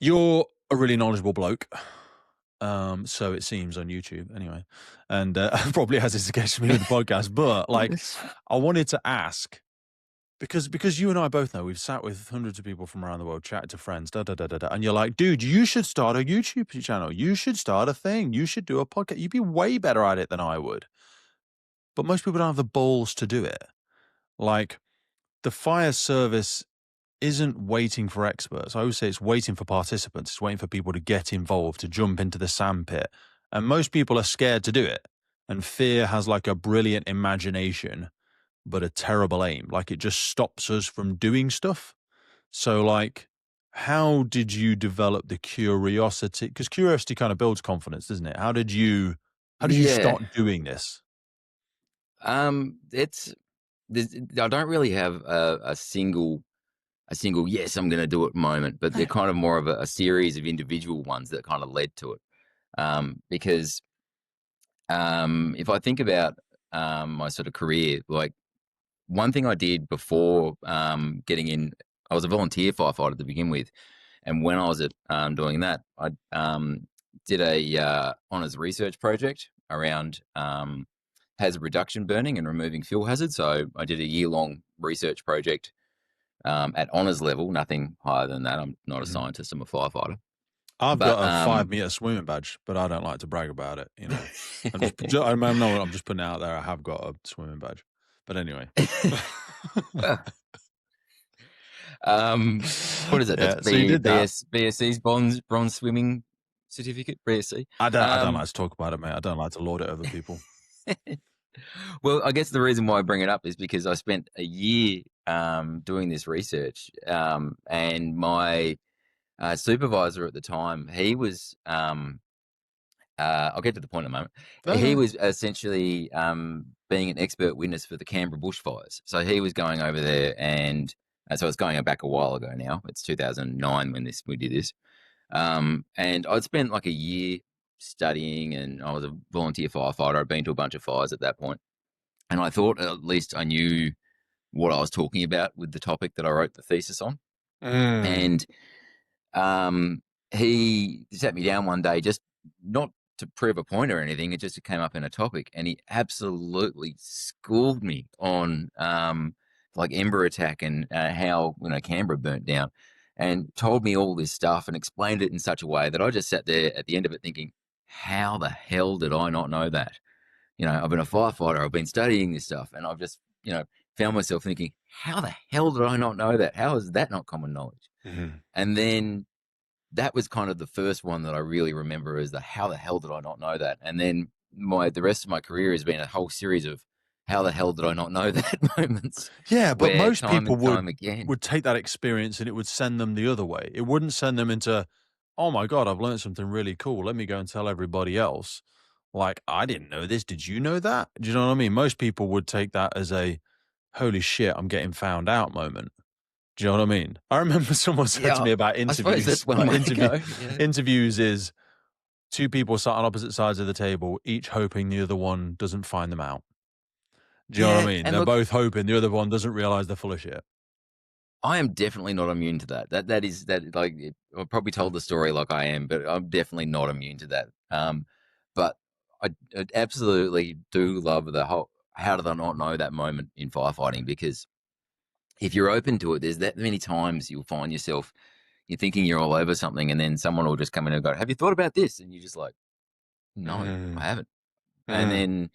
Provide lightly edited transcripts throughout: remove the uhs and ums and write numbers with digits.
You're a really knowledgeable bloke. So it seems on YouTube anyway. And probably has this occasion me with the podcast. But like, I wanted to ask, because you and I both know we've sat with hundreds of people from around the world, chatted to friends, and you're like, dude, you should start a YouTube channel. You should start a thing. You should do a podcast. You'd be way better at it than I would. But most people don't have the balls to do it. Like, the fire service isn't waiting for experts. I always say it's waiting for participants. It's waiting for people to get involved, to jump into the sandpit. And most people are scared to do it. And fear has like a brilliant imagination, but a terrible aim. Like, it just stops us from doing stuff. So like, how did you develop the curiosity? Because curiosity kind of builds confidence, doesn't it? How did you start doing this? I don't really have a single yes, I'm going to do it moment, but they're kind of more of a series of individual ones that kind of led to it. Because if I think about my sort of career, like one thing I did before getting in, I was a volunteer firefighter to begin with, and when I was doing that, I did a honours research project around hazard reduction burning and removing fuel hazards. So I did a year-long research project at honours level, nothing higher than that. I'm not a scientist, I'm a firefighter. I've got a 5-meter swimming badge, but I don't like to brag about it. You know, I'm just putting it out there. I have got a swimming badge, but anyway. What is it? Yeah, That's so you did that. BSC's bronze swimming certificate, BSC. I don't like to talk about it, mate. I don't like to lord it over people. Well, I guess the reason why I bring it up is because I spent a year doing this research, and my supervisor at the time, he was I'll get to the point in a moment. He was essentially being an expert witness for the Canberra bushfires. So he was going over there, and so it's going back a while ago now. It's 2009 when we did this. And I'd spent like a year studying, and I was a volunteer firefighter. I'd been to a bunch of fires at that point. And I thought at least I knew what I was talking about with the topic that I wrote the thesis on. And he sat me down one day, just not to prove a point or anything. It just came up in a topic, and he absolutely schooled me on like ember attack and how Canberra burnt down, and told me all this stuff and explained it in such a way that I just sat there at the end of it thinking, how the hell did I not know that? I've been a firefighter, I've been studying this stuff, and I've just found myself thinking, how the hell did I not know that? How is that not common knowledge? And then that was kind of the first one that I really remember as how the hell did I not know that? And then the rest of my career has been a whole series of how the hell did I not know that moments. Yeah, but most people would take that experience and it would send them the other way. It wouldn't send them into, oh my God, I've learned something really cool. Let me go and tell everybody else. Like, I didn't know this. Did you know that? Do you know what I mean? Most people would take that as a, holy shit, I'm getting found out moment. Do you know what I mean? I remember someone said to me about interviews. Interviews is two people sat on opposite sides of the table, each hoping the other one doesn't find them out. Do you know what I mean? They're both hoping the other one doesn't realize they're full of shit. I am definitely not immune to that. That like, I probably told the story like I am, but I'm definitely not immune to that. But I absolutely do love the whole, how did I not know that moment in firefighting? Because if you're open to it, there's that many times you'll find yourself, you're thinking you're all over something, and then someone will just come in and go, have you thought about this? And you're just like, no, I haven't. And then,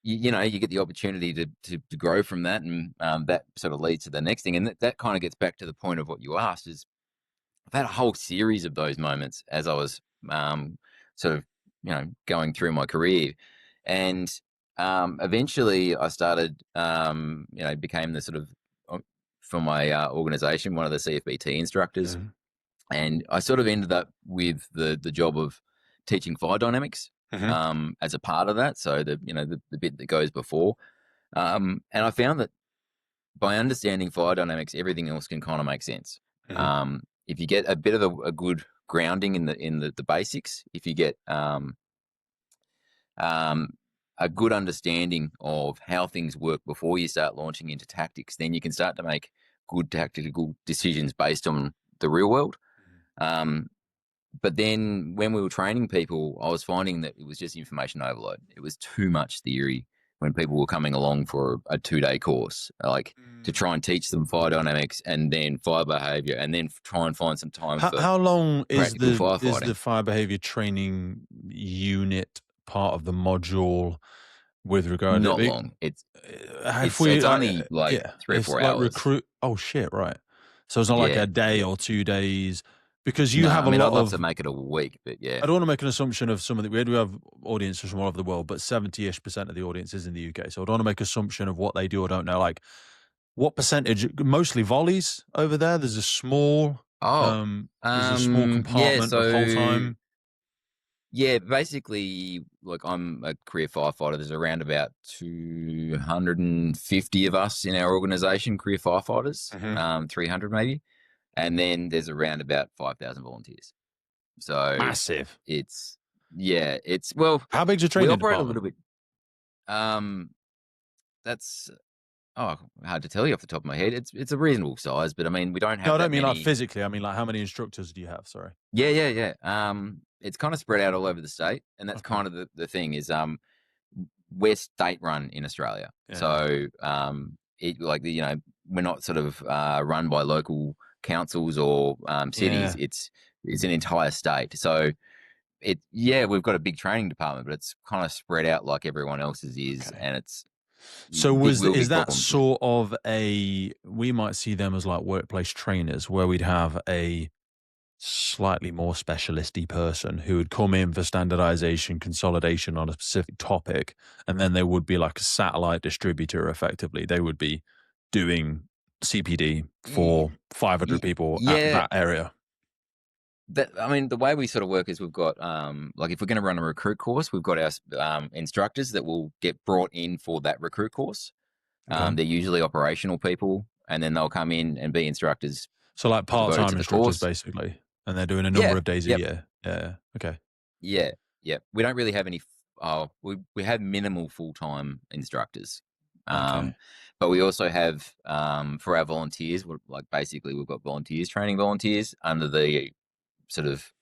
you get the opportunity to grow from that, and that sort of leads to the next thing. And that kind of gets back to the point of what you asked is, I've had a whole series of those moments as I was sort of, going through my career. And eventually I started, became the sort of, for my organization, one of the CFBT instructors. And I sort of ended up with the job of teaching fire dynamics as a part of that. So the bit that goes before. And I found that by understanding fire dynamics, everything else can kind of make sense. If you get a bit of a good grounding in the basics, if you get a good understanding of how things work before you start launching into tactics, then you can start to make good tactical decisions based on the real world. Um, but then when we were training people, I was finding that it was just information overload. It was too much theory when people were coming along for a 2-day course, like to try and teach them fire dynamics and then fire behavior, and then try and find some time for How long is practical the firefighting. fire behavior training unit part of the module with regard to Not big? long. It's If it's we, it's only like yeah, 3 or it's 4 like hours. recruit. Oh shit! Right. So it's not like Yeah, a day yeah. or 2 days because you No, have I a mean, I'd lot love to of. make it a week, but yeah. I don't want to make an assumption of some of the. We do have audiences from all over the world, but 70-ish% of the audience is in the UK. So I don't want to make assumption of what they do or don't know. Like what percentage? Mostly volleys over there. Oh, There's a small yeah, compartment of whole so time. yeah, basically, like I'm a career firefighter. There's around about 250 of us in our organization, career firefighters, Hmm. 300 maybe, and then there's around about 5,000 volunteers. So Massive. it's yeah, it's well, How big's your we training operate a department? little bit. Um, that's hard to tell you off the top of my head. It's a reasonable size, but I mean, we don't No, have I don't that mean like many. physically. I mean like how many instructors do you have? Sorry. Yeah, yeah, yeah. It's kind of spread out all over the state, and that's Okay. kind of the thing is we're state run in Australia, Yeah. so it like we're not sort of run by local councils or cities. Yeah. It's an entire state, so we've got a big training department, but it's kind of spread out like everyone else's is, Okay. and it's So big, real is big that problems with. sort of we might see them as like workplace trainers where we'd have a slightly more specialisty person who would come in for standardization, consolidation on a specific topic, and then there would be like a satellite distributor effectively. They would be doing CPD Y- for 500 y- people at Yeah, that area. that I mean, the way we sort of work is we've got like if we're going to run a recruit course, we've got our instructors that will get brought in for that recruit course. Okay. They're usually operational people, and then they'll come in and be instructors So like devoted part-time to the instructors course. basically, and they're doing a number Yeah. of days a Yep. year. Yeah. Okay. Yeah. Yeah. We don't really have any. We have minimal full time instructors, Okay. um, but we also have for our volunteers. Like basically, we've got volunteers training volunteers under the sort of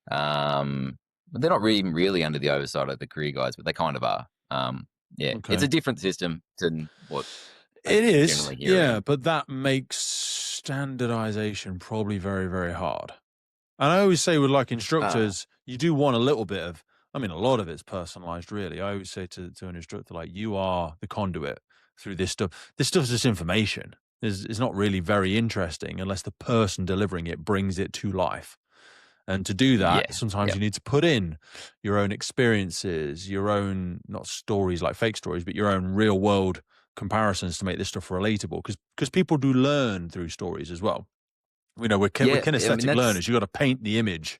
but they're not really under the oversight of the career guides, but they kind of are. Yeah, it's Okay. a different system than what I It is, generally hear yeah, around. but that makes standardization probably very, very hard. And I always say with like Uh, instructors, you do want a little bit of, I mean, a lot of it's personalized, really. I always say to an instructor, like, you are the conduit through this stuff. This stuff's just information. It's not really very interesting unless the person delivering it brings it to life. And to do that, yeah, sometimes yeah, you need to put in your own experiences, your own, not stories like fake stories, but your own real world comparisons to make this stuff relatable. Because people do learn through stories as well. You know, we're yeah. I mean, kinesthetic learners. You've got to paint the image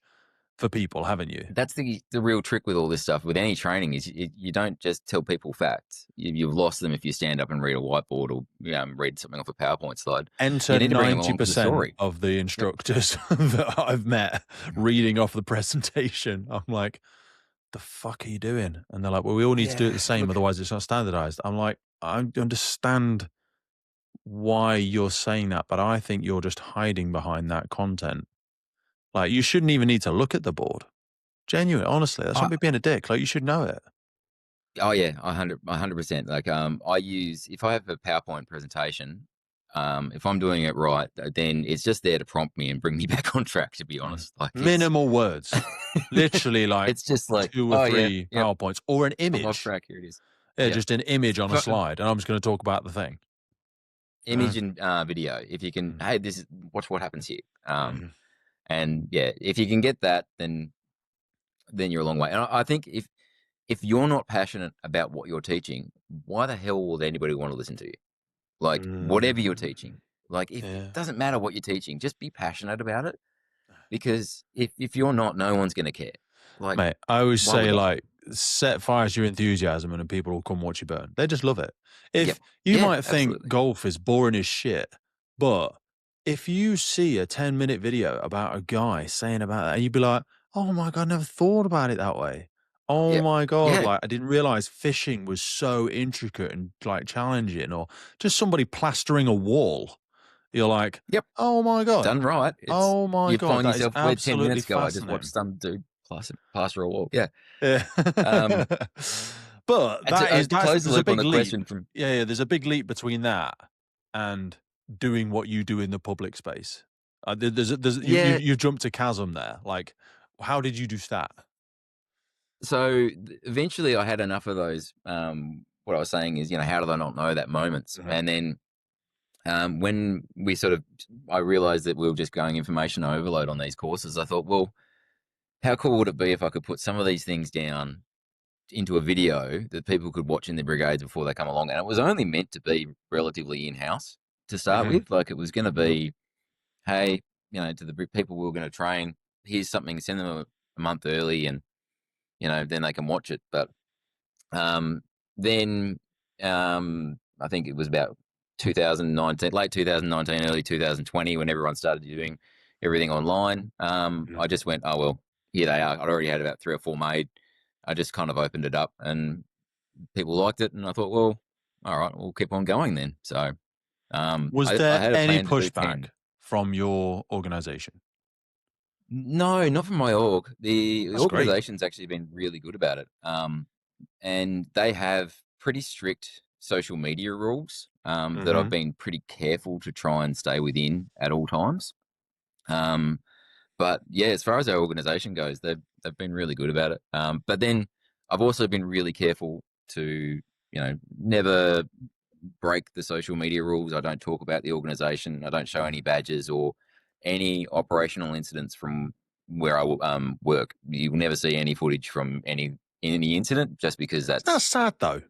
for people, haven't you? that's the real trick with all this stuff. With any training, is you don't just tell people facts. You've lost them if you stand up and read a whiteboard or read something off a PowerPoint slide. Enter You need to bring them along for the 90% story. of the Yep. instructors that I've met reading off the presentation. I'm like, the fuck are you doing? And they're like, well, we all need to do it Yeah. the same, Look. otherwise it's not standardized. I'm like, I understand why you're saying that, but I think you're just hiding behind that content. Like, you shouldn't even need to look at the board. Genuine, honestly, that's not me being a dick. Like, you should know it. Oh yeah, 100%. Like I use if I have a PowerPoint presentation, if I'm doing it right, then it's just there to prompt me and bring me back on track. To be Mm. honest, like Minimal words, literally like it's just like, two or oh yeah, three yep, PowerPoints or an I'm off image. track. Here it is. Yeah, Yep. just an image on a Fu- slide, and I'm just going to talk about the thing. Image and video. If you can, Mm. hey, this is watch what happens here. Mhm. And yeah, if you can get that, then you're a long way. And I think if you're not passionate about what you're teaching, why the hell would anybody want to listen to you? Like whatever you're Mm. teaching, like if it Yeah. doesn't matter what you're teaching, just be passionate about it. Because if you're not, no one's going to care. Like, Mate, I always why would say, they? like, set fire to your enthusiasm and then people will come watch you burn. They just love it. Yep. If you Yeah, might think absolutely. golf is boring as shit, but if you see a 10-minute video about a guy saying about that, and you'd be like, oh my God, I never thought about it that way. Oh Yep. my God, Yeah. like, I didn't realize fishing was so intricate and like challenging, or just somebody plastering a wall. you're like, Yep. oh my God. Done right. Oh my You God. find That is yourself where 10 absolutely minutes ago I just watched fascinating. some dude plaster a wall. Yeah. Yeah. But To close the there's a loop on big the leap. question from Yeah, there's a big leap between that and doing what you do in the public space. yeah. You jumped a chasm there. Like, how did you do that? So eventually I had enough of those. What I was saying is, how did I not know that moments? Mhm. And then when I realized that we were just going information overload on these courses, I thought, well, how cool would it be if I could put some of these things down into a video that people could watch in their brigades before they come along? And it was only meant to be relatively in-house to start with. Like, it was going to be, hey, to the people we were going to train, here's something, send them a month early, and then they can watch it. But then I think it was about 2019, late 2019, early 2020, when everyone started doing everything online. I just went, oh, well, here they are. I'd already had about 3 or 4 made. I just kind of opened it up and people liked it. And I thought, well, all right, we'll keep on going then. So Was I there had a any plan to do pushback 10. from your organization? No, not from my org. The That's great. organization's actually been really good about it. And they have pretty strict social media rules that I've been pretty careful to try and stay within at all times. But yeah, as far as our organization goes, they've been really good about it. But then I've also been really careful to, never break the social media rules. I don't talk about the organization. I don't show any badges or any operational incidents from where I work. You will never see any footage from any incident, just because That's that's sad though.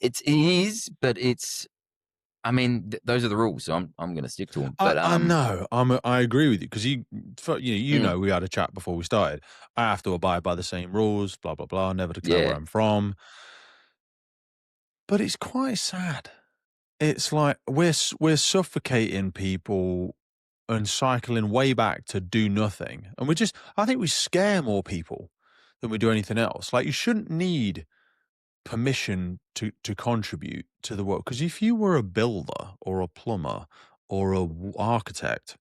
it is. But I mean, those are the rules, so I'm going to stick to them. But I know. I agree with you because mm, we had a chat before we started. I have to abide by the same rules. Blah blah blah. Never declare where yeah, I'm from. But it's quite sad. It's like we're suffocating people and cycling way back to do nothing, and I think we scare more people than we do anything else. Like, you shouldn't need permission to contribute to the world, because if you were a builder or a plumber or a architect,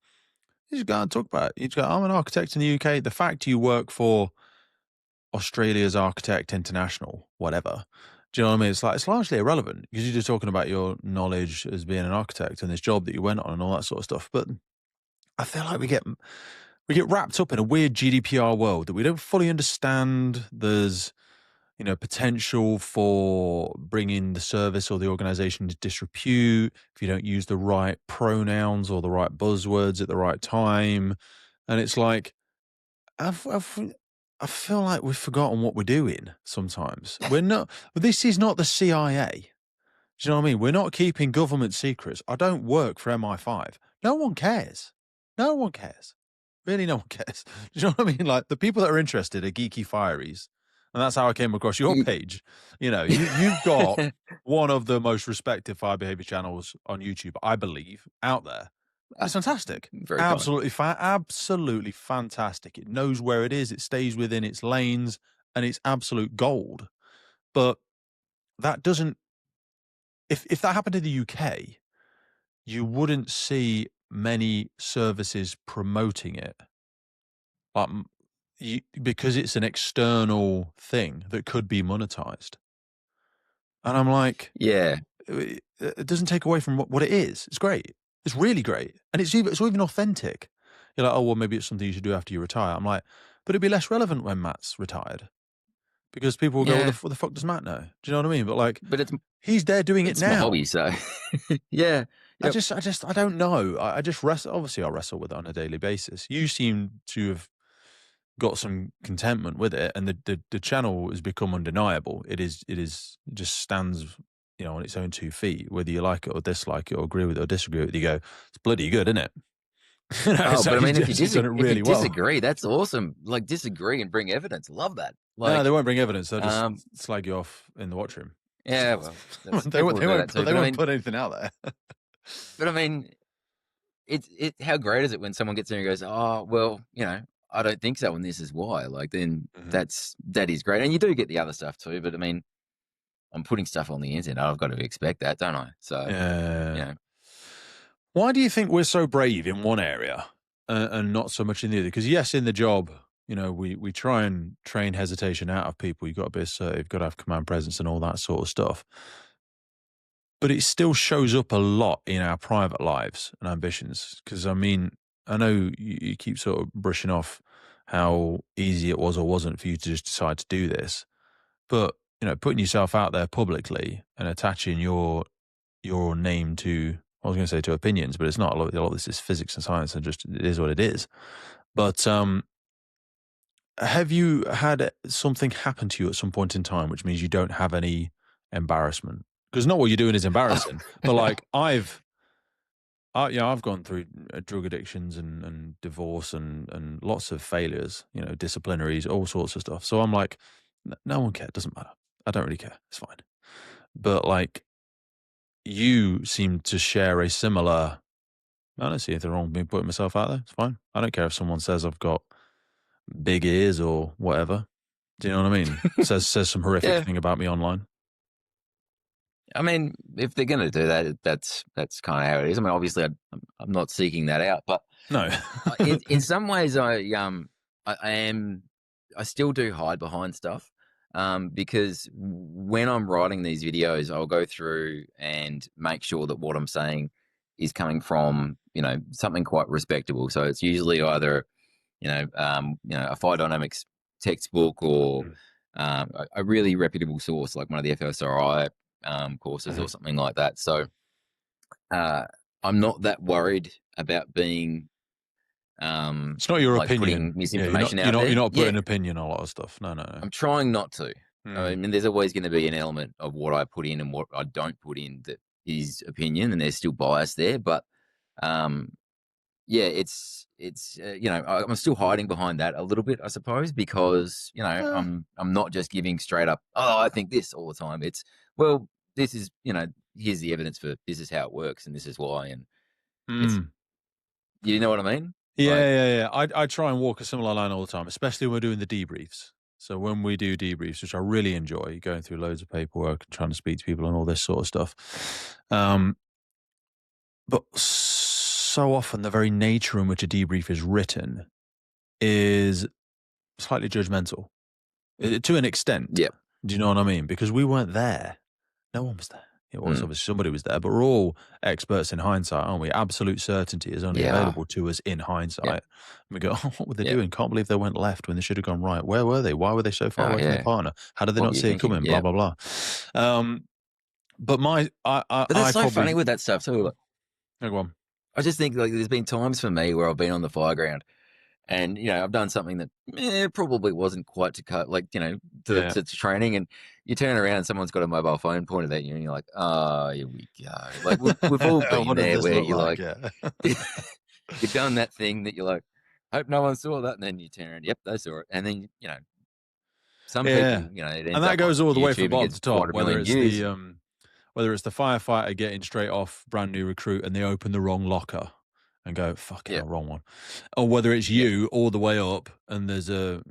you just go and talk about it. You just go, I'm an architect in the UK. The fact you work for Australia's Architect International, whatever. Do you know what I mean? It's like, it's largely irrelevant because you're just talking about your knowledge as being an architect and this job that you went on and all that sort of stuff. But I feel like we get wrapped up in a weird GDPR world that we don't fully understand. There's, potential for bringing the service or the organization to disrepute if you don't use the right pronouns or the right buzzwords at the right time. And it's like, I feel like we've forgotten what we're doing sometimes. We're not, this is not the CIA. Do you know what I mean? We're not keeping government secrets. I don't work for MI5. No one cares. No one cares. Really, no one cares. Do you know what I mean? Like, the people that are interested are geeky fireys. And that's how I came across your page. You've got one of the most respected fire behavior channels on YouTube, I believe, out there. It's fantastic. very kind. Absolutely fantastic. It knows where it is. It stays within its lanes, and it's absolute gold. But that doesn't. If that happened in the UK, you wouldn't see many services promoting it, because it's an external thing that could be monetized. And I'm like, Yeah. it doesn't take away from what it is. It's great. It's really great. And it's even authentic. You're like, oh, well, maybe it's something you should do after you retire. I'm like, but it'd be less relevant when Matt's retired, because people will go, Yeah. what the fuck does Matt know? Do you know what I mean? But like, But he's there doing it my now. hobby, so yeah. Yep. I don't know. I just wrestle. Obviously, I wrestle with it on a daily basis. You seem to have got some contentment with it, and the channel has become undeniable. It just stands, on its own 2 feet, whether you like it or dislike it or agree with it or disagree with it. You go, it's bloody good, isn't it? Oh, but I mean, if you done it really well. disagree, that's awesome. Like, disagree and bring evidence. Love that. No, Like, they won't bring evidence. They'll just slag you off in the watch room. yeah, well, they won't put anything out there. But I mean, how great is it when someone gets in and goes, oh, well, I don't think so, and this is why. Like, then that is great. And you do get the other stuff too, but I mean, I'm putting stuff on the internet. I've got to expect that, don't I? So, yeah. Why do you think we're so brave in one area and not so much in the other? Because yes, in the job, we try and train hesitation out of people. You've got to be assertive, you've got to have command presence and all that sort of stuff. But it still shows up a lot in our private lives and ambitions. Because, I mean, I know you keep sort of brushing off how easy it was or wasn't for you to just decide to do this. But, putting yourself out there publicly and attaching your name to, I was going to say to opinions, but it's not. A lot of this is physics and science and just it is what it is. But have you had something happen to you at some point in time, which means you don't have any embarrassment? Because not what you're doing is embarrassing, but like I've gone through drug addictions and divorce and lots of failures, disciplinaries, all sorts of stuff. So I'm like, no one cares. Doesn't matter. I don't really care. It's fine. But like, you seem to share a similar. I don't see anything wrong with me putting myself out there. It's fine. I don't care if someone says I've got big ears or whatever. Do you know what I mean? says some horrific thing about me online. I mean, if they're going to do that, that's kind of how it is. I mean, obviously, I'm not seeking that out, but no. in some ways, I still do hide behind stuff, because when I'm writing these videos, I'll go through and make sure that what I'm saying is coming from something quite respectable. So it's usually either a fire dynamics textbook or a really reputable source like one of the FSRI courses or something like that. So I'm not that worried about being it's not your like opinion. putting misinformation out there. You're not putting opinion on a lot of stuff. No. I'm trying not to. I mean, there's always going to be an element of what I put in and what I don't put in that is opinion, and there's still bias there. But it's I'm still hiding behind that a little bit, I suppose, because I'm not just giving straight up, oh, I think this all the time. It's, well, this is here's the evidence for this is how it works and this is why, and it's, you know what I mean? Yeah. I try and walk a similar line all the time, especially when we're doing the debriefs. So when we do debriefs, which I really enjoy, going through loads of paperwork and trying to speak to people and all this sort of stuff. But so often the very nature in which a debrief is written is slightly judgmental to an extent. Yeah. Do you know what I mean? Because we weren't there. No one was there. It was obviously somebody was there, but we're all experts in hindsight, aren't we? Absolute certainty is only available to us in hindsight. And we go, oh, what were they doing? Can't believe they went left when they should have gone right. Where were they? Why were they so far away from their partner? How did they not see it coming? Blah, blah, blah. But but that's so funny with that stuff too. Go on. I just think like there's been times for me where I've been on the Fireground and, I've done something that probably wasn't quite to cut, like, to training, and you turn around and someone's got a mobile phone pointed at you and you're like, oh, here we go. Like we've all been there where you're like, you've done that thing that you're like, hope no one saw that. And then you turn around, yep, they saw it. And then, some people, and that goes all the way from bottom to top, whether it's the firefighter getting straight off brand new recruit and they open the wrong locker and go, fuck it, wrong one. Or whether it's you all the way up and there's a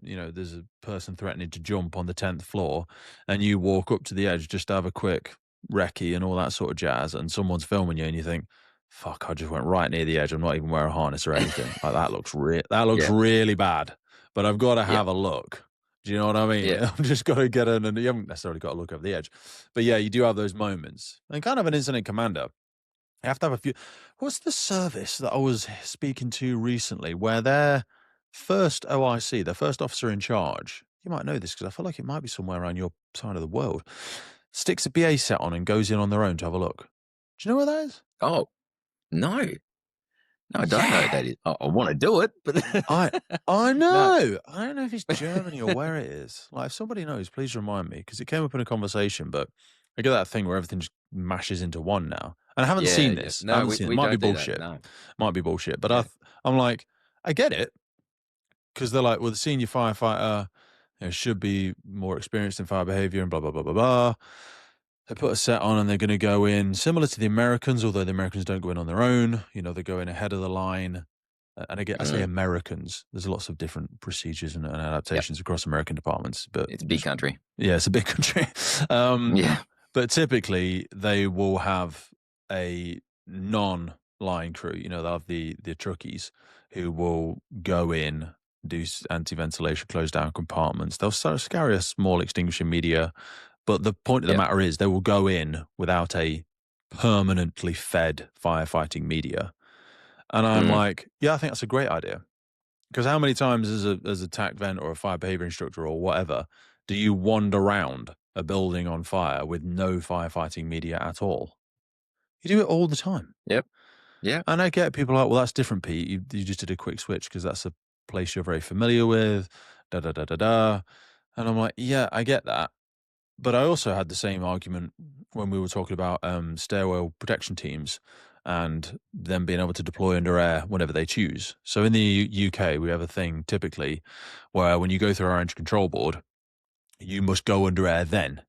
person threatening to jump on the 10th floor and you walk up to the edge just to have a quick recce and all that sort of jazz, and someone's filming you and you think, fuck, I just went right near the edge. I'm not even wearing a harness or anything. Like that looks really bad, but I've got to have a look. Do you know what I mean? Yeah. I've just got to get in, and you haven't necessarily got to look over the edge. But yeah, you do have those moments. And kind of an incident commander, you have to have a few. What's the service that I was speaking to recently where their first OIC, their first officer in charge, you might know this because I feel like it might be somewhere around your side of the world, sticks a BA set on and goes in on their own to have a look. Do you know where that is? Oh, no. No, I don't know what that is. I want to do it, but I know. No. I don't know if it's Germany or where it is. Like, if somebody knows, please remind me, because it came up in a conversation. But I get that thing where everything just mashes into one now, and I haven't seen this. No, it might be bullshit. No. Might be bullshit. But I'm like, I get it, because they're like, well, the senior firefighter should be more experienced in fire behaviour and blah blah blah blah blah. They put a set on and they're going to go in similar to the Americans, although the Americans don't go in on their own. They go in ahead of the line. And again, I say Americans. There's lots of different procedures and adaptations across American departments. But it's a big country. Yeah, it's a big country. But typically, they will have a line crew. You know, they'll have the truckies who will go in, do anti-ventilation, close down compartments. They'll sort of scour a small extinguishing media, but the point of the Yep. matter is they will go in without a permanently fed firefighting media. And I'm Mm. like, yeah, I think that's a great idea. Because how many times as a TAC vent or a fire behavior instructor or whatever do you wander around a building on fire with no firefighting media at all? You do it all the time. Yep. Yeah. And I get people like, well, that's different, Pete. You just did a quick switch because that's a place you're very familiar with, da da da da da. And I'm like, yeah, I get that. But I also had the same argument when we were talking about stairwell protection teams and them being able to deploy under air whenever they choose. So in the UK, we have a thing typically where when you go through our engine control board, you must go under air then.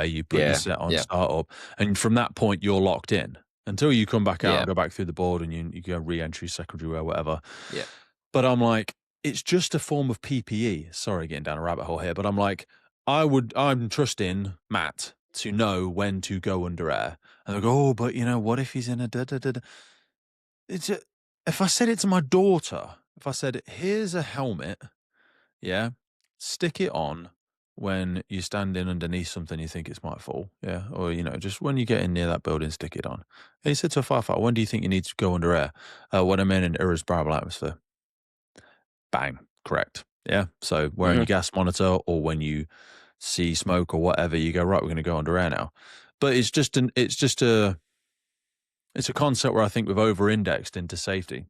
You put your Yeah. set on Yeah. startup, and from that point, you're locked in until you come back out Yeah. and go back through the board and you go re-entry, secondary wear, whatever. Yeah. But I'm like, it's just a form of PPE. Sorry, getting down a rabbit hole here, but I'm like, I'm trusting Matt to know when to go under air. And they go, oh, but you know, what if he's in a da da da? Da? It's a, if I said it to my daughter, if I said, here's a helmet, yeah, stick it on when you're standing underneath something you think it might fall, yeah, or you know, just when you get in near that building, stick it on. And he said to a firefighter, when do you think you need to go under air? When I'm in an irrespirable atmosphere. Bang, correct. Yeah. So wearing Hmm. your gas monitor or when you see smoke or whatever, you go, right, we're going to go under air now. But it's a concept where I think we've over indexed into safety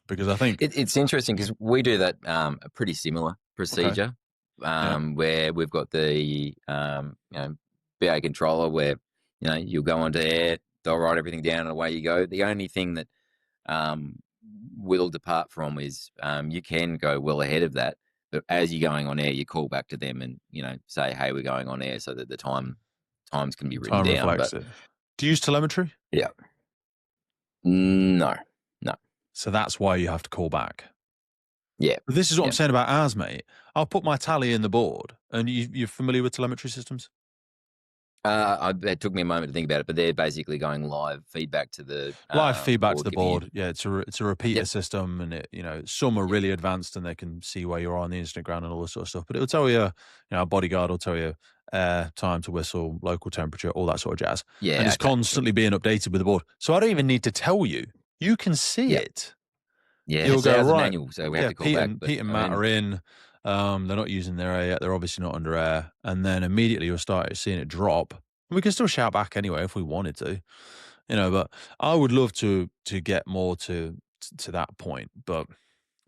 because I think, It's interesting because we do that a pretty similar okay, procedure yeah, where we've got the BA controller where you'll go onto air, they'll write everything down, and away you go. The only thing that um, will depart from is you can go well ahead of that, but as you're going on air, you call back to them and say, "Hey, we're going on air," so that the times can be written time down. reflects But it. Do you use telemetry? yeah, no, no, So that's why you have to call back. yeah, But this is what I'm yeah. saying about ours, mate. I'll put my tally in the board, and you're familiar with telemetry systems? It took me a moment to think about it, but they're basically going live feedback to the Live feedback to board, the giving you. board. Yeah, it's a repeater Yep, system, and it, you know, some are yep, really advanced and they can see where you are on the Instagram and all this sort of stuff. But it'll tell you, you know, a bodyguard will tell you time to whistle, local temperature, all that sort of jazz, and yeah, it's okay, yep, constantly being updated with the board. So I don't even need to tell you. You can see yep, it. yeah. You'll So go ours is right. manual, so we have Yeah, to call back. But Pete and I Matt mean, are in. They're not using their air yet. They're obviously not under air, and then immediately you'll start seeing it drop. We can still shout back anyway if we wanted to, you know. But I would love to get more to that point. But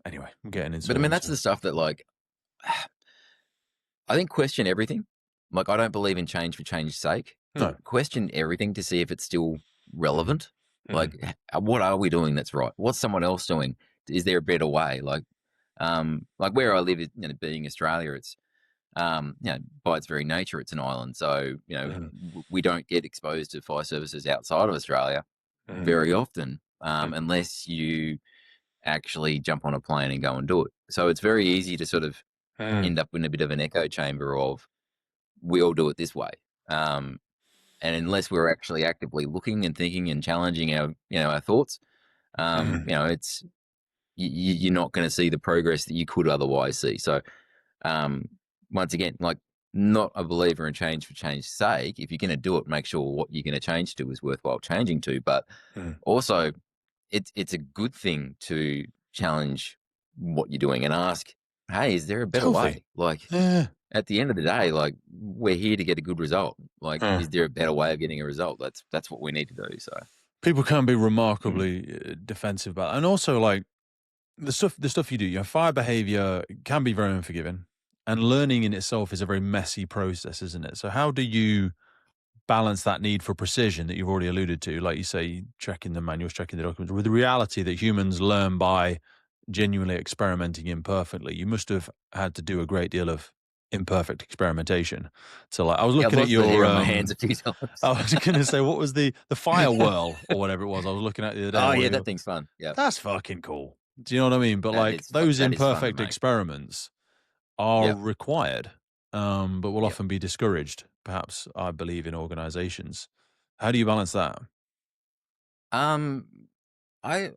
anyway, I'm getting but I mean that's into the stuff that like I think question everything. Like I don't believe in change for change's sake, but no. question everything to see if it's still relevant. Mm, Like, what are we doing that's right? What's someone else doing? Is there a better way? Like where I live, being Australia, it's by its very nature, it's an island. So mm, we don't get exposed to fire services outside of Australia mm, very often, mm, unless you actually jump on a plane and go and do it. So it's very easy to sort of mm, end up in a bit of an echo chamber of we all do it this way. Um, and unless we're actually actively looking and thinking and challenging our thoughts, mm, it's you're not going to see the progress that you could otherwise see. So um, once again, like not a believer in change for change's sake. If you're going to do it, make sure what you're going to change to is worthwhile changing to. But mm. also, it's a good thing to challenge what you're doing and ask, "Hey, is there a It's better healthy. way?" Like Yeah. at the end of the day, like we're here to get a good result. Like, Uh, is there a better way of getting a result? That's what we need to do. So, People can be mm, remarkably defensive about, and also like the stuff you do. Your fire behavior can be very unforgiving, and learning in itself is a very messy process, isn't it? So how do you balance that need for precision that you've already alluded to, like you say, checking the manuals, checking the documents, with the reality that humans learn by genuinely experimenting imperfectly? You must have had to do a great deal of imperfect experimentation. So, like, I was yeah, I've looking at lost the hair your, on my hands a few times. I was going to say, what was the fire whirl or whatever it was? I was looking at the other day. Oh On one yeah, of that your, thing's fun. Yeah, that's fucking cool. Do you know what I mean? But that like is those that is fun to imperfect make. experiments are Yeah, required, but will yeah. often be discouraged, perhaps, I believe, in organizations. How do you balance that? Um, I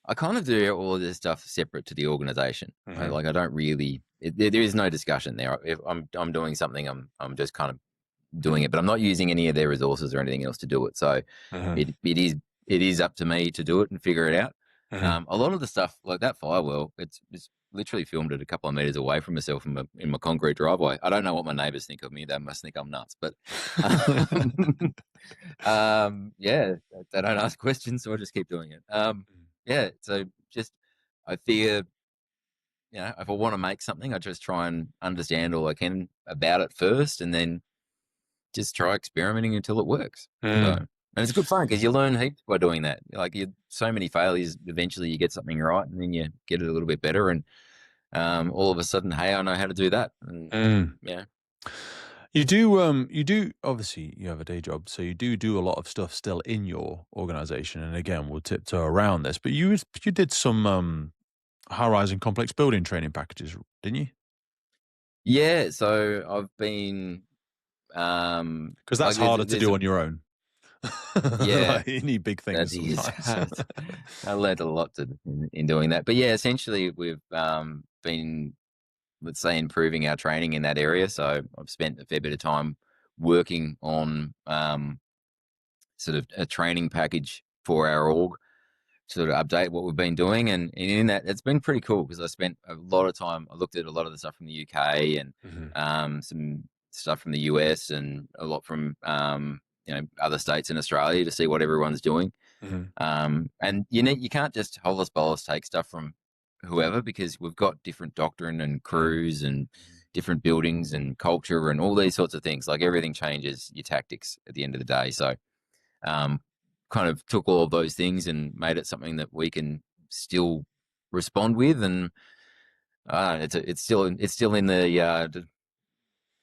I kind of do all of this stuff separate to the organization. Mm-hmm. I don't really. There is no discussion there. If I'm doing something, I'm just kind of doing it, but I'm not using any of their resources or anything else to do it. So Mm-hmm. it is up to me to do it and figure it out. Mm-hmm. A lot of the stuff like that firewall, it's literally filmed at a couple of meters away from myself in my concrete driveway. I don't know what my neighbors think of me; they must think I'm nuts. But yeah, they don't ask questions, so I just keep doing it. Yeah, so just I figure, if I want to make something, I just try and understand all I can about it first, and then just try experimenting until it works. So, Mm. and it's good fun because you learn heaps by doing that. Like you, so many failures, eventually you get something right, and then you get it a little bit better, and all of a sudden, hey, I know how to do that, and Mm. yeah. You do obviously you have a day job, so you do a lot of stuff still in your organization. And again, we'll tiptoe around this, but you did some high-rise and complex building training packages, didn't you? Yeah, so I've been Because that's like harder to there's do a on your own. yeah, Like, you need big that things is. sometimes. I learned a lot in doing that. But yeah, essentially we've been, let's say, improving our training in that area. So I've spent a fair bit of time working on sort of a training package for our org, sort of update what we've been doing. And in that, it's been pretty cool because I spent a lot of time. I looked at a lot of the stuff from the UK and Mhm, some stuff from the US and a lot from other states in Australia to see what everyone's doing. mhm, And you can't just holus bolus take stuff from whoever because we've got different doctrine and mhm, crews and different buildings and culture and all these sorts of things. Like everything changes your tactics at the end of the day. So um, kind of took all of those things and made it something that we can still respond with. And it's still in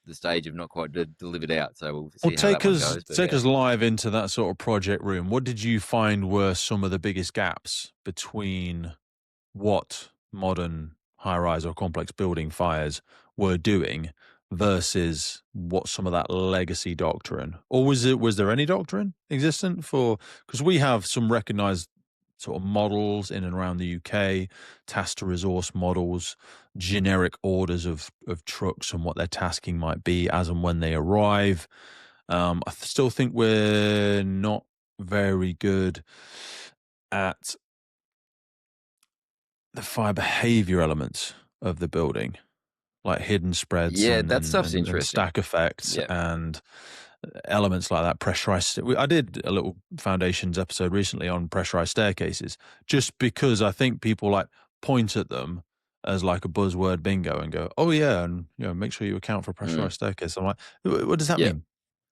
the stage of not quite delivered out. So we'll Well, see how that one goes. But take yeah. us live into that sort of project room. What did you find were some of the biggest gaps between what modern high-rise or complex building fires were doing versus what some of that legacy doctrine, or was there any doctrine existent for? Because we have some recognized sort of models in and around the UK, task to resource models, generic orders of trucks and what their tasking might be as and when they arrive. Still think we're not very good at the fire behavior elements of the building, like hidden spreads Yeah, and that stuff's and interesting. stack effects Yeah. and elements like that. Pressurized. I did a little foundations episode recently on pressurized staircases, just because I think people like point at them as like a buzzword bingo and go, "Oh yeah," and make sure you account for Mm, pressurized staircase. I'm like, What does that yeah. mean?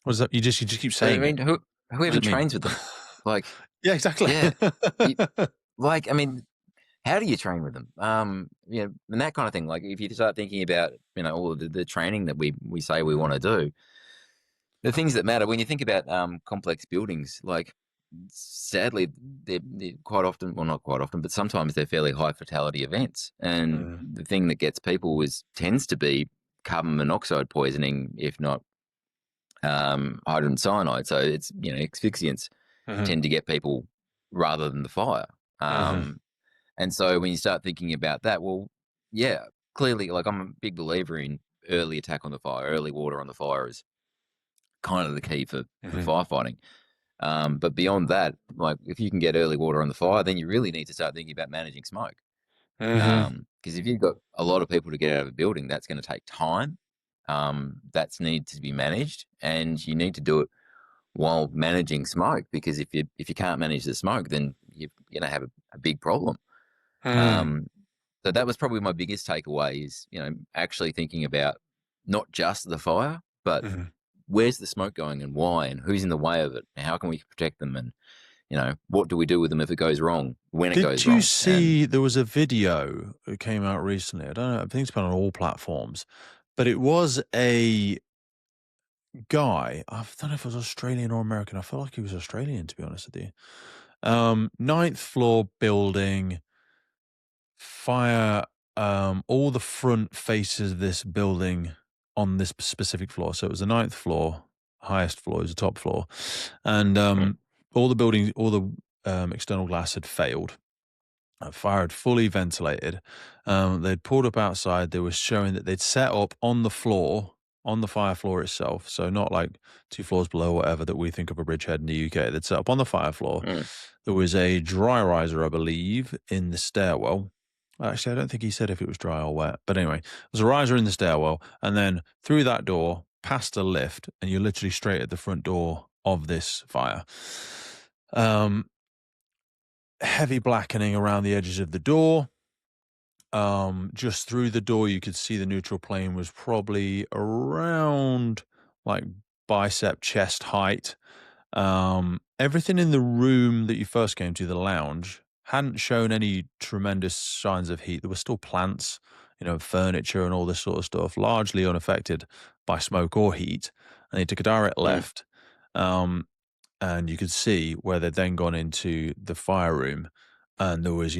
What does that? You just keep But I saying it. mean, who What does even it mean?" trains with them? Like, Yeah, exactly. yeah, you, I mean, how do you train with them? And that kind of thing. Like, if you start thinking about, all of the training that we say we want to do, the things that matter when you think about complex buildings, like, sadly, they're quite often, well, not quite often, but sometimes they're fairly high fatality events. And Mm, the thing that gets people tends to be carbon monoxide poisoning, if not hydrogen cyanide. So it's, asphyxiants mhm, tend to get people rather than the fire. mhm, Um, and so when you start thinking about that, well, yeah, clearly, like I'm a big believer in early attack on the fire, early water on the fire is kind of the key for mhm, firefighting. But beyond that, like if you can get early water on the fire, then you really need to start thinking about managing smoke. mhm, Because if you've got a lot of people to get out of a building, that's going to take time. That's need to be managed, and you need to do it while managing smoke. Because if you can't manage the smoke, then you're going to have a big problem. mhm, Um, so that was probably my biggest takeaway is, actually thinking about not just the fire, but mhm. where's the smoke going and why and who's in the way of it and how can we protect them and, what do we do with them if it goes wrong, when it goes Did you wrong. And see there was a video that came out recently? I don't know. I think it's been on all platforms, but it was a guy. I don't know if it was Australian or American. I felt like he was Australian, to be honest with you. Ninth floor building, fire. All the front faces of this building on this specific floor. So it was the ninth floor, highest floor is the top floor, and mm, all the buildings, all the external glass had failed. Fire had fully ventilated. They'd pulled up outside. They were showing that they'd set up on the floor, on the fire floor itself. So not like 2 floors below, whatever, that we think of a bridgehead in the UK. They'd set up on the fire floor. There was a dry riser, I believe, in the stairwell. Actually, I don't think he said if it was dry or wet. But anyway, there's a riser in the stairwell. And then through that door, past a lift, and you're literally straight at the front door of this fire. Heavy blackening around the edges of the door. Just through the door, you could see the neutral plane was probably around like bicep chest height. Everything in the room that you first came to, the lounge, hadn't shown any tremendous signs of heat. There were still plants, furniture and all this sort of stuff, largely unaffected by smoke or heat. And they took a direct left. And you could see where they'd then gone into the fire room, and there was,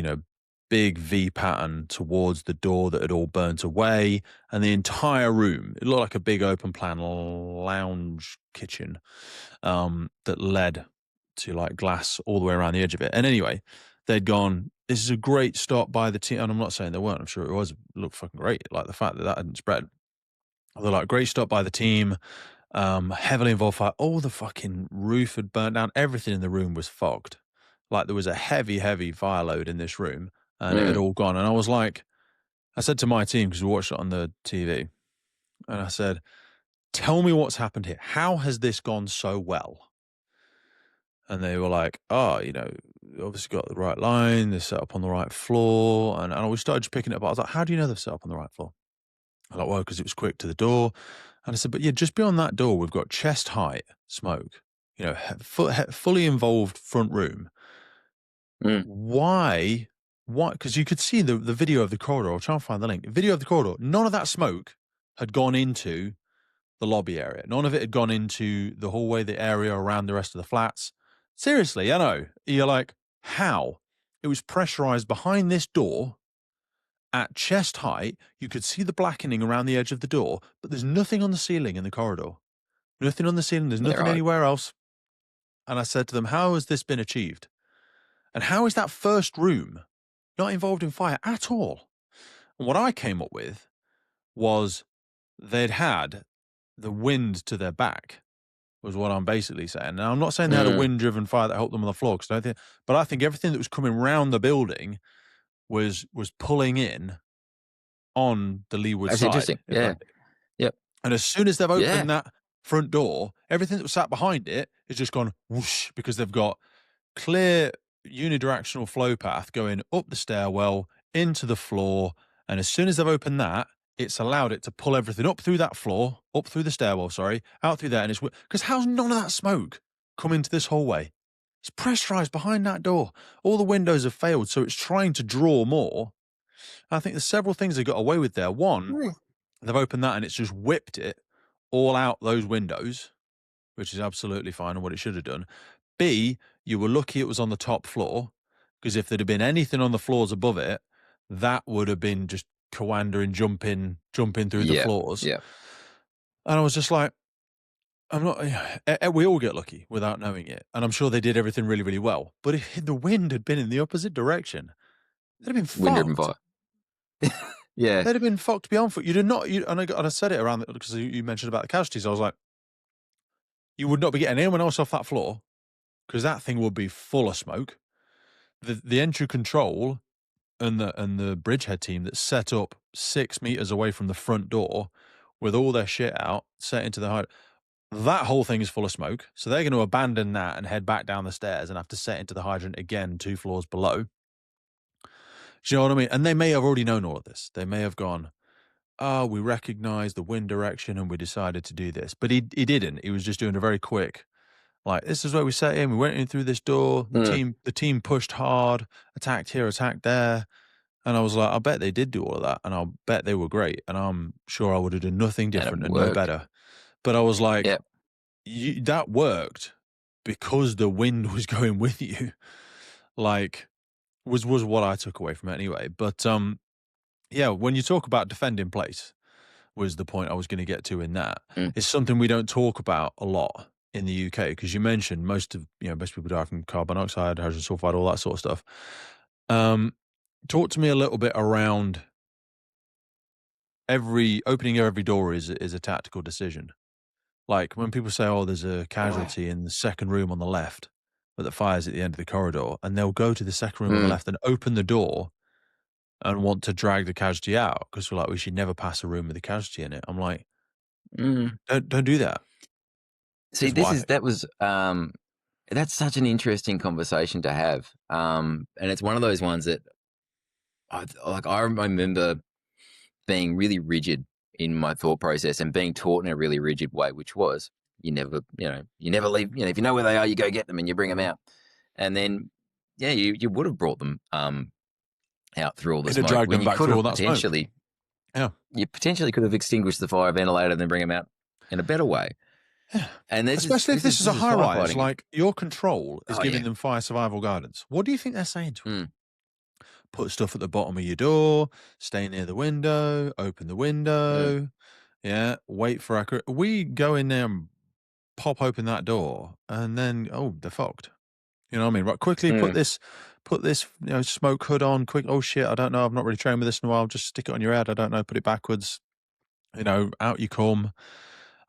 big V pattern towards the door that had all burnt away, and the entire room, it looked like a big open plan lounge kitchen that led to like glass all the way around the edge of it. And anyway, they'd gone, this is a great stop by the team, and I'm not saying they weren't, I'm sure it was, it looked fucking great, like the fact that hadn't spread. They're like, great stop by the team. Heavily involved fire. All the fucking roof had burnt down. Everything in the room was fogged. Like there was a heavy fire load in this room, and it had all gone. And I said to my team, because we watched it on the TV, and I said, tell me what's happened here. How has this gone so well? And they were like, obviously got the right line. They're set up on the right floor. And we started just picking it up. I was like, how do you know they're set up on the right floor? I'm like, well, because it was quick to the door. And I said, but yeah, just beyond that door, we've got chest height smoke, fully involved front room. Why? Because you could see the video of the corridor. I'll try and find the link. Video of the corridor. None of that smoke had gone into the lobby area. None of it had gone into the hallway, the area around the rest of the flats. Seriously, I know. You're like, how? It was pressurized behind this door. At chest height, you could see the blackening around the edge of the door, but there's nothing on the ceiling in the corridor. Nothing on the ceiling. There's nothing anywhere else. And I said to them, how has this been achieved? And how is that first room not involved in fire at all? And what I came up with was they'd had the wind to their back, was what I'm basically saying. Now, I'm not saying they had a wind-driven fire that helped them on the floor, but I think everything that was coming around the building was pulling in on the leeward That's side. Interesting. Yeah. Yep. And as soon as they've opened that front door, everything that was sat behind it is just gone whoosh, because they've got clear unidirectional flow path going up the stairwell into the floor. And as soon as they've opened that, it's allowed it to pull everything up through that floor, up through the stairwell, out through there. And it's because how's none of that smoke come into this hallway? It's pressurized behind that door. All the windows have failed, so it's trying to draw more. I think there's several things they got away with there. One, they've opened that and it's just whipped it all out those windows, which is absolutely fine and what it should have done. B, you were lucky it was on the top floor, because if there'd have been anything on the floors above it, that would have been just coandering, jumping through the floors. Yeah. And I was just like, we all get lucky without knowing it. And I'm sure they did everything really, really well. But if the wind had been in the opposite direction, they'd have been fucked. Wind-driven fire. Yeah. They'd have been fucked beyond foot. And I said it around, because you mentioned about the casualties. I was like, you would not be getting anyone else off that floor, because that thing would be full of smoke. The entry control and the bridgehead team that set up 6 meters away from the front door with all their shit out, set into the height, that whole thing is full of smoke. So they're going to abandon that and head back down the stairs and have to set into the hydrant again 2 floors below. Do you know what I mean? And they may have already known all of this. They may have gone, we recognize the wind direction and we decided to do this. But he didn't. He was just doing a very quick, like, this is where we set in. We went in through this door. The team pushed hard, attacked here, attacked there. And I was like, I bet they did do all of that. And I'll bet they were great. And I'm sure I would have done nothing different and no better. But I was like, that worked because the wind was going with you. Like, was what I took away from it anyway. But when you talk about defend in place, was the point I was going to get to in that. It's something we don't talk about a lot. in the UK? Because you mentioned most people die from carbon dioxide, hydrogen sulfide, all that sort of stuff. Talk to me a little bit around opening every door is a tactical decision. Like when people say, "Oh, there's a casualty in the second room on the left, but the fire's at the end of the corridor," and they'll go to the second room on the left and open the door and want to drag the casualty out because we're like, we should never pass a room with a casualty in it. I'm like, don't do that. See, that's such an interesting conversation to have. And it's one of those ones that I remember being really rigid in my thought process and being taught in a really rigid way, which was you never leave, if you know where they are, you go get them and you bring them out. And then, you would have brought them out through all the smoke. Dragged them you back could through have all that potentially, smoke. you potentially could have extinguished the fire, ventilated, and then bring them out in a better way. Yeah. And especially if this is a high rise, like your control is giving yeah. them fire survival guidance. What do you think they're saying to them? Put stuff at the bottom of your door, stay near the window, open the window. Yeah, wait for accurate. We go in there and pop open that door, and then they're fucked. You know what I mean? Right, quickly put this smoke hood on. Quick, oh shit, I don't know. I've not really trained with this in a while. Just stick it on your head. I don't know. Put it backwards. Out you come.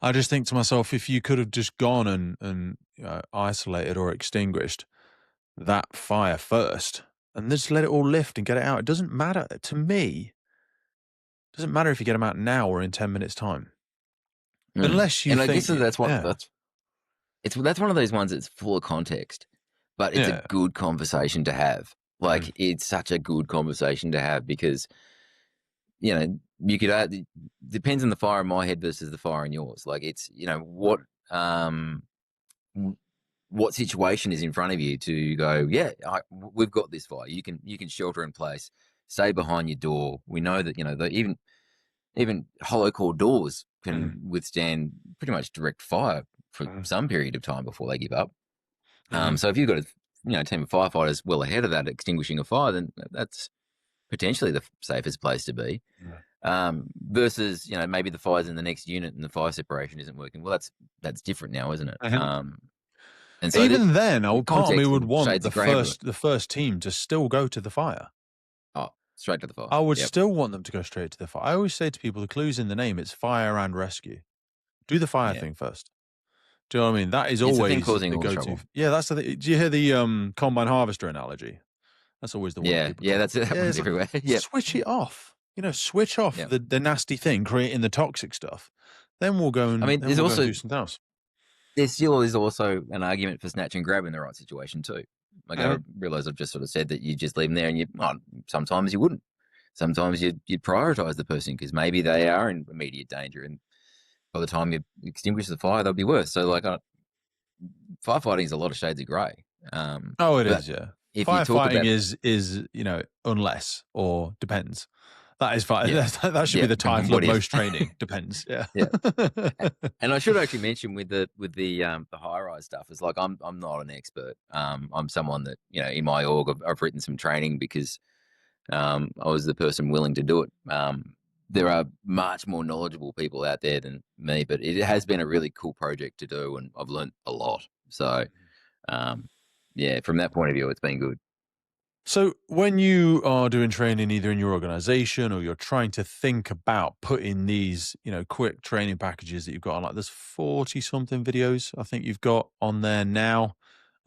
I just think to myself, if you could have just gone and isolated or extinguished that fire first, and just let it all lift and get it out. It doesn't matter to me. It doesn't matter if you get them out now or in 10 minutes time. Unless you think. I guess that's one of those ones that's full of context, but it's a good conversation to have. Like it's such a good conversation to have because, you could depends on the fire in my head versus the fire in yours. Like it's, what situation is in front of you to go, we've got this fire. You can shelter in place, stay behind your door. We know that, even hollow core doors can withstand pretty much direct fire for some period of time before they give up. So if you've got a team of firefighters well ahead of that extinguishing a fire, then that's potentially the safest place to be. Versus, maybe the fire's in the next unit and the fire separation isn't working. Well, that's different now, isn't it? And so even then, part of me would want the first team to still go to the fire. Oh, straight to the fire. I would still want them to go straight to the fire. I always say to people, the clue's in the name. It's fire and rescue. Do the fire thing first. Do you know what I mean? That is always the go-to. Yeah, that's the thing. Do you hear the combine harvester analogy? That's always the one. Yeah, that's it. Happens everywhere. Switch it off. Switch off the nasty thing, creating the toxic stuff. Then we'll go and there's also do something else. There still is also an argument for snatch and grab in the right situation too. Like I realize I've just sort of said that you just leave them there, and sometimes you wouldn't. Sometimes you'd prioritize the person because maybe they are in immediate danger, and by the time you extinguish the fire, they'll be worse. So like, firefighting is a lot of shades of grey. It is, yeah. Firefighting is unless or depends. That is fine. Yeah. That should be the title of most training. Depends. Yeah. And I should actually mention with the high rise stuff, it's like I'm not an expert. I'm someone that in my org I've written some training because I was the person willing to do it. There are much more knowledgeable people out there than me, but it has been a really cool project to do, and I've learned a lot. So, from that point of view, it's been good. So when you are doing training either in your organization or you're trying to think about putting these, quick training packages that you've got on, like there's 40 something videos I think you've got on there now,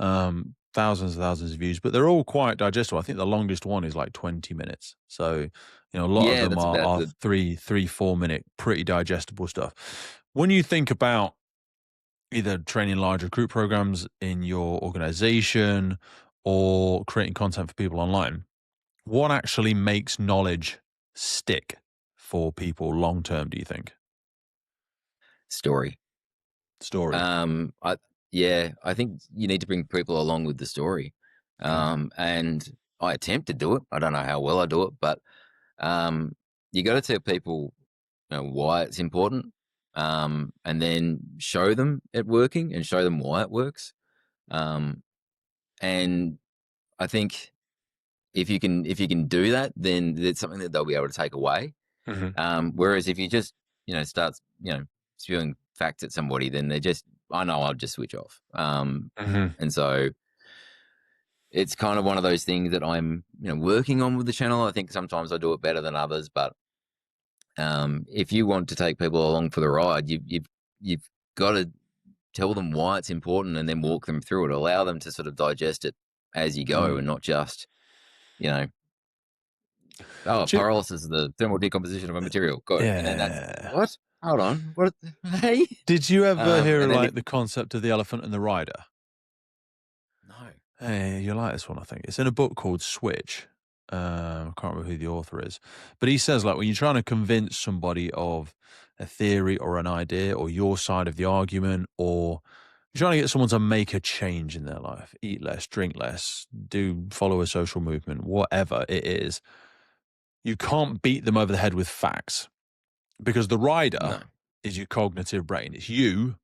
thousands and thousands of views, but they're all quite digestible. I think the longest one is like 20 minutes. So, a lot of them are 3-4 minute, pretty digestible stuff. When you think about either training large recruit programs in your organization or creating content for people online, what actually makes knowledge stick for people long term, do you think? Story. I think you need to bring people along with the story. And I attempt to do it. I don't know how well I do it, but you got to tell people why it's important, and then show them it working and show them why it works. And I think if you can do that, then it's something that they'll be able to take away. Whereas if you just start spewing facts at somebody, then they're just I know I'd just switch off. Mhm. And so it's kind of one of those things that I'm, working on with the channel. I think sometimes I do it better than others, but if you want to take people along for the ride, you've got to tell them why it's important and then walk them through it. Allow them to sort of digest it as you go, and not just, Chip pyrolysis is the thermal decomposition of a material. Go, and then that's Yeah. what? Hold on, what? Hey, Did you ever hear, and then like, the concept of the elephant and the rider? no, Hey, you like this one, I think. It's in a book called Switch. I can't remember who the author is. But he says, like, when you're trying to convince somebody of a theory or an idea or your side of the argument, or you're trying to get someone to make a change in their life, eat less, drink less, follow a social movement, whatever it is, you can't beat them over the head with facts, because the rider no, is your cognitive brain. It's you,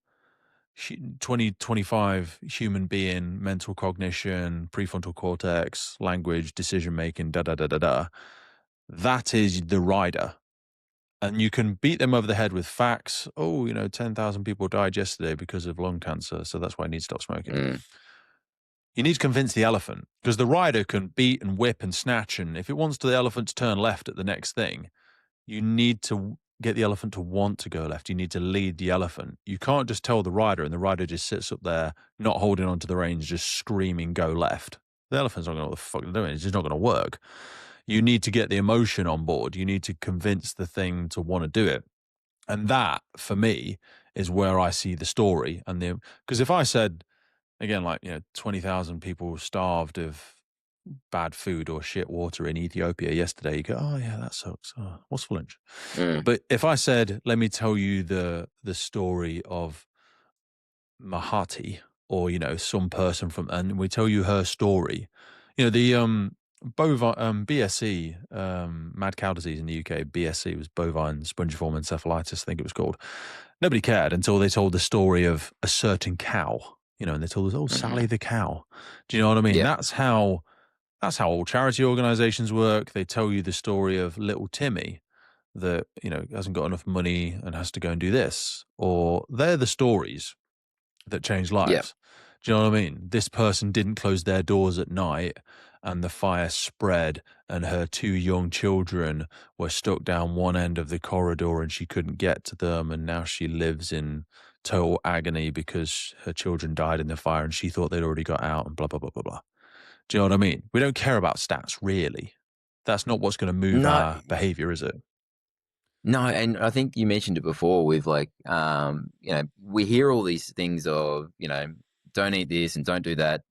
2025 human being, mental cognition, prefrontal cortex, language, decision making, da da da da da. That is the rider. And you can beat them over the head with facts. Oh, 10,000 people died yesterday because of lung cancer, so that's why I need to stop smoking. You need to convince the elephant, because the rider can beat and whip and snatch, and if it wants the elephant to turn left at the next thing, you need to get the elephant to want to go left. You need to lead the elephant. You can't just tell the rider and the rider just sits up there, not holding onto the reins, just screaming, go left. The elephant's not going to know what the fuck they're doing. It's just not going to work. You need to get the emotion on board. You need to convince the thing to want to do it. And that, for me, is where I see the story. Because if I said, again, 20,000 people starved of bad food or shit water in Ethiopia yesterday, you go, oh yeah, that sucks. Oh, what's for lunch? But if I said, let me tell you the story of Mahati, or some person and we tell you her story, the BSE, mad cow disease in the UK, BSE was bovine spongiform encephalitis, I think it was called. Nobody cared until they told the story of a certain cow, and they told us, oh, Sally the cow. Do you know what I mean? yeah, That's how all charity organizations work. They tell you the story of little Timmy that, hasn't got enough money and has to go and do this. Or they're the stories that change yeah, lives. Do you know what I mean? This person didn't close their doors at night and the fire spread and her two young children were stuck down one end of the corridor and she couldn't get to them. And now she lives in total agony because her children died in the fire and she thought they'd already got out, and blah, blah, blah, blah, blah. Do you know what I mean? We don't care about stats, really. That's not what's going to move no, our behavior, is it? no. And I think you mentioned it before with like, we hear all these things of, don't eat this and don't do that,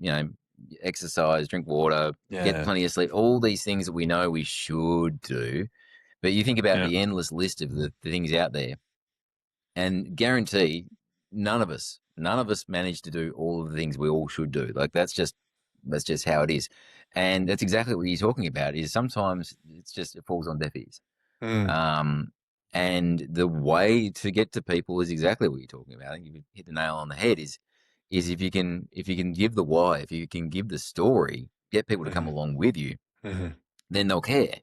exercise, drink water, get Yeah. plenty of sleep, all these things that we know we should do. But you think about Yeah. the endless list of the things out there, and guarantee none of us manage to do all of the things we all should do. Like that's just how it is. And that's exactly what you're talking about, is sometimes it falls on deaf ears. Mm. And the way to get to people is exactly what you're talking about. I think you hit the nail on the head, is if you can give the why, if you can give the story, get people to come Mhm. along with you, Mhm. then they'll care,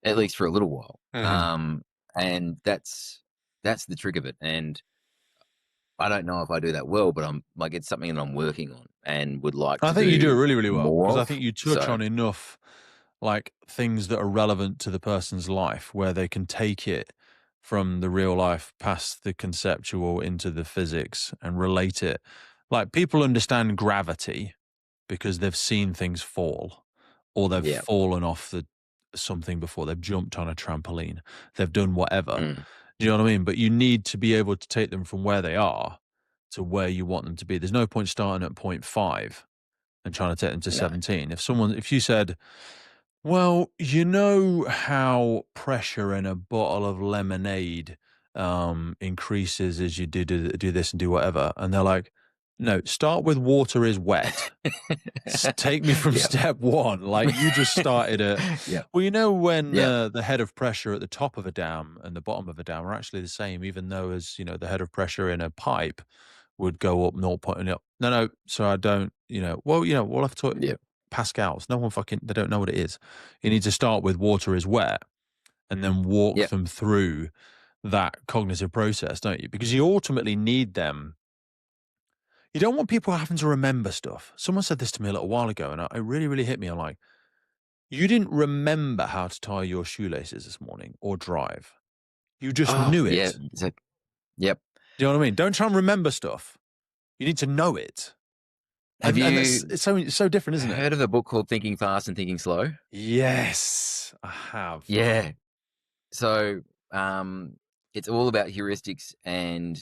at least for a little while. Mhm. And that's the trick of it. And I don't know if I do that well, but I'm like, it's something that I'm working on and would like I to think you do it do really, really well, more because I of. think you touch So on enough, like, things that are relevant to the person's life where they can take it from the real life past the conceptual into the physics and relate it. Like, people understand gravity because they've seen things fall, or they've yeah, fallen off something before. They've jumped on a trampoline. They've done whatever. mm, Do you know what I mean? But you need to be able to take them from where they are to where you want them to be. There's no point starting at point 5 and trying to take them to no, 17. If you said, well, you know how pressure in a bottle of lemonade increases as you do this and do whatever, and they're like, no, start with water is wet. Take me from yeah, step 1. Like, you just started at, yeah, well, when yeah, the head of pressure at the top of a dam and the bottom of a dam are actually the same, even though, as the head of pressure in a pipe would go up 0. No, so I don't, we'll have to yeah, pascals. No one they don't know what it is. You need to start with water is wet and then walk yeah, them through that cognitive process, don't you? Because you ultimately need them You don't want people having to remember stuff. Someone said this to me a little while ago, and it really, really hit me. I'm like, you didn't remember how to tie your shoelaces this morning or drive. You just Oh, knew yeah. it. Yep. Do you know what I mean? Don't try and remember stuff. You need to know it. Have And you it's so different, isn't it? heard of a book called Thinking Fast and Thinking Slow? Yes, I have. Yeah. So, it's all about heuristics and,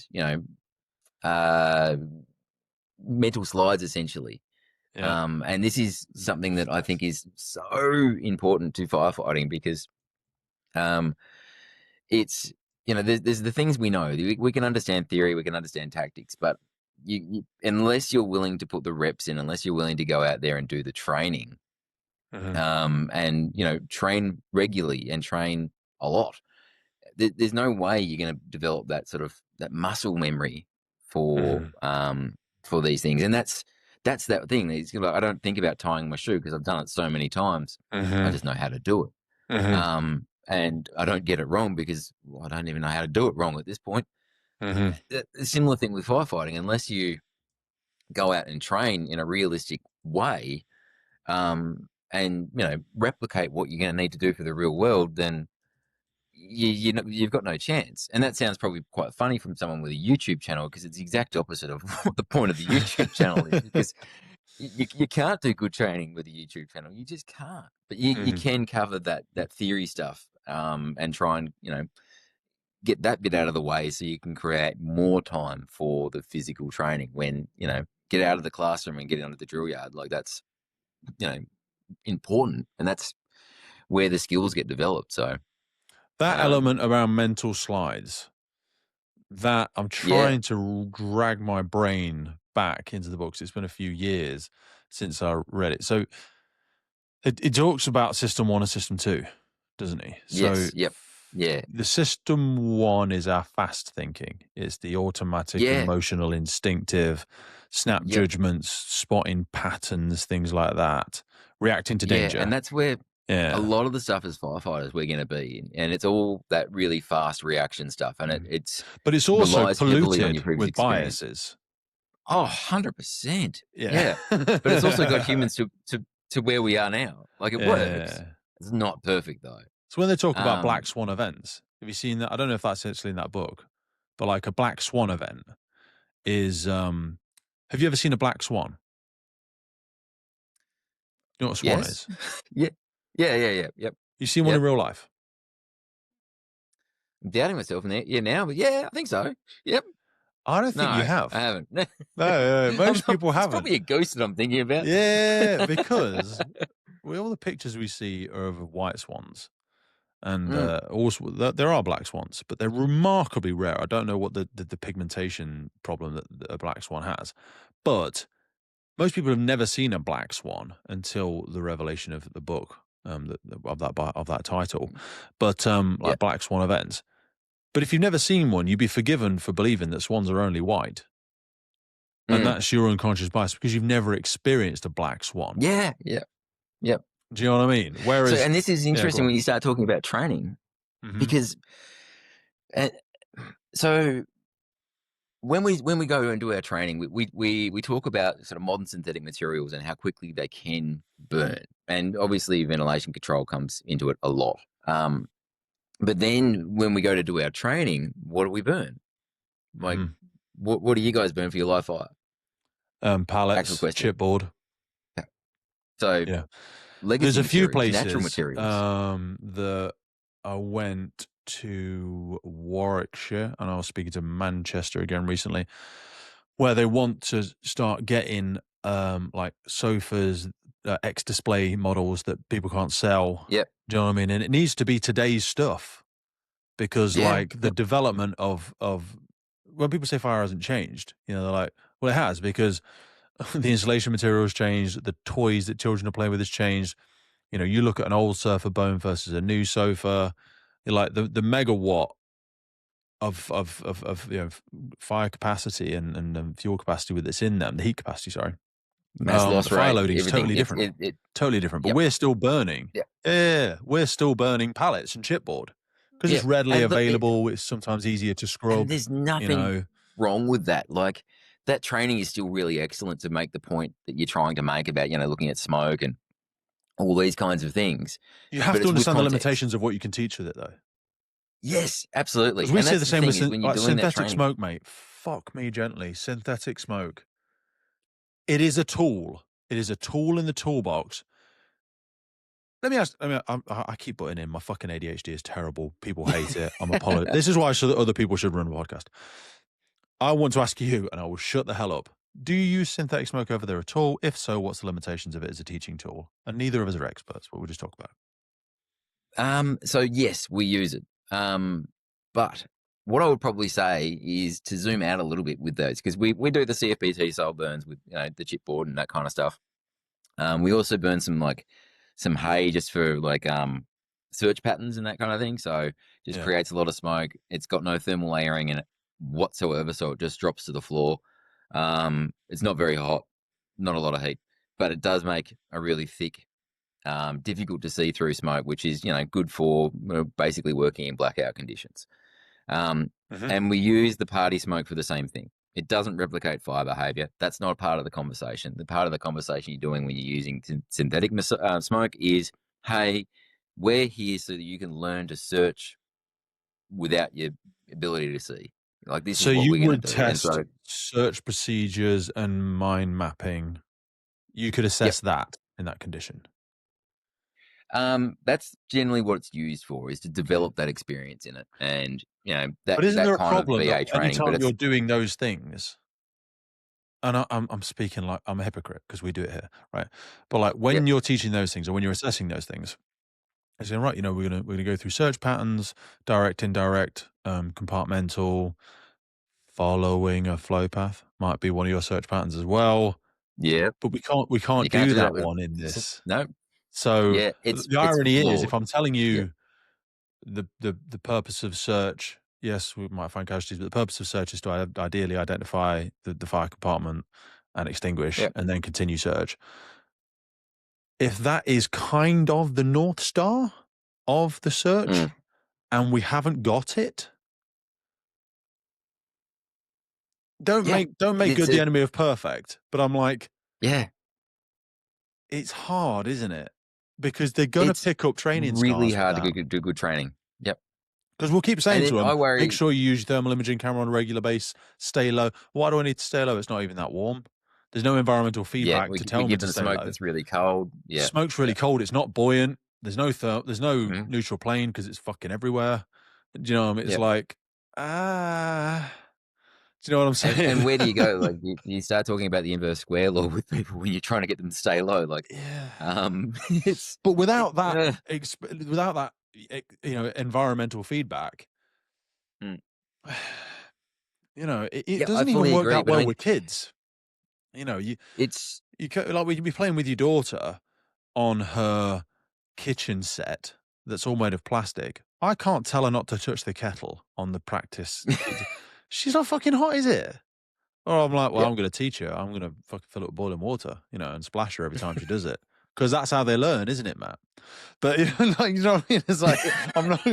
uh, mental slides essentially. Yeah. And this is something that I think is so important to firefighting because, it's, there's the things we know. We can understand theory, we can understand tactics, but unless you're willing to put the reps in, unless you're willing to go out there and do the training, and train regularly and train a lot, there's no way you're going to develop that sort of that muscle memory for these things. And that's that thing. It's like, I don't think about tying my shoe because I've done it so many times. I just know how to do it. And I don't get it wrong because I don't even know how to do it wrong at this point. A similar thing with firefighting. Unless you go out and train in a realistic way, and replicate what you're going to need to do for the real world, then you've got no chance. And that sounds probably quite funny from someone with a YouTube channel because it's the exact opposite of what the point of the YouTube channel is. Because you can't do good training with a YouTube channel. You just can't. But you can cover that theory stuff, and try and get that bit out of the way so you can create more time for the physical training when get out of the classroom and get onto the drill yard. Like that's important, and that's where the skills get developed. So that element around mental slides, that I'm trying to drag my brain back into the books. It's been a few years since I read it. So it talks about system 1 and system 2, doesn't he? Yes. Yep. Yeah. The system 1 is our fast thinking. It's the automatic, emotional, instinctive, snap judgments, spotting patterns, things like that, reacting to danger. And that's where a lot of the stuff as firefighters we're going to be in. And it's all that really fast reaction stuff. And but it's also polluted with experience. Biases. Oh, 100%. Yeah. But it's also got humans to where we are now. Like it works. It's not perfect though. So when they talk about black swan events, have you seen that? I don't know if that's actually in that book, but like a black swan event is, have you ever seen a black swan? You know what a swan is? Yeah. Yep. You seen one in real life? I'm doubting myself now, but yeah, I think so. Yep. I don't think you have. I haven't. No, most people haven't. It's probably a ghost that I'm thinking about. Yeah, because all the pictures we see are of white swans. And also, there are black swans, but they're remarkably rare. I don't know what the pigmentation problem that a black swan has, but most people have never seen a black swan until the revelation of the book, of that title. But like black swan events. But if you've never seen one, you'd be forgiven for believing that swans are only white, and that's your unconscious bias because you've never experienced a black swan. Yep. Do you know what I mean? Whereas, and this is interesting when you start talking about training, because so when we go and do our training, we talk about sort of modern synthetic materials and how quickly they can burn, and obviously ventilation control comes into it a lot. But then when we go to do our training, what do we burn? Like, what do you guys burn for your live fire? Pallets, chipboard. So there's a few places natural materials. that I went to Warwickshire, and I was speaking to Manchester again recently, where they want to start getting like sofas, X-display models that people can't sell. Yep. Do you know what I mean? And it needs to be today's stuff because like the development of when people say fire hasn't changed, they're like, well, it has, because the insulation material has changed, the toys that children are playing with has changed. You look at an old sofa bone versus a new sofa, you're like the megawatt of fire capacity and fuel capacity with this in them, the heat capacity, sorry. Mass loss fire rate, loading is totally different. Totally different. But we're still burning. We're still burning pallets and chipboard because it's readily available. It's sometimes easier to scrub. And there's nothing wrong with that. Like that training is still really excellent to make the point that you're trying to make about, looking at smoke and all these kinds of things. You have But to it's with understand the context. limitations of what you can teach with it, though. Yes, absolutely. Because we And say that's the the same thing with is when you're like doing that synthetic training. smoke, mate. Fuck me gently. Synthetic smoke. It is a tool. It is a tool in the toolbox. Let me ask. I keep putting in my fucking ADHD is terrible. People hate it. I'm apologizing. This is why other people should run a podcast. I want to ask you, and I will shut the hell up. Do you use synthetic smoke over there at all? If so, what's the limitations of it as a teaching tool? And neither of us are experts, but we'll just talk about it. So yes, we use it. But what I would probably say is to zoom out a little bit with those, because we do the CFBT style burns with the chipboard and that kind of stuff. We also burn some hay just for search patterns and that kind of thing. So just creates a lot of smoke. It's got no thermal layering in it whatsoever, so it just drops to the floor. It's not very hot, not a lot of heat, but it does make a really thick, difficult to see through smoke, which is good for basically working in blackout conditions. And we use the party smoke for the same thing. It doesn't replicate fire behavior. That's not part of the conversation. The part of the conversation you're doing when you're using synthetic smoke is, hey, we're here so that you can learn to search without your ability to see. Like, this So is what you we're going would to do. And test so, search procedures and mind mapping. You could assess that in that condition. that's generally what it's used for, is to develop that experience in it. And, But isn't there a kind of problem that BA training, but anytime it's, you're doing those things, and I'm speaking like I'm a hypocrite because we do it here, right? But like when you're teaching those things or when you're assessing those things, I say, right, we're gonna go through search patterns, direct, indirect, compartmental, following a flow path might be one of your search patterns as well. yeah, But we you can't can't do do that that with, one in this. no, So yeah, the it's irony is, if flawed. I'm telling Yeah, you the purpose of search, yes, we might find casualties, but the purpose of search is to ideally identify the fire compartment and extinguish, yeah. and then continue search. If that is kind of the North Star of the search, Mm. and we haven't got it, don't Yeah, make it's good the enemy of perfect. But I'm like, yeah, it's hard, isn't it? Because they're gonna it's pick up training really scars for hard to that. do good training. Yep. Because we'll keep And saying to then them, I make worry, sure you use your thermal imaging camera on a regular basis, stay low. Why do I need to stay low? It's not even that warm. There's no environmental yeah, feedback to we tell me give to them stay smoke low. that's really cold. Yeah, Smoke's really yeah. cold. It's not buoyant. There's no Mm, neutral plane because it's fucking everywhere. Do you know what I mean? It's yep. like, do you know what I'm saying? And where do you go? Like, you start talking about the inverse square law with people when you're trying to get them to stay low. Like, Yeah. it's But it, without that, environmental feedback, mm. it Yeah, I doesn't even fully work agree. that But I well mean, with kids. You it's like we can be playing with your daughter on her kitchen set that's all made of plastic. I can't tell her not to touch the kettle on the practice. She's not fucking hot, is it? Or I'm like, well, yeah, I'm going to teach her. I'm going to fucking fill it with boiling water, and splash her every time she does it. Because that's how they learn, isn't it, Matt? But like, you know what I mean? It's like I'm not.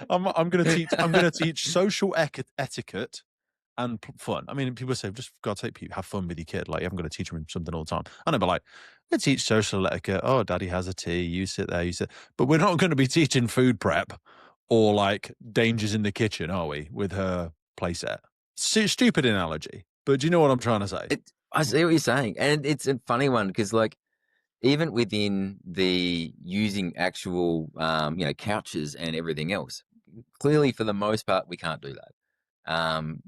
I'm going to teach. I'm going to teach social etiquette and fun. I mean, people say, just God's sake, have fun with your kid. Like, you haven't got to teach them something all the time. I know, but like, we teach social etiquette. Oh, daddy has a tea. You sit there, you sit. But we're not going to be teaching food prep or like dangers in the kitchen, are we, with her playset? Stupid analogy. But do you know what I'm trying to say? I see what you're saying, and it's a funny one because, like, even within the using actual, couches and everything else, clearly for the most part, we can't do that.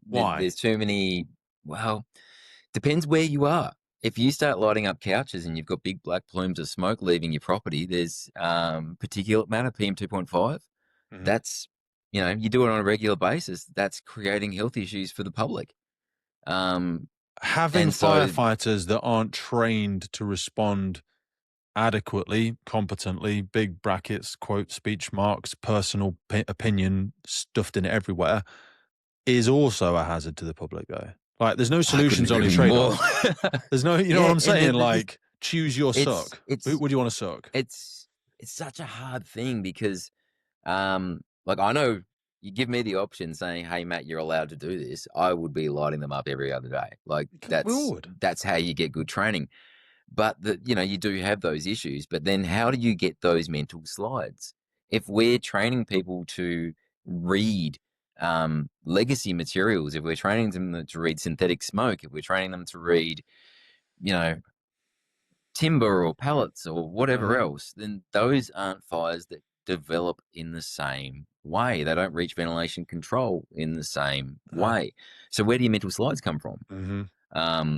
Why? There's too many. Well, depends where you are. If you start lighting up couches and you've got big black plumes of smoke leaving your property, there's particulate matter, PM 2.5. Mm-hmm. That's, you do it on a regular basis. That's creating health issues for the public. Having And so, firefighters that aren't trained to respond adequately, competently, big brackets, quote, speech marks, personal opinion stuffed in it everywhere, is also a hazard to the public, though. Like, there's no I couldn't solutions, agree only with you more. trade-offs. There's no, you know Yeah, what I'm and saying? Like, choose your suck. Who it's would you want to suck? it's it's such a hard thing because, like, I know you give me the option saying, "Hey, Matt, you're allowed to do this," I would be lighting them up every other day. Like We all would. that's how you get good training. But you do have those issues. But then, how do you get those mental slides? If we're training people to read legacy materials, if we're training them to read synthetic smoke, if we're training them to read, you know, timber or pallets or whatever else, then those aren't fires that develop in the same way. They don't reach ventilation control in the same way. So where do your mental slides come from? Mm-hmm.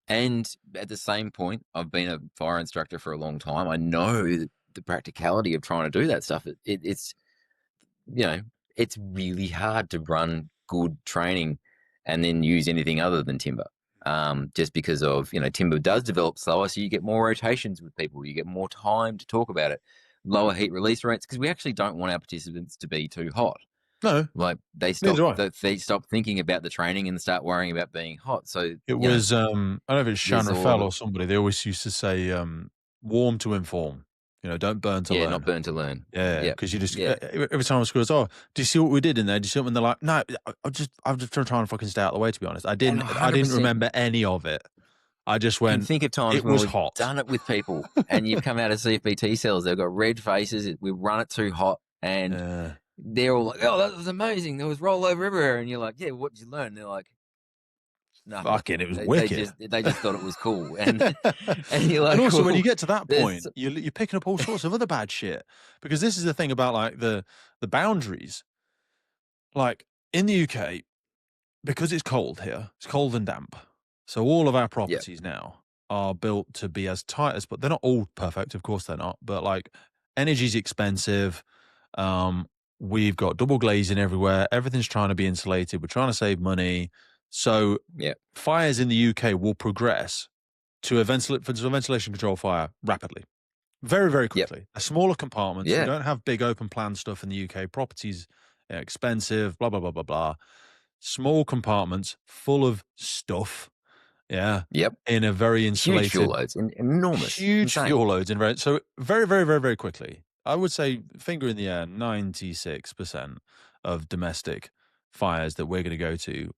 And at the same point, I've been a fire instructor for a long time. I know the practicality of trying to do that stuff. It's it's really hard to run good training and then use anything other than timber. Just because of, timber does develop slower, so you get more rotations with people, you get more time to talk about it, lower heat release rates, because we actually don't want our participants to be too hot. No, like they stop thinking about the training and start worrying about being hot. So it was I don't know if it's Shan there's all Rafael the- or somebody. They always used to say, "Warm to inform." Don't burn to learn. not burn to learn. Yeah, because you just Yeah. every time I school, oh, do you see what we did in there? Do you see what? And they're like, no, I'm just trying to fucking stay out of the way. To be honest, I didn't 100%. remember any of it. I just Can went. think of times It when was we've hot. done it with people, and you've come out of CFBT cells. They've got red faces. We run it too hot, and they're all like, "Oh, that was amazing. There was rollover everywhere." And you're like, "Yeah, what did you learn?" And they're like, "Nothing." Fucking, it was wicked. They just thought it was cool, and you're like, and also well, when you get to that point, you're picking up all sorts of other bad shit, because this is the thing about like the boundaries. Like in the UK, because it's cold here, it's cold and damp. So all of our properties now are built to be as tight as, but they're not all perfect. Of course they're not. But like energy's expensive. We've got double glazing everywhere. Everything's trying to be insulated. We're trying to save money. So fires in the UK will progress to a ventilation control fire rapidly. Very, very quickly. A smaller compartments. We don't have big open plan stuff in the UK. Properties are expensive, blah, blah, blah, blah, blah. Small compartments full of stuff. Yeah. Yep. In a very insulated. Huge fuel loads. Enormous. Huge fuel loads. So very, very, very, very quickly. I would say, finger in the air, 96% of domestic fires that we're going to go to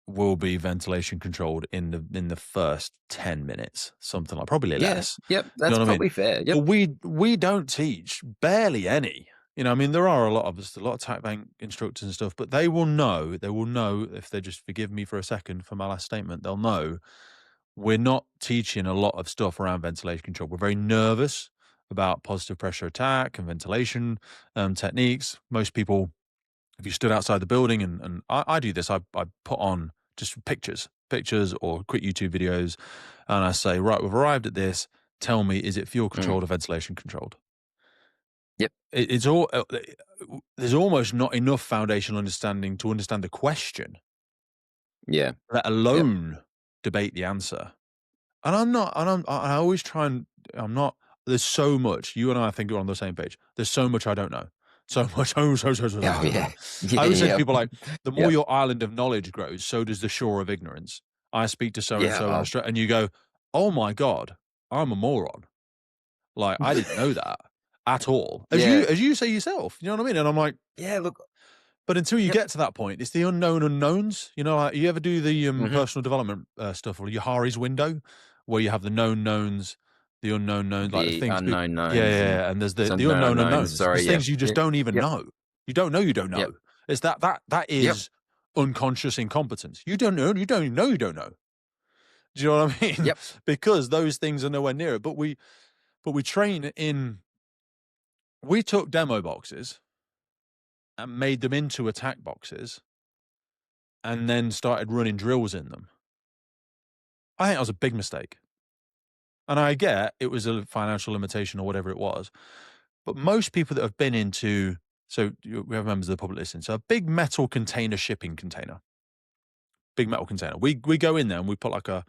will be ventilation controlled in the first 10 minutes, something like, probably less. Yep. That's probably fair. Yep. But we don't teach barely any. There are a lot of tac bank instructors and stuff, but they will know, if they just forgive me for a second for my last statement, they'll know we're not teaching a lot of stuff around ventilation control. We're very nervous about positive pressure attack and ventilation techniques. Most people, if you stood outside the building, and I do this, I put on just pictures or quick YouTube videos, and I say, right, we've arrived at this. Tell me, is it fuel controlled or ventilation controlled? Yep. It's all. There's almost not enough foundational understanding to understand the question. Yeah. Let alone debate the answer. And I always try and I'm not. There's so much. You and I think we're on the same page. There's so much I don't know. So much. So. I always say to people, like, the more your island of knowledge grows, so does the shore of ignorance. I speak to so and so, and you go, "Oh my God, I'm a moron. Like, I didn't know that at all." As you say yourself, you know what I mean? And I'm like, yeah, look. But until you get to that point, it's the unknown unknowns. Like, you ever do the personal development stuff, or your Hari's window, where you have the known knowns, the unknown knowns, like the things, unknown knowns. Yeah, and there's the unknown unknowns. Sorry, there's things you just don't even know. You don't know. You don't know. It's that is unconscious incompetence. You don't know. You don't know. You don't know. Do you know what I mean? Yep. Because those things are nowhere near it. But we train in. We took demo boxes and made them into attack boxes, and then started running drills in them. I think that was a big mistake. And I get it was a financial limitation or whatever it was, but most people that have been into, so we have members of the public listening, so a big metal container, shipping container, big metal container. We go in there and we put like a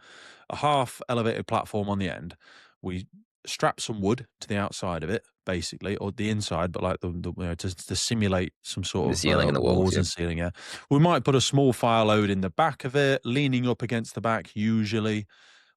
half elevated platform on the end. We strap some wood to the outside of it, basically, or the inside, but like to simulate some sort of ceiling and the walls and ceiling. Yeah, we might put a small fire load in the back of it, leaning up against the back usually.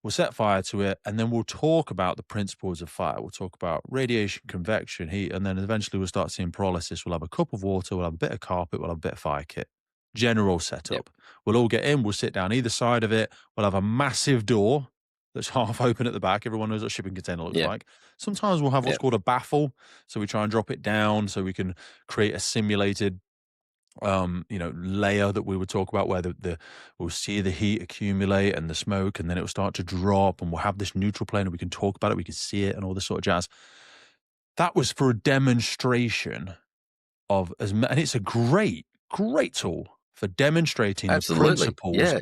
We'll set fire to it, and then we'll talk about the principles of fire. We'll talk about radiation, convection, heat, and then eventually we'll start seeing pyrolysis. We'll have a cup of water, we'll have a bit of carpet, we'll have a bit of fire kit. General Yep. setup. We'll all get in, we'll sit down either side of it. We'll have a massive door that's half open at the back. Everyone knows what a shipping container looks Yep. like. Sometimes we'll have what's Yep. called a baffle. So we try and drop it down so we can create a simulated layer that we would talk about where we'll see the heat accumulate and the smoke, and then it will start to drop, and we'll have this neutral plane and we can talk about it, we can see it and all this sort of jazz. That was for a demonstration of and it's a great tool for demonstrating the Absolutely. principles Yeah.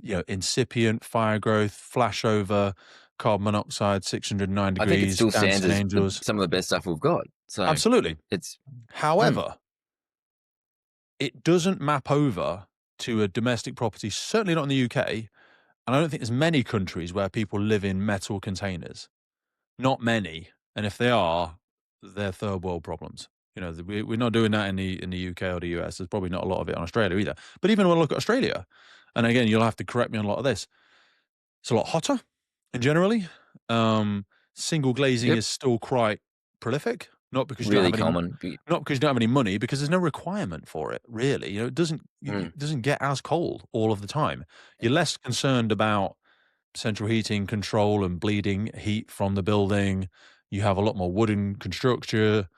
Yeah. of incipient fire growth, flashover, carbon monoxide, 609 I think it degrees, still stands dancing as angels. some of the best stuff we've got. So Absolutely. it's However, it doesn't map over to a domestic property, certainly not in the UK. And I don't think there's many countries where people live in metal containers. Not many. And if they are, they're third world problems. We're not doing that in the UK or the US. There's probably not a lot of it in Australia either. But even when I look at Australia, and again, you'll have to correct me on a lot of this, it's a lot hotter and generally. Single glazing yep. is still quite prolific, not because you don't Really have any common. not because you don't have any money, because there's no requirement for it, really. It doesn't Mm. it doesn't get as cold all of the time. You're less concerned about central heating control and bleeding heat from the building. You have a lot more wooden construction.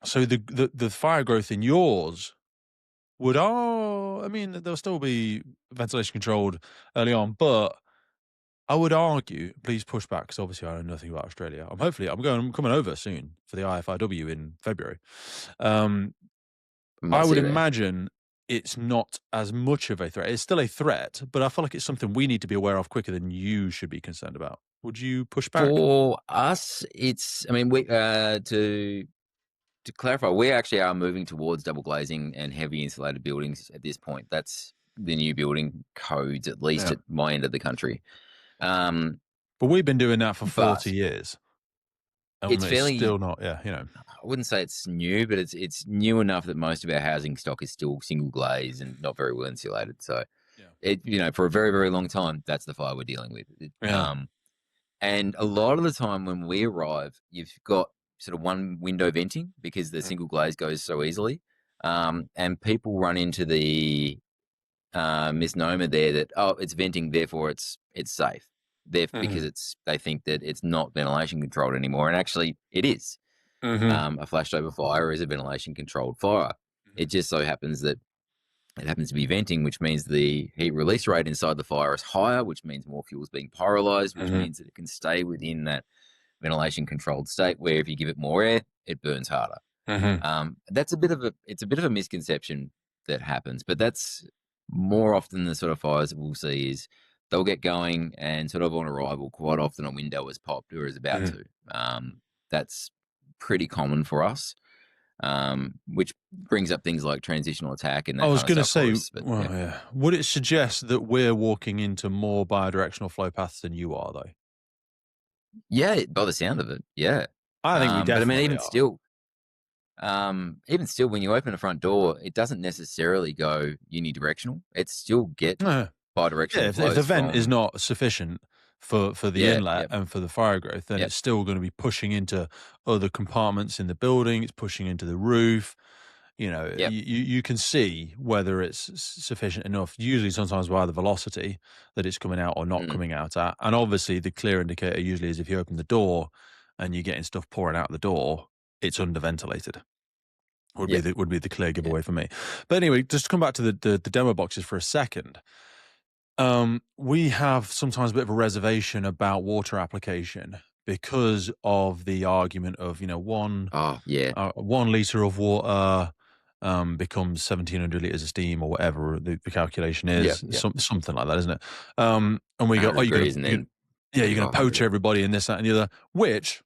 So the fire growth in yours there'll still be ventilation controlled early on, but I would argue, please push back, because obviously I know nothing about Australia. I'm coming over soon for the IFIW in February. Might I would see there. imagine it's not as much of a threat. It's still a threat, but I feel like it's something we need to be aware of quicker than you should be concerned about. Would you push back? For us, it's. I mean, we to clarify, we actually are moving towards double glazing and heavy insulated buildings at this point. That's the new building codes, at least Yeah. at my end of the country. But we've been doing that for 40 but years. it's fairly. Still not, I wouldn't say it's new, but it's new enough that most of our housing stock is still single glaze and not very well insulated. So, for a very, very long time, that's the fire we're dealing with. And a lot of the time when we arrive, you've got sort of one window venting because the single glaze goes so easily. And people run into the misnomer there that, it's venting, therefore it's safe. Because they think that it's not ventilation controlled anymore. And actually it is. A flashover fire is a ventilation controlled fire. It just so happens that it happens to be venting, which means the heat release rate inside the fire is higher, which means more fuel is being pyrolyzed, which means that it can stay within that ventilation controlled state, where if you give it more air, it burns harder. That's a bit of a misconception that happens, but that's more often the sort of fires that we'll see is they'll get going and sort of on arrival, quite often a window is popped or is about to. That's pretty common for us. Which brings up things like transitional attack and that I was going to say, but, would it suggest that we're walking into more bidirectional flow paths than you are, though? Yeah, by the sound of it, yeah. I think we definitely but I mean, even are. still, when you open a front door, it doesn't necessarily go unidirectional. It still gets bidirectional. Yeah, if the vent is not sufficient for the inlet and for the fire growth, then it's still going to be pushing into other compartments in the building. It's pushing into the roof. You can see whether it's sufficient enough, usually sometimes by the velocity that it's coming out or not coming out at. And obviously the clear indicator usually is if you open the door and you're getting stuff pouring out the door, it's underventilated. Would be the clear giveaway for me. But anyway, just to come back to the demo boxes for a second. We have sometimes a bit of a reservation about water application because of the argument of 1 liter of water becomes 1,700 liters of steam or whatever the calculation is, something like that, isn't it? And we go, you're going to poach everybody in this, that, and the other. Which,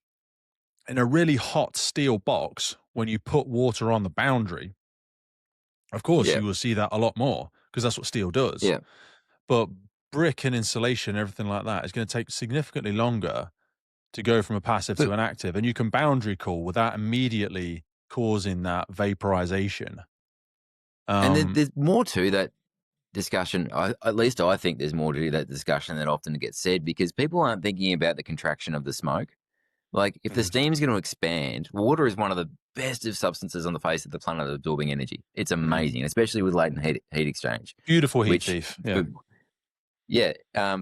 in a really hot steel box, when you put water on the boundary, of course you will see that a lot more because that's what steel does. Yeah. But brick and insulation, everything like that, is going to take significantly longer to go from a passive to an active. And you can boundary cool without immediately causing that vaporization. And there's more to that discussion. At least I think there's more to that discussion than often gets said, because people aren't thinking about the contraction of the smoke. Like, if the Mhm. steam's going to expand, water is one of the best of substances on the face of the planet at absorbing energy. It's amazing, especially with latent heat exchange, Beautiful heat which, thief. Yeah.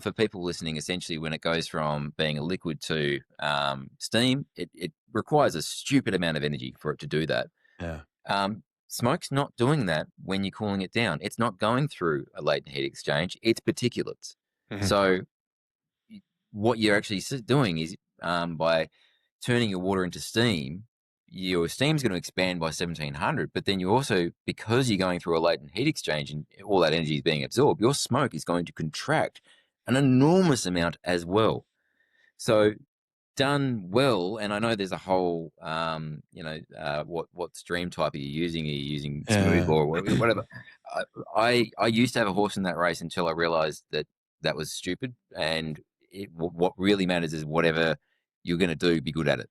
for people listening, essentially, when it goes from being a liquid to steam, it requires a stupid amount of energy for it to do that. Yeah. Smoke's not doing that when you're cooling it down. It's not going through a latent heat exchange. It's particulates. Mhm. So what you're actually doing is, by turning your water into steam, your steam's going to expand by 1700, but then you also, because you're going through a latent heat exchange and all that energy is being absorbed, your smoke is going to contract an enormous amount as well. So done well, and I know there's a whole, what stream type are you using? Are you using smooth Yeah. or whatever? I used to have a horse in that race until I realized that was stupid, and what really matters is whatever you're going to do, be good at it,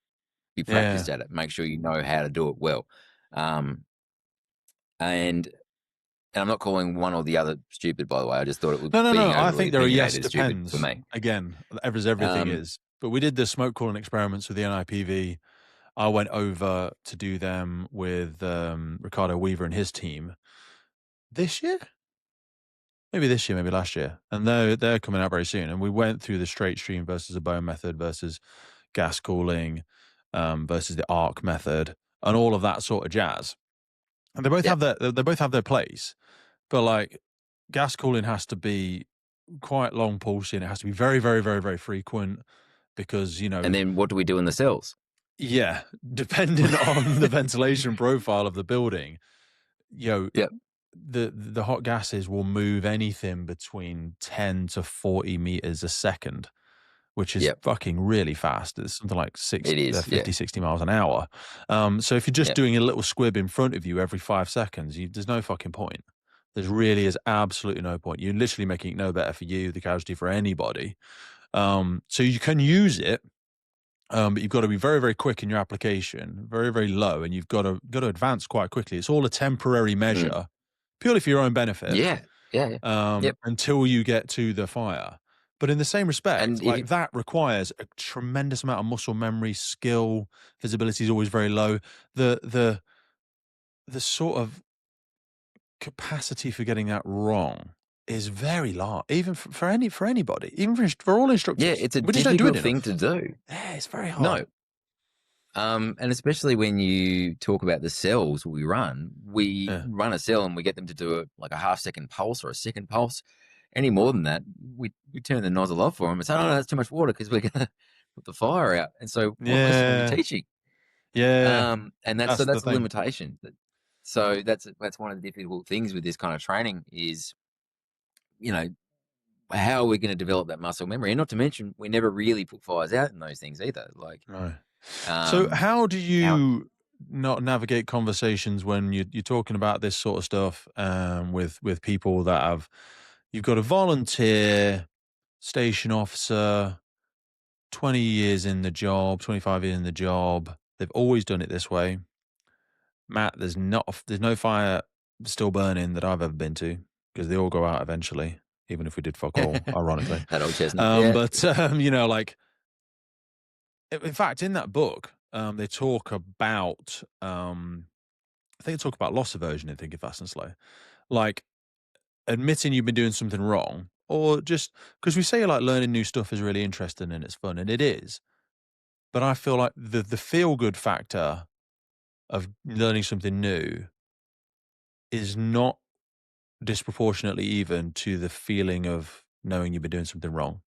be Yeah. practiced at it, make sure you know how to do it well. Um, and and I'm not calling one or the other stupid, by the way. I just thought it was No, no, being no. I overly think there are yes opinionated, stupid for depends. me. Again, everything Um, is. But we did the smoke cooling experiments with the NIPV. I went over to do them with Ricardo Weaver and his team this year. Maybe this year, maybe last year. And they're coming out very soon. And we went through the straight stream versus a bone method versus gas cooling versus the arc method and all of that sort of jazz. And yeah, they both have their place. But like gas cooling has to be quite long pulsing. It has to be very, very, very, very frequent because, and then what do we do in the cells? yeah, depending on the ventilation profile of the building, you know, Yep, the hot gases will move anything between 10 to 40 meters a second, which is yep, fucking really fast. It's something like it is. Yeah, 50, 60 miles an hour. So if you're just yep. doing a little squib in front of you every 5 seconds, there's no fucking point. There really is absolutely no point. You're literally making it no better for you, the casualty for anybody. So you can use it, but you've got to be very, very quick in your application, very, very low, and you've got to advance quite quickly. It's all a temporary Mm. measure, purely for your own benefit, Yeah, yeah, yeah. Yep. until you get to the fire. But in the same respect, And if like that requires a tremendous amount of muscle memory, skill. Visibility is always very low. The the sort of capacity for getting that wrong is very large, even for anybody, even for all yeah, instructors. it's a We just don't do it difficult thing to enough. do. Yeah, it's very hard. No, and especially when you talk about the cells we Yeah. run a cell and we get them to do like a half-second pulse or a second pulse. Any more than that, we turn the nozzle off for them and say, "Oh no, that's too much water because we're gonna put the fire out." And so, what lesson are we Yeah. teaching? Yeah. And that's That's the that's the thing. limitation. So that's one of the difficult things with this kind of training is, you know, how are we going to develop that muscle memory? And not to mention, we never really put fires out in those things either. Like, No. So um, how do how? you not navigate conversations when you're talking about this sort of stuff with people that you've got a volunteer, station officer, 20 years in the job, 25 years in the job. They've always done it this way. Matt, there's no fire still burning that I've ever been to because they all go out eventually, even if we did fuck all, ironically. That old chestnut. Yeah. But like in fact, in that book, they talk about I think they talk about loss aversion in Thinking Fast and Slow, like admitting you've been doing something wrong, or just because we say like learning new stuff is really interesting and it's fun, and it is. But I feel like the feel good factor of learning something new is not disproportionately even to the feeling of knowing you've been doing something wrong.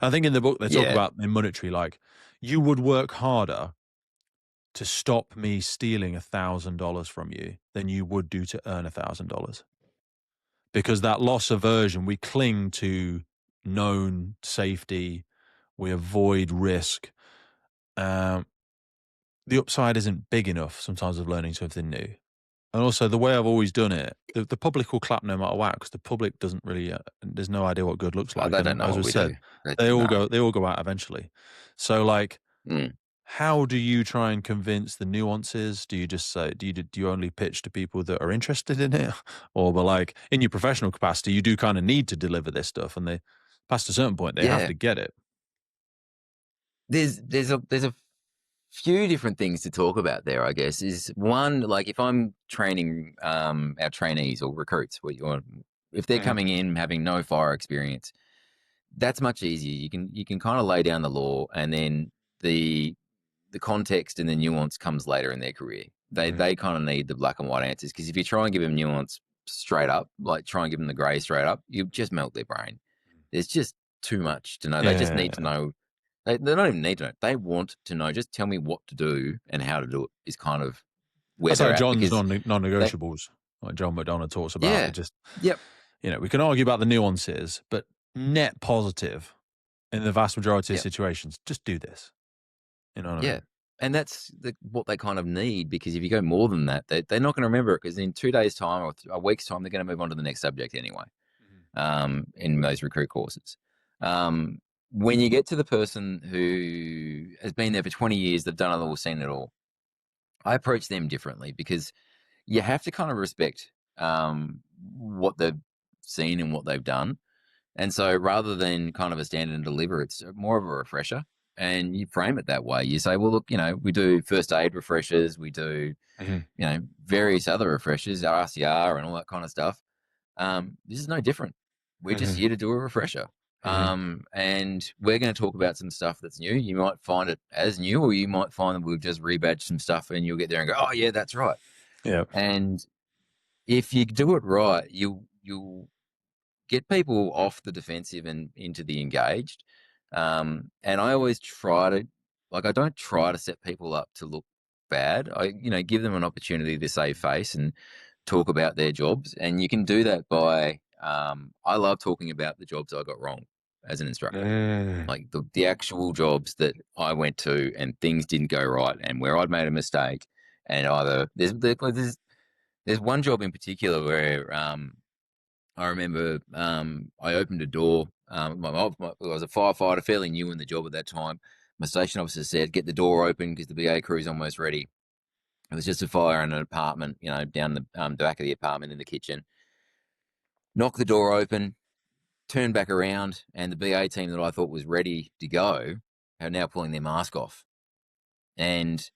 I think in the book they talk Yeah. about in monetary, like you would work harder to stop me stealing $1,000 from you than you would do to earn $1,000. Because that loss aversion, we cling to known safety, we avoid risk. Um, the upside isn't big enough sometimes of learning something new. And also, the way I've always done it, the public will clap no matter what because the public doesn't really. There's no idea what good looks like. They don't And know as what we we do. said, they all No. go. They all go out eventually. So, like, Mm. how do you try and convince the nuances? Do you just say, do you only pitch to people that are interested in it? Or, but like in your professional capacity, you do kind of need to deliver this stuff, and they, past a certain point, they have Yeah, to get it. there's a few different things to talk about there, I guess. Is one, like if I'm training our trainees or recruits, if they're Mhm. coming in having no fire experience, that's much easier. You can kind of lay down the law, and then the the context and the nuance comes later in their career. They Mhm. they kind of need the black and white answers, because if you try and give them nuance straight up, like try and give them the grey straight up, you just melt their brain. There's just too much to know. They just need to Yeah. know. They don't even need to know. They want to know. Just tell me what to do and how to do it is kind of where That's they're like at, John's because they, non-negotiables, like John McDonough talks about. It yeah, just, yep, we can argue about the nuances, but net positive in the vast majority of yep. situations, just do this. You know what I Yeah. mean? And that's what they kind of need, because if you go more than that, they're not going to remember it, because in 2 days' time or a week's time, they're going to move on to the next subject anyway, in those recruit courses. Um, when you get to the person who has been there for 20 years, they've done it all, seen it all, I approach them differently, because you have to kind of respect what they've seen and what they've done. And so rather than kind of a stand and deliver, it's more of a refresher. And you frame it that way. You say, well, look, we do first aid refreshers, we do, Mhm. various other refreshers, RCR and all that kind of stuff. This is no different. We're just Mhm. here to do a refresher. Mhm. And we're going to talk about some stuff that's new. You might find it as new, or you might find that we've just rebadged some stuff, and you'll get there and go, oh, yeah, that's right. Yeah. And if you do it right, you'll get people off the defensive and into the engaged. And I always try to, like, I don't try to set people up to look bad. I, give them an opportunity to save face and talk about their jobs. And you can do that by, I love talking about the jobs I got wrong as an instructor. Mm. Like the actual jobs that I went to and things didn't go right, and where I'd made a mistake. And either there's one job in particular where, I remember I opened a door. I was a firefighter, fairly new in the job at that time. My station officer said, "Get the door open because the BA crew's almost ready." It was just a fire in an apartment, down the back of the apartment in the kitchen. Knock the door open, turn back around, and the BA team that I thought was ready to go are now pulling their mask off. And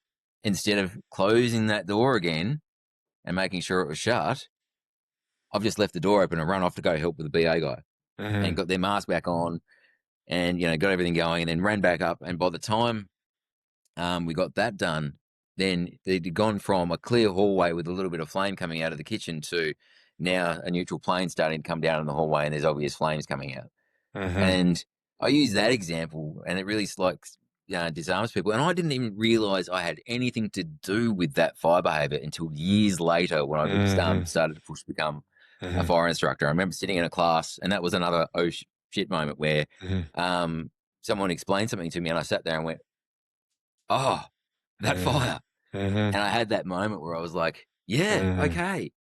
instead of closing that door again and making sure it was shut, I've just left the door open and run off to go help with the BA guy, and Mhm. got their mask back on, and got everything going, and then ran back up. And by the time we got that done, then they'd gone from a clear hallway with a little bit of flame coming out of the kitchen to now a neutral plane starting to come down in the hallway, and there's obvious flames coming out. Mhm. And I use that example, and it really like disarms people. And I didn't even realize I had anything to do with that fire behavior until years later, when I Mhm. started to push to become a Mhm. fire instructor. I remember sitting in a class, and that was another shit moment where Mhm. um, someone explained something to me, and I sat there and went, "Oh, that Mhm. fire!" Mhm. And I had that moment where I was like, "Yeah, Mhm. okay,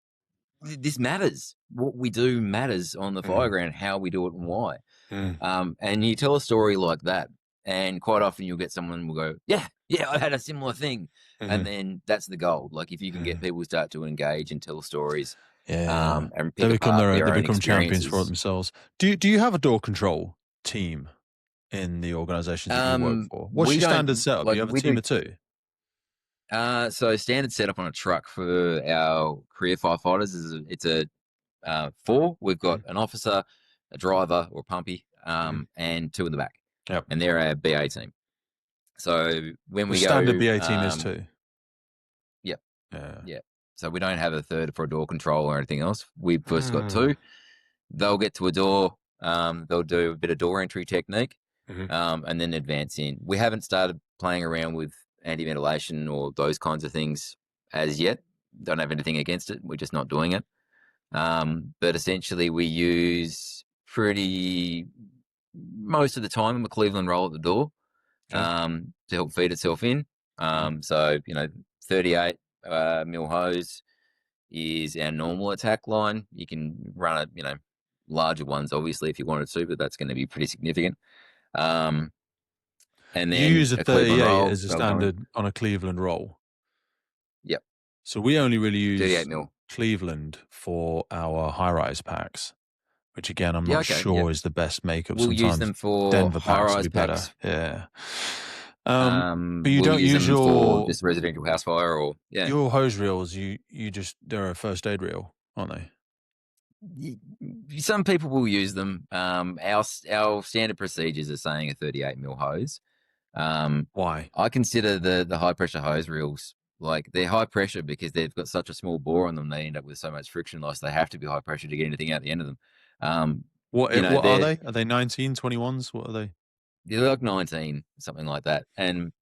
this matters. What we do matters on the Mhm. fireground. How we do it and why." Mhm. And you tell a story like that, and quite often you'll get someone who will go, "Yeah, yeah, I had a similar thing," and Mhm. then that's the gold. Like if you can get Mhm. people to start to engage and tell stories, Yeah. and They pick become apart their own, their they own become champions for it experiences. themselves. Do you have a door control team in the organizations that you work for? What's We your standard don't setup? Do like you have a we team do. of two? So standard setup on a truck for our career firefighters is it's a four. We've got Mhm. an officer, a driver or pumpy, Mhm. and two in the back, Yep. and they're our BA team. So when The we standard go, BA team is two. yep, Yeah. yeah. So we don't have a third for a door control or anything else. We've first got Mm. two. They'll get to a door. They'll do a bit of door entry technique, Mhm. and then advance in. We haven't started playing around with anti-ventilation or those kinds of things as yet. Don't have anything against it. We're just not doing it. But essentially, we use pretty most of the time a Cleveland roll at the door, Okay. to help feed itself in. Mhm. So 38 mil hose is our normal attack line. You can run a larger ones obviously if you wanted to, but that's going to be pretty significant. Um, and You then use a a Cleveland 38 roll. as a Well, go on. standard on a Cleveland roll. Yep, So we only really 38 use mil. Cleveland for our high-rise packs, which again, I'm Yeah, not okay, yep. sure is the best makeup. We'll use Sometimes them for Denver packs would high-rise be better. packs. Yeah. But you We'll don't use use them for just residential house fire, or yeah. your hose reels. You just they're a first aid reel, aren't they? Some people will use them. Our standard procedures are saying a 38 mil hose. Why? I consider the high pressure hose reels like they're high pressure because they've got such a small bore on them. They end up with so much friction loss. They have to be high pressure to get anything out the end of them. What are They're they? Are they 19, 21s? What are they? they're like 19, something like that. And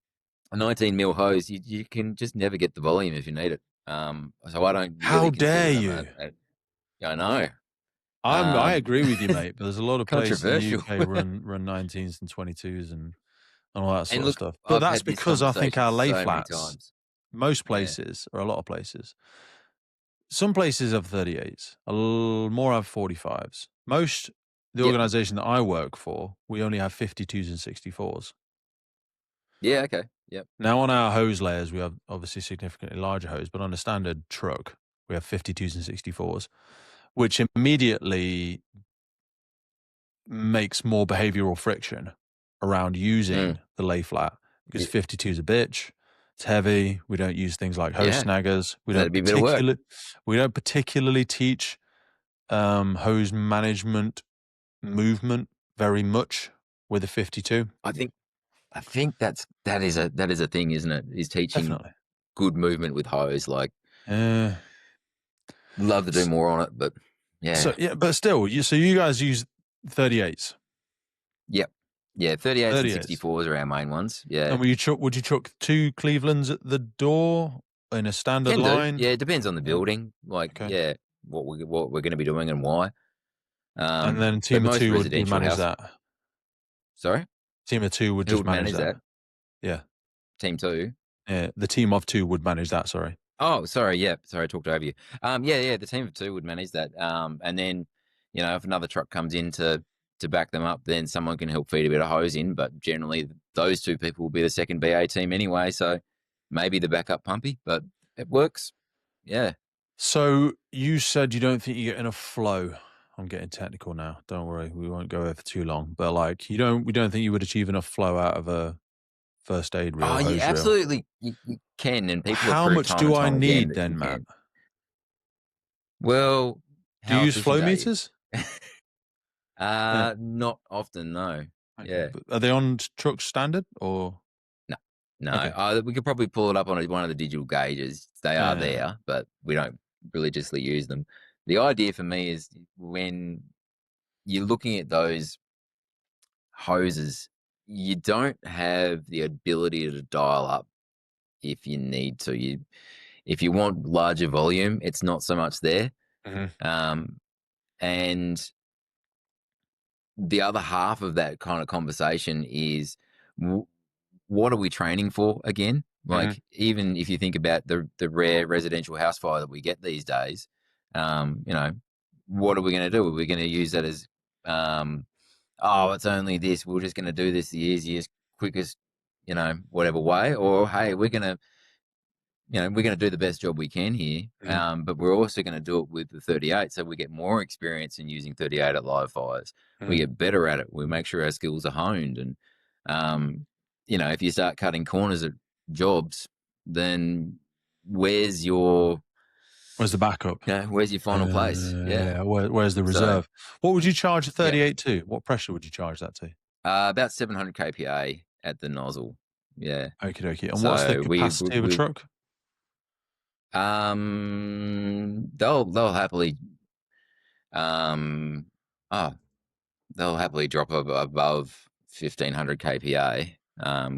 a 19 mil hose, you can just never get the volume if you need it. So I don't really How consider dare them you? I know. I agree with you, mate. But there's a lot of places in the Controversial. UK run 19s and 22s and all that And sort of look, stuff. But I've that's had this because I think conversation our lay so many flats, times. most Yeah. places or a lot of places, some places have 38s, more have 45s. Most the Yep. organisation that I work for, we only have 52s and 64s. Yeah. Okay. Yep. Now on our hose layers, we have obviously significantly larger hose, but on a standard truck, we have 52s and 64s, which immediately makes more behavioral friction around using the lay flat because Yeah. 52 is a bitch. It's heavy. We don't use things like hose Yeah. snaggers. That'd be a bit of work. We don't particularly teach hose management movement very much with a 52. I think that is a thing, isn't it? Is teaching Definitely. good movement with hose. Like, Uh, love to do more on it, but yeah. but still, so you guys use 38s. Yep. Yeah, 38s and 38s. 64s are our main ones. Yeah. And would you chuck 2 Clevelands at the door in a standard Can do. line? Yeah, it depends on the Yeah. building. Like, Okay. yeah, what we're going to be doing and why. And then But team of most 2 would residential manage house. that. Sorry, Team of 2 would who just would manage manage that. that? Yeah. Team 2. Yeah. The team of 2 would manage that. Sorry. Oh, sorry. Yeah, sorry, I talked over you. Yeah. The team of 2 would manage that. And then, if another truck comes in to back them up, then someone can help feed a bit of hose in. But generally, those 2 people will be the second BA team anyway. So maybe the backup pumpy, but it works. Yeah. So you said you don't think you get enough flow. I'm getting technical now. Don't worry, we won't go there for too long. But like, we don't think you would achieve enough flow out of a first aid reel, Oh, hose yeah, reel. absolutely. You can, and people have How proved much time do and I time again need that then, you Matt? can. Well, Do you how use flow efficient are you? meters? Not often, no. Okay. Yeah. But are they on truck standard or? No. Okay. We could probably pull it up on one of the digital gauges. They are Yeah. there, but we don't religiously use them. The idea for me is when you're looking at those hoses, you don't have the ability to dial up if you need to. If you want larger volume, it's not so much there. Mhm. And the other half of that kind of conversation is what are we training for again? Mhm. Like, even if you think about the rare residential house fire that we get these days, what are we going to do? Are we going to use that as, it's only this, we're just going to do this the easiest, quickest, whatever way? Or, hey, we're going to do the best job we can here, Mhm. but we're also going to do it with the 38, so we get more experience in using 38 at live fires. We Mhm. get better at it. We make sure our skills are honed, and if you start cutting corners at jobs, then where's your Where's the backup? where's your final place? Yeah. Where's the So reserve? What would you charge a yeah, 38 to? What pressure would you charge that to? about 700 kPa at the nozzle. Yeah. Okie dokie. And what's the So capacity of a truck? they'll happily um oh they'll happily drop above 1500 kPa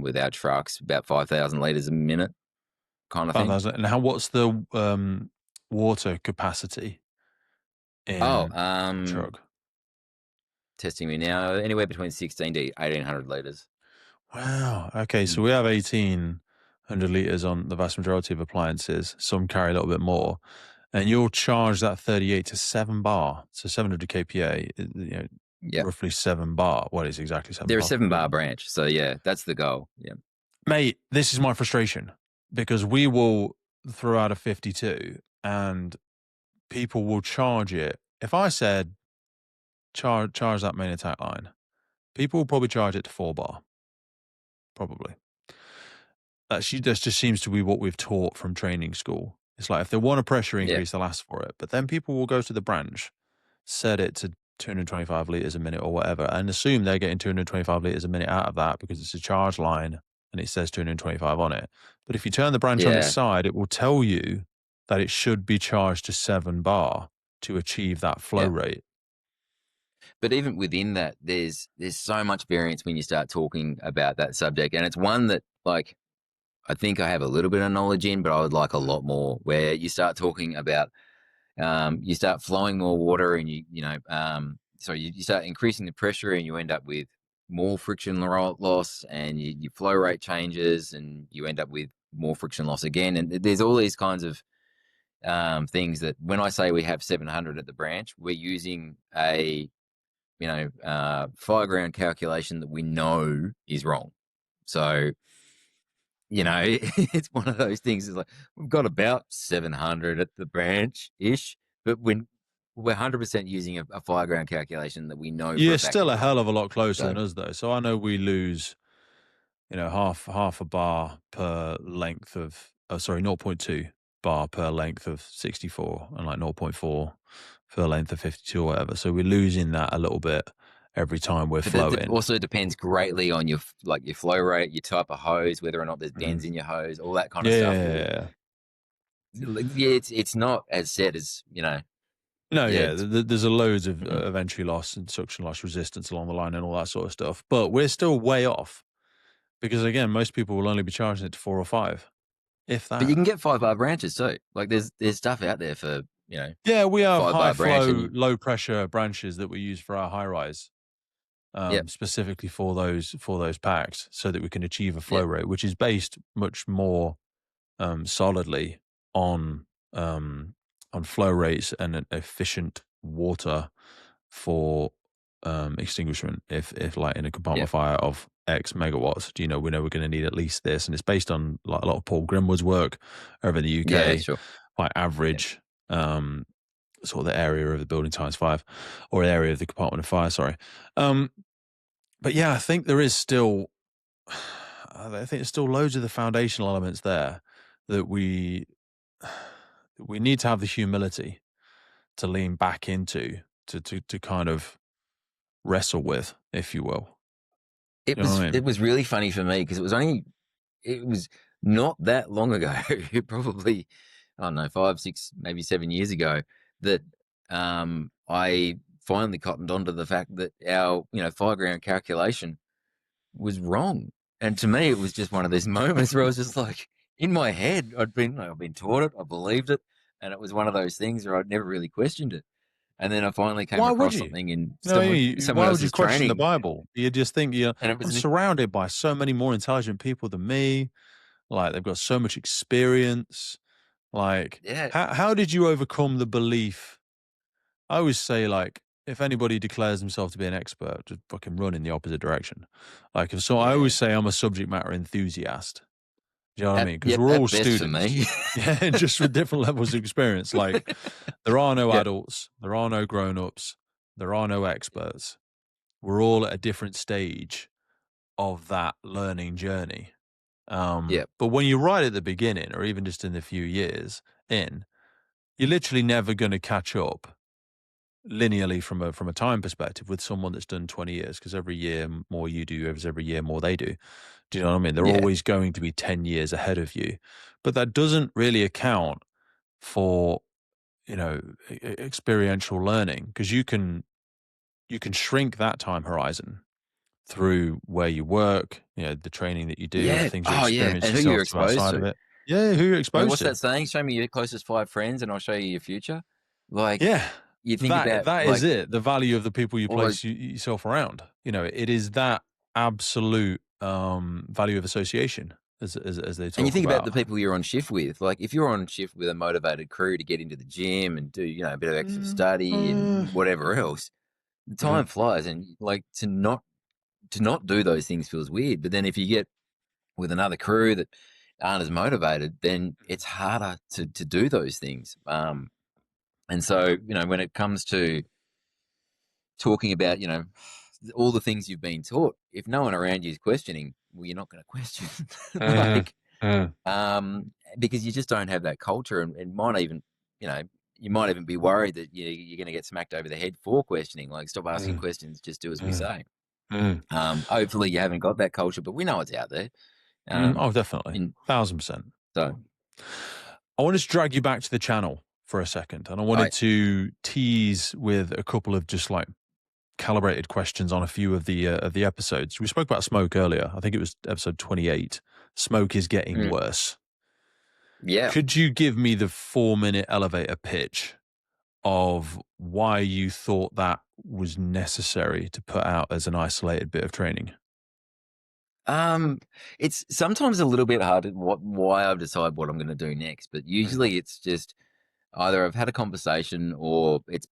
with our trucks, about 5,000 liters a minute kind of thing. 5,000. And what's the water capacity Oh, in a truck? testing me now, anywhere between 16 to 1800 liters. Wow. Okay, Mm. so we have 1,800 liters on the vast majority of appliances. Some carry a little bit more. And you'll charge that 38 to 7 bar, so 700 kPa. Yeah. roughly 7 bar. Well, it's exactly 7 They're a bar. 7-bar branch. So, yeah, that's the goal. Yeah. Mate, this is my frustration because we will throw out a 52 and people will charge it. If I said charge that main attack line, people will probably charge it to 4 bar. Probably. That just seems to be what we've taught from training school. It's like if they want a pressure Yeah. increase, they'll ask for it. But then people will go to the branch, set it to 225 litres a minute or whatever, and assume they're getting 225 litres a minute out of that because it's a charge line and it says 225 on it. But if you turn the branch on its Yeah. side, it will tell you that it should be charged to 7 bar to achieve that flow Yeah. rate. But even within that, there's so much variance when you start talking about that subject. And it's one that, like, I think I have a little bit of knowledge in, but I would like a lot more, where you start talking about, you start flowing more water and you start increasing the pressure and you end up with more friction loss and your flow rate changes and you end up with more friction loss again. And there's all these kinds of things that when I say we have 700 at the branch, we're using a Fireground calculation that we know is wrong. So, it's one of those things. It's like we've got about 700 at the branch ish, but when we're 100% using a Fireground calculation that we know for You're a fact still is a wrong. hell of a lot closer So than us, though. So I know we lose half a bar per length of, sorry, zero point 0.2 bar per length of 64 and like 0.4 per length of 52 or whatever. So we're losing that a little bit every time we're but it flowing. also depends greatly on your flow rate, your type of hose, whether or not there's bends in your hose, all that kind of stuff. Yeah. It's not as set as No, yeah. yeah, there's a loads of entry loss and suction loss resistance along the line and all that sort of stuff. But we're still way off because, again, most people will only be charging it to 4 or 5, if But you that. can get 5-bar branches too. Like there's stuff out there for Yeah, we have 5-bar high branch and flow, low pressure branches that we use for our high rise. yeah, Specifically for those packs, so that we can achieve a flow yeah, rate, which is based much more solidly on flow rates and an efficient water for extinguishment. If like in a yeah, compartment fire of X megawatts, we know we're going to need at least this, and it's based on like a lot of Paul Grimwood's work over in the yeah, UK sure, by yeah. average. Sort of the area of the building times 5, or area of the compartment of fire. Sorry. But yeah, I think there is still, I think there's still loads of the foundational elements there that we need to have the humility to lean back into, to kind of wrestle with, if you will. It You know what was I it mean? was really funny for me because it was not that long ago, probably I don't know 5, 6, maybe 7 years ago that I finally cottoned onto the fact that our Fireground calculation was wrong. And to me, it was just one of those moments where I was just like, in my head, I've been taught it, I believed it, and it was one of those things where I'd never really questioned it. And then I finally came Why would across you? something in You know what I mean? someone Why would you else's question the training, Bible? You just think, and it I'm was surrounded by so many more intelligent people than me. Like, they've got so much experience. Like, yeah, how did you overcome the belief? I always say, like, if anybody declares themselves to be an expert, just fucking run in the opposite direction. Like, I yeah, always say I'm a subject matter enthusiast. Do you know what I mean? Because yep, we're all at best for students. me. Yeah, just with different levels of experience. Like, there are no Yeah, adults, there are no grown-ups, there are no experts. We're all at a different stage of that learning journey. yeah, But when you're right at the beginning, or even just in the few years in, you're literally never going to catch up linearly from a time perspective with someone that's done 20 years, because every year more you do is every year more they do. Do you know what I mean? They're yeah, always going to be 10 years ahead of you. But that doesn't really account for, experiential learning, because you can shrink that time horizon through where you work, the training that you do, the yeah. things you Oh, yeah, experience and who you're yourself to exposed outside of to. it. Yeah, who you're I mean, exposed what's to. that saying? Show me your closest 5 friends, and I'll show you your future. Like Yeah, you think that about that is like it. The value of the people you all those, place yourself around. It is that absolute value of association, as they and you talk think about the about. people you're on shift with. Like if you're on shift with a motivated crew to get into the gym and do a bit of extra study Mm, and whatever else, time flies, and like to not do those things feels weird. But then if you get with another crew that aren't as motivated, then it's harder to do those things. And so, when it comes to talking about, all the things you've been taught, if no one around you is questioning, well, you're not going to question. like, because you just don't have that culture, and might even, you might even be worried that you're going to get smacked over the head for questioning. Like, stop asking questions, just do as we say. Hopefully you haven't got that culture, but we know it's out there. Oh, definitely. 1000%. So I wanted to drag you back to the channel for a second, and I wanted to tease with a couple of just like calibrated questions on a few of the episodes. We spoke about smoke earlier. I think it was episode 28. Smoke is getting worse. Yeah. Could you give me the 4-minute elevator pitch of why you thought that was necessary to put out as an isolated bit of training? It's sometimes a little bit hard why I've decided what I'm going to do next, but usually it's just either I've had a conversation or it's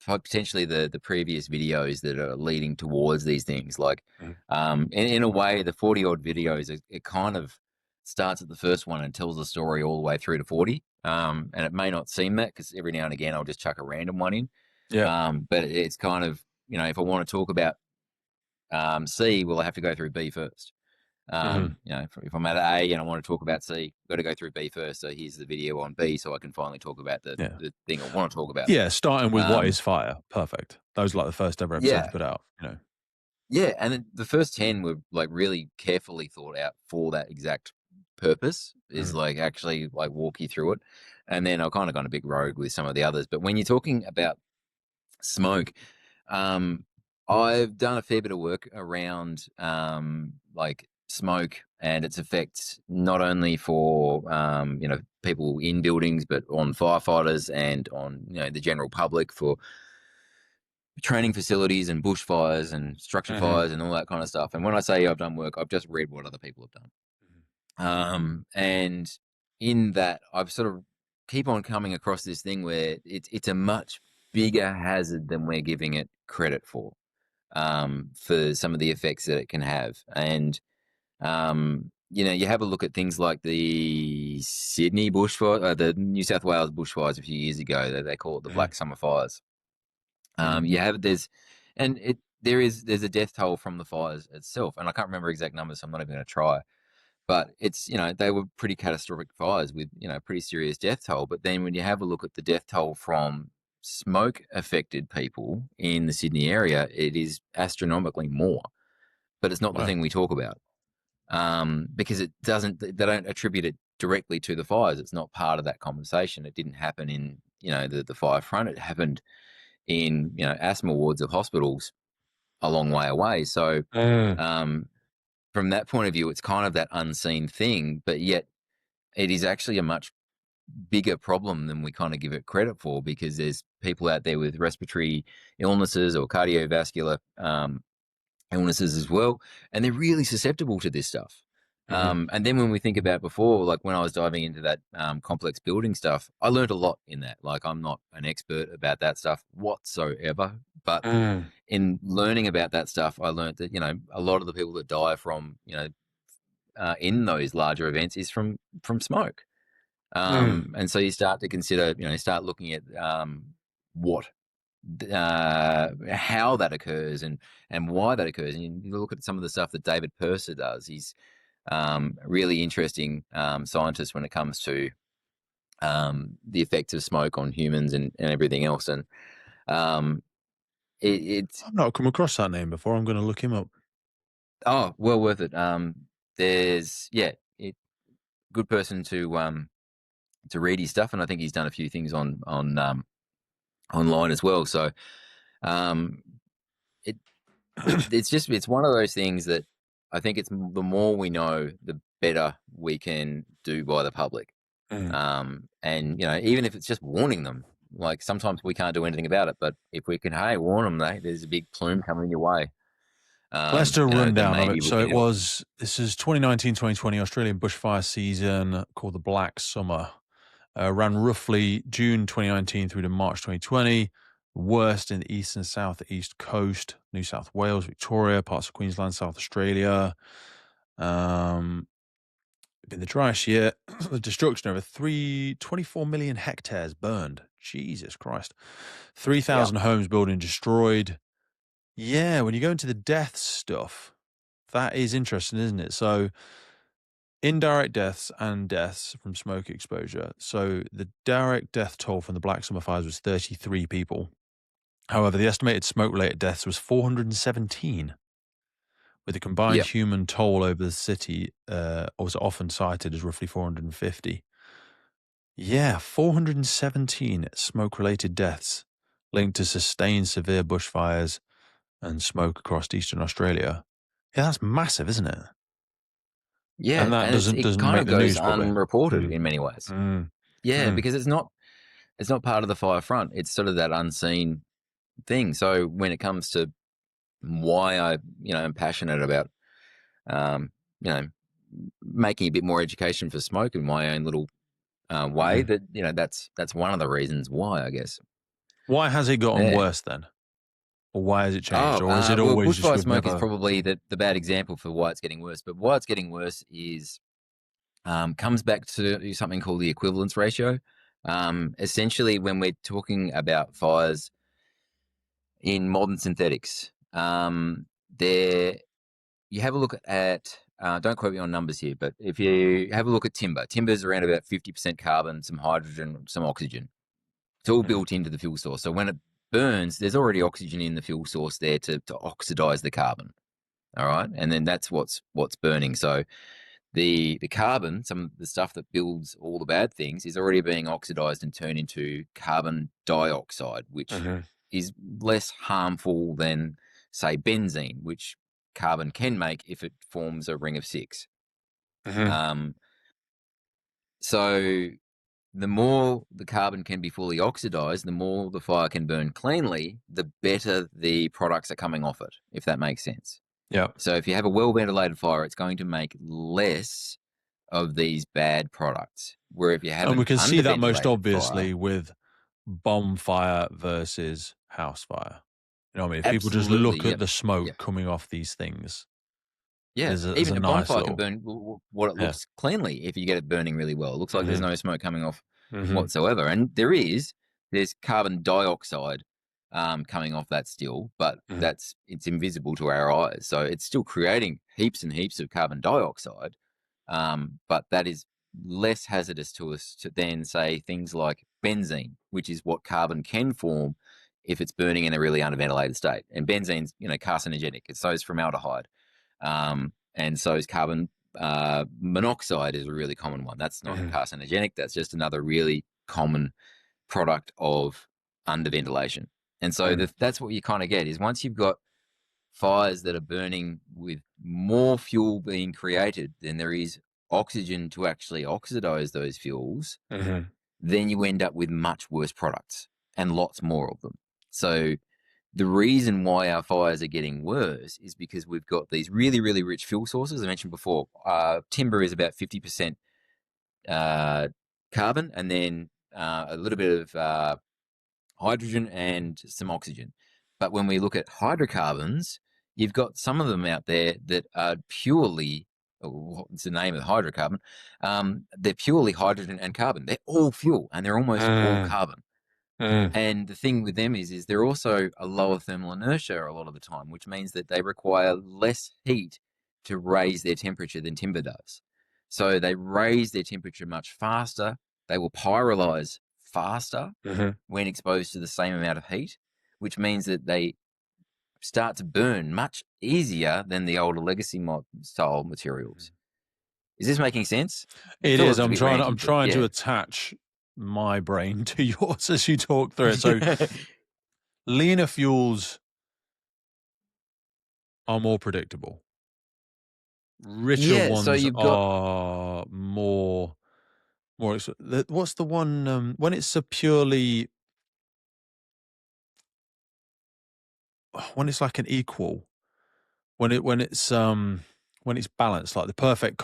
potentially the previous videos that are leading towards these things. Like, in a way, the 40 odd videos, it kind of starts at the first one and tells the story all the way through to 40. And it may not seem that, because every now and again I'll just chuck a random one in. Yeah. But it's kind of, if I want to talk about C, well, I have to go through B first. If I'm at A and I want to talk about C, I've got to go through B first. So here's the video on B, so I can finally talk about the thing I want to talk about. Yeah, starting with what is fire. Perfect. That was like the first ever episode to put out. Yeah, and the first 10 were like really carefully thought out for that exact purpose. Is like actually like walk you through it, and then I've kind of gone a big rogue with some of the others. But when you're talking about smoke, I've done a fair bit of work around like smoke and its effects, not only for people in buildings, but on firefighters and on the general public, for training facilities and bushfires and structure fires and all that kind of stuff. And when I say I've done work, I've just read what other people have done. And in that, I've sort of keep on coming across this thing where it's a much bigger hazard than we're giving it credit for some of the effects that it can have. And, you have a look at things like the Sydney bushfire, the New South Wales bushfires a few years ago. They call it the Black Summer Fires. There's a death toll from the fires itself, and I can't remember exact numbers, so I'm not even going to try. But it's, they were pretty catastrophic fires with, pretty serious death toll. But then when you have a look at the death toll from smoke affected people in the Sydney area, it is astronomically more. But it's not the thing we talk about, because they don't attribute it directly to the fires. It's not part of that conversation. It didn't happen in, the fire front. It happened in asthma wards of hospitals a long way away. So from that point of view, it's kind of that unseen thing, but yet it is actually a much bigger problem than we kind of give it credit for, because there's people out there with respiratory illnesses or cardiovascular illnesses as well, and they're really susceptible to this stuff. And then when we think about before, like when I was diving into that complex building stuff, I learned a lot in that. Like, I'm not an expert about that stuff whatsoever, but in learning about that stuff, I learned that, a lot of the people that die from, in those larger events is from smoke. And so you start to consider, start looking at how that occurs and why that occurs. And you look at some of the stuff that David Purser does. He's really interesting scientist when it comes to the effects of smoke on humans and everything else. And it's I've not come across that name before. I'm going to look him up. Oh, well worth it. There's good person to read his stuff, and I think he's done a few things on online as well. So it's one of those things that I think it's the more we know, the better we can do by the public. And even if it's just warning them, like sometimes we can't do anything about it, but if we can, warn them, there's a big plume coming your way. Let's do a rundown of it. So this is 2019-2020 Australian bushfire season called the Black Summer. Ran roughly June 2019 through to March 2020. worst in the east and southeast coast, New South Wales, Victoria, parts of Queensland, South Australia. Been the driest year. The destruction over 24 million hectares burned. Jesus Christ. Yeah. 3,000 homes built and destroyed. Yeah, when you go into the death stuff, that is interesting, isn't it? So indirect deaths and deaths from smoke exposure. So the direct death toll from the Black Summer fires was 33 people. However, the estimated smoke-related deaths was 417, with a combined Yep. human toll over the city was often cited as roughly 450. Yeah, 417 smoke-related deaths linked to sustained severe bushfires and smoke across eastern Australia. Yeah, that's massive, isn't it? And Yeah, that and it doesn't kind make of the goes news probably. unreported Mm, in many ways. mm, Yeah, mm, because it's not part of the fire front. It's sort of that unseen thing. So when it comes to why I, am passionate about, um, you know, making a bit more education for smoke in my own little way, mhm. that that's one of the reasons why, I guess. Why has it gotten Yeah. worse then? Or why has it changed? Oh, Or is it well, always just bushfire we've smoke is never. probably the bad example for why it's getting worse. But why it's getting worse is comes back to something called the equivalence ratio. Essentially, when we're talking about fires in modern synthetics, there you have a look at. Don't quote me on numbers here, but if you have a look at timber is around about 50% carbon, some hydrogen, some oxygen. It's all Mhm, built into the fuel source. So when it burns, there's already oxygen in the fuel source there to oxidize the carbon. All right, and then that's what's burning. So the carbon, some of the stuff that builds all the bad things, is already being oxidized and turned into carbon dioxide, which mhm, is less harmful than, say, benzene, which carbon can make if it forms a ring of six. mhm, Um, so the more the carbon can be fully oxidized, the more the fire can burn cleanly, the better the products are coming off it, if that makes sense. yeah. So if you have a well ventilated fire, it's going to make less of these bad products. Where if you have And we an can see that most underventilated fire, obviously with bonfire versus house fire. You know what I mean? If people just absolutely, look at yep, the smoke yep, coming off these things, yeah. there's a Even a nice bonfire can little. burn what it Yeah. looks cleanly if you get it burning really well. It looks like there's Mhm, no smoke coming off mhm, whatsoever, and there's carbon dioxide coming off that still, but mhm, it's invisible to our eyes. So it's still creating heaps and heaps of carbon dioxide, but that is less hazardous to us than, say, things like benzene, which is what carbon can form if it's burning in a really unventilated state. And benzene's, carcinogenic. So is formaldehyde, and so is carbon monoxide is a really common one. That's not mhm, carcinogenic. That's just another really common product of underventilation. And so mhm, that's what you kind of get is once you've got fires that are burning with more fuel being created than there is oxygen to actually oxidize those fuels, mhm, then you end up with much worse products and lots more of them. So the reason why our fires are getting worse is because we've got these really, really rich fuel sources. I mentioned before, timber is about 50% uh, carbon and then a little bit of hydrogen and some oxygen. But when we look at hydrocarbons, you've got some of them out there that are purely, what's the name of the hydrocarbon? They're purely hydrogen and carbon. They're all fuel and they're almost all mhm, carbon. mhm, And the thing with them is they're also a lower thermal inertia a lot of the time, which means that they require less heat to raise their temperature than timber does. So they raise their temperature much faster. They will pyrolyze faster mhm. when exposed to the same amount of heat, which means that they start to burn much easier than the older legacy style materials. Is this making sense? I It feel is. it's a bit I'm ranty, but trying to yeah. attach my brain to yours as you talk through it. So leaner fuels are more predictable. Richer Yeah, so ones you've got are what's the one when it's a purely when it's like an equal when it's balanced like the perfect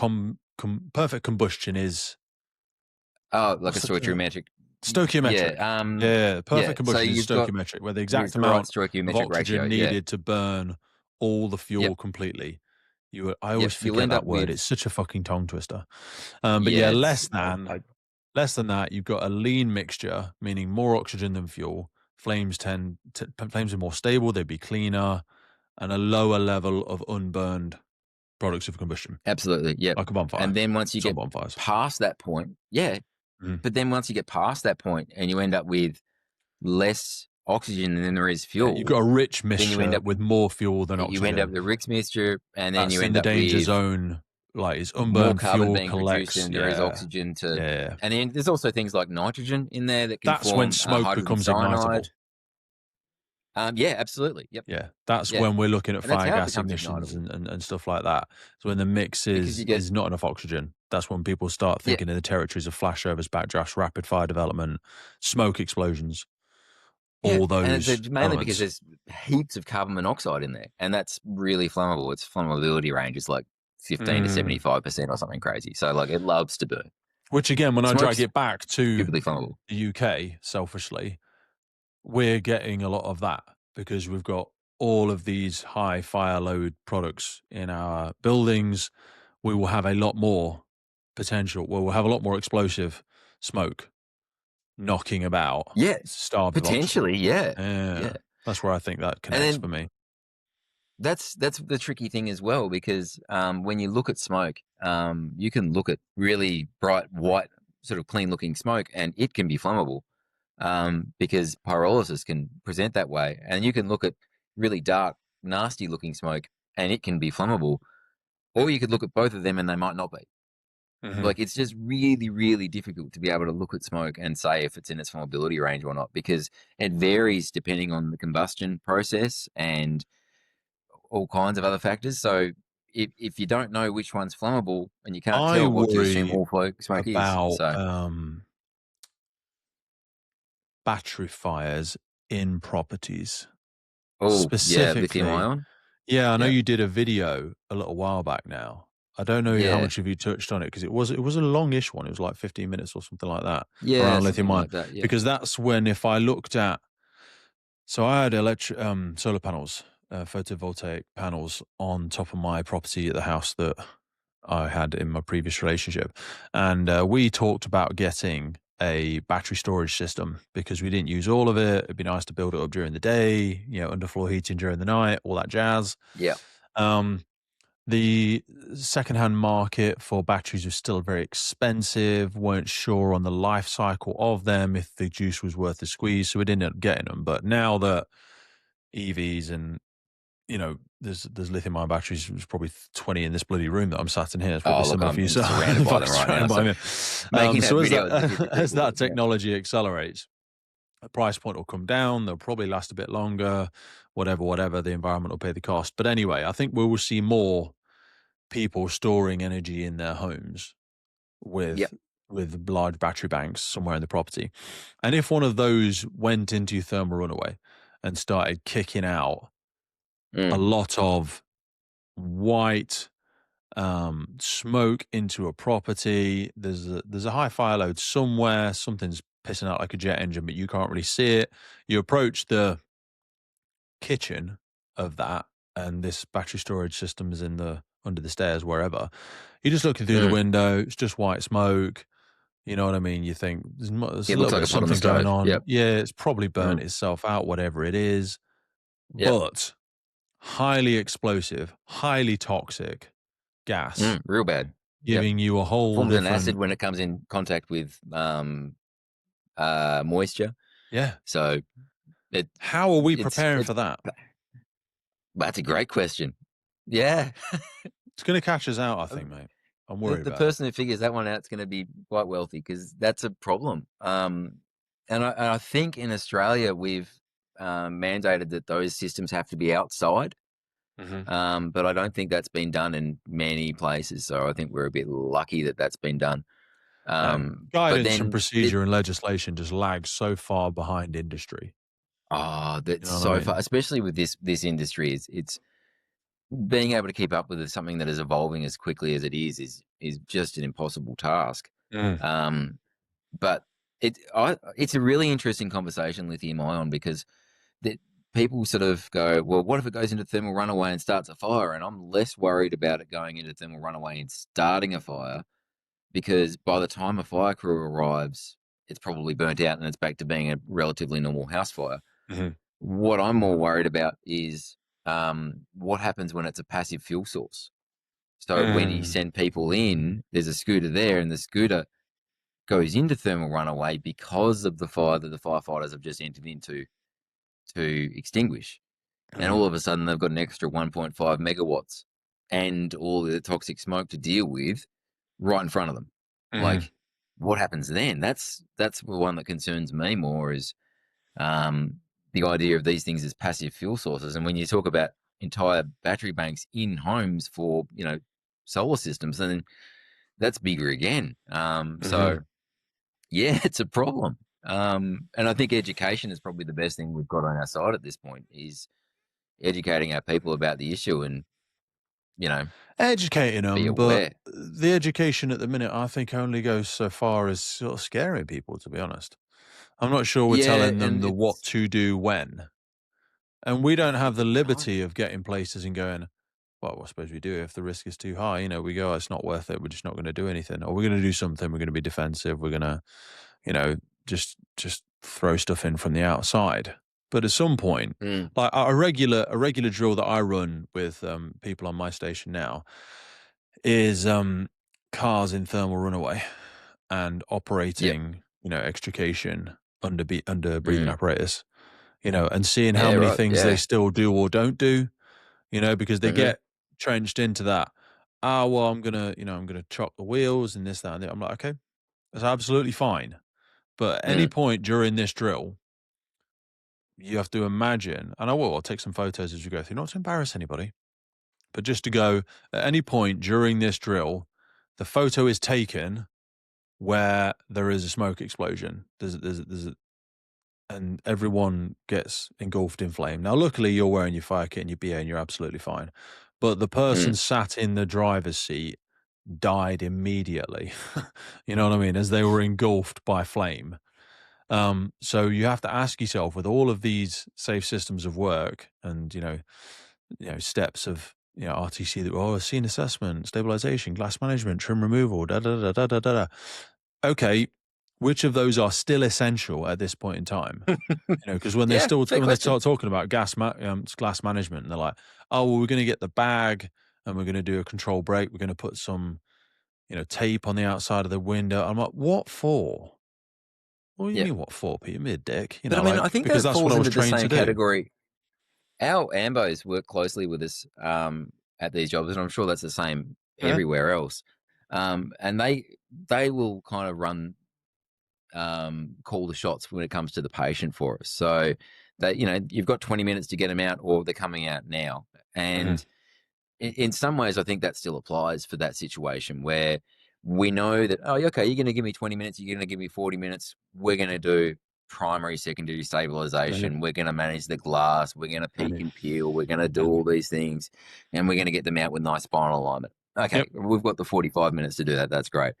perfect combustion is like a what's the term? stoichiometric. Stoichiometric. Yeah, perfect So combustion is you've got stoichiometric, where the it's exact the right amount of stoichiometric ratio. oxygen Yeah. needed to burn all the Yep. fuel completely. I Yep. always You'll forget end that up word. with It's such a fucking tongue twister. But yeah, yeah. It's less than that, you've got a lean mixture, meaning more oxygen than fuel. Flames are more stable. They'd be cleaner, and a lower level of unburned products of combustion, absolutely. Yep. like a bonfire. And then once you Some get bonfires. past that point, yeah. Mhm. But then once you get past that point and you end up with less oxygen than there is Yeah, you've fuel, got a rich then you end mixture up with more fuel than you end up oxygen. with a Rick's mixture, and then That's you in end the up danger with zone. Like, it's more unburned carbon fuel being produced collects. than there is Yeah, oxygen to. yeah. And then there's also things like nitrogen in there that can That's when form smoke hydrogen becomes cyanide. ignitable. Yeah, absolutely. Yep. Yeah, that's Yeah, when we're looking at and that's fire how it gas becomes ignitions ignitable and stuff like that. So when the mix because you get is not enough oxygen, that's when people start yeah thinking in the territories of flashovers, backdrafts, rapid fire development, smoke explosions, yeah, all and it's those mainly because elements. there's heaps of carbon monoxide in there, and that's really flammable. Its flammability range is like 15 to Mm. 75% or something crazy. So like it loves to burn. Which again, when I drag Smoke's it back to stupidly flammable. the UK, selfishly, we're getting a lot of that because we've got all of these high fire load products in our buildings. We will have a lot more potential. Well, we'll have a lot more explosive smoke knocking about, Yeah, starved of oxygen. potentially. Yeah, Yeah, yeah. that's where I think that And connects for then me. that's the tricky thing as well because when you look at smoke, you can look at really bright white, sort of clean looking smoke, and it can be flammable because pyrolysis can present that way. And you can look at really dark, nasty looking smoke, and it can be flammable. Or you could look at both of them, and they might not be. Mhm. Like it's just really, really difficult to be able to look at smoke and say if it's in its flammability range or not because it varies depending on the combustion process and all kinds of other factors. So if you don't know which one's flammable and you can't I tell, what do you assume worry all smoke is? about So, battery fires in properties. oh yeah, lithium Specifically, ion. yeah, I know Yeah, you did a video a little while back now. I don't know how yeah, much of you touched on it because it was a longish one. It was like 15 minutes or something like that yeah, around lithium something ion. like that. Yeah, Because that's when if I looked at so I had solar panels, photovoltaic panels on top of my property at the house that I had in my previous relationship, and we talked about getting a battery storage system because we didn't use all of it. It'd be nice to build it up during the day, underfloor heating during the night, all that jazz. yeah. Um, the secondhand market for batteries was still very expensive. Weren't sure on the life cycle of them if the juice was worth the squeeze, so we didn't end up getting them. But now that EVs and there's lithium ion batteries. There's probably 20 in this bloody room that I'm sat in here. It's probably Oh, look, similar for you. I'm So surrounded by them fucking right now. surrounded by So me. making that So as video is that difficult. as that Yeah, technology accelerates, the price point will come down. They'll probably last a bit longer. Whatever. The environment will pay the cost. But anyway, I think we will see more people storing energy in their homes yeah. with large battery banks somewhere in the property. And if one of those went into thermal runaway and started kicking out a Mm, lot of white smoke into a property. There's a high fire load somewhere. Something's pissing out like a jet engine, but you can't really see it. You approach the kitchen of that, and this battery storage system is in the under the stairs, wherever. You're just looking through the mm. window. It's just white smoke. You know what I mean? You think there's Yeah, a it little looks bit like of a pot on the something going stove. on. Yep. Yeah, it's probably burnt Mm, itself out, whatever it is. yep. But highly explosive, highly toxic gas, Real bad. Yep. giving you a whole Forms an acid different. when it comes in contact with moisture. Yeah. So it How are we preparing it's for that? that's a great question. Yeah. It's going to catch us out, I think, mate. I'm worried The about it. person who figures that one out is going to be quite wealthy because that's a problem. And I think in Australia we've mandated that those systems have to be outside, Hmm. but I don't think that's been done in many places. So I think we're a bit lucky that that's been done. But Guidance and then it, procedure and legislation just lags so far behind industry. You that's know what I so far, mean? especially with this industry. It's being able to keep up with something that is evolving as quickly as it is just an impossible task. Mm. Um, but It's a really interesting conversation, lithium ion, because that people sort of go, well, what if it goes into thermal runaway and starts a fire? And I'm less worried about it going into thermal runaway and starting a fire, because by the time a fire crew arrives, it's probably burnt out and it's back to being a relatively normal house fire. Mhm. What I'm more worried about is what happens when it's a passive fuel source. So when you Mm. send people in, there's a scooter there, and the scooter goes into thermal runaway because of the fire that the firefighters have just entered into to extinguish. And Mhm. all of a sudden, they've got an extra 1.5 megawatts and all the toxic smoke to deal with right in front of them. Mhm. Like, what happens then? That's the one that concerns me more, is um, the idea of these things as passive fuel sources. And when you talk about entire battery banks in homes for, solar systems, then that's bigger again. So Mhm. yeah, it's a problem. And I think education is probably the best thing we've got on our side at this point, is educating our people about the issue and, you know, Educating be them, but aware. the education at the minute, I think, only goes so far as sort of scaring people, to be honest. I'm not sure we're Yeah, telling them and the what it's to do when. And we don't have the kind liberty of getting places and going, well, I suppose we do if the risk is too high. We go, "Oh, it's not worth it. We're just not going to do anything. Or we're going to do something. We're going to be defensive. We're going to, you know, just throw stuff in from the outside." But at some point, mm, like a regular drill that I run with people on my station now is cars in thermal runaway and yep, operating, extrication under breathing mm, apparatus, and seeing how yeah, many right, things they yeah, still do or don't do, because they hmm, get trenched into that. Ah, well, I'm gonna chop the wheels and this, that, and the I'm like, okay, that's absolutely fine. But at any mm, point during this drill, you have to imagine, and I'll take some photos as you go through, not to embarrass anybody, but just to go at any point during this drill, the photo is taken where there is a smoke explosion. And everyone gets engulfed in flame. Now, luckily, you're wearing your fire kit and your BA, and you're absolutely fine. But the person mm, sat in the driver's seat died immediately. You know what I mean? As they were engulfed by flame. So you have to ask yourself, with all of these safe systems of work and steps of RTC, that scene assessment, stabilization, glass management, trim removal, da da da da da da. Okay, which of those are still essential at this point in time? Because when yeah, fair when they question. start talking about glass management, and they're like, "Oh, well, we're going to get the bag and we're going to do a control break. We're going to put some, tape on the outside of the window." I'm like, "What for? What do you Yeah, mean, what for, Peter? Me a dick, but I mean, I think because that that's what falls I was into the trained to same do." category. Our ambos work closely with us at these jobs, and I'm sure that's the same Yeah. everywhere else. And they will kind of run call the shots when it comes to the patient for us. So that, you've got 20 minutes to get them out, or they're coming out now. Mhm. And in some ways, I think that still applies for that situation where we know that, oh, okay, you're going to give me 20 minutes, you're going to give me 40 minutes. We're going to do primary, secondary Mhm. stabilization. We're going to manage the glass. We're going to peak Mhm. and peel. We're going to do Mhm. all these things, and we're going to get them out with nice spinal alignment. Okay, Yep. we've got the 45 minutes to do that. That's great.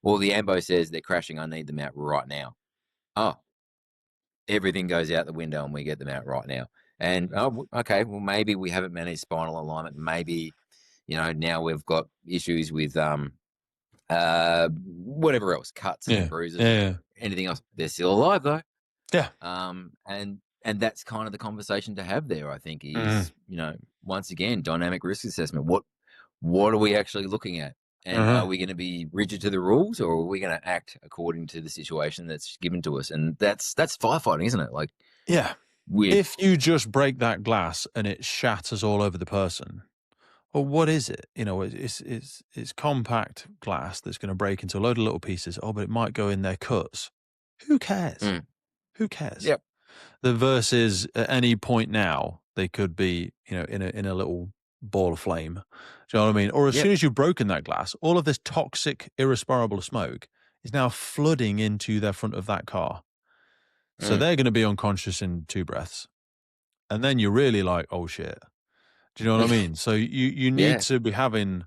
Well, the AMBO says they're crashing. I need them out right now. Oh, everything goes out the window and we get them out right now. And oh, okay, well, maybe we haven't managed spinal alignment. Maybe, now we've got issues with whatever else, cuts and Yeah. bruises and Yeah. anything else. They're still alive though. Yeah. And that's kind of the conversation to have there, I think, Mhm. is, once again, dynamic risk assessment. What are we actually looking at? And are Uh-huh. we going to be rigid to the rules, or are we going to act according to the situation that's given to us? And that's firefighting, isn't it? Like, Yeah. we're If you just break that glass and it shatters all over the person, well, what is it? It's compact glass that's going to break into a load of little pieces. Oh, but it might go in their cuts. Who cares? mm, Who cares? yep, The versus at any point now they could be, in a little ball of flame. Do you know what I mean? Or as yep, soon as you've broken that glass, all of this toxic, irrespirable smoke is now flooding into the front of that car. So mm, they're going to be unconscious in 2 breaths. And then you're really like, oh shit. Do you know what I mean? So you need yeah. to be having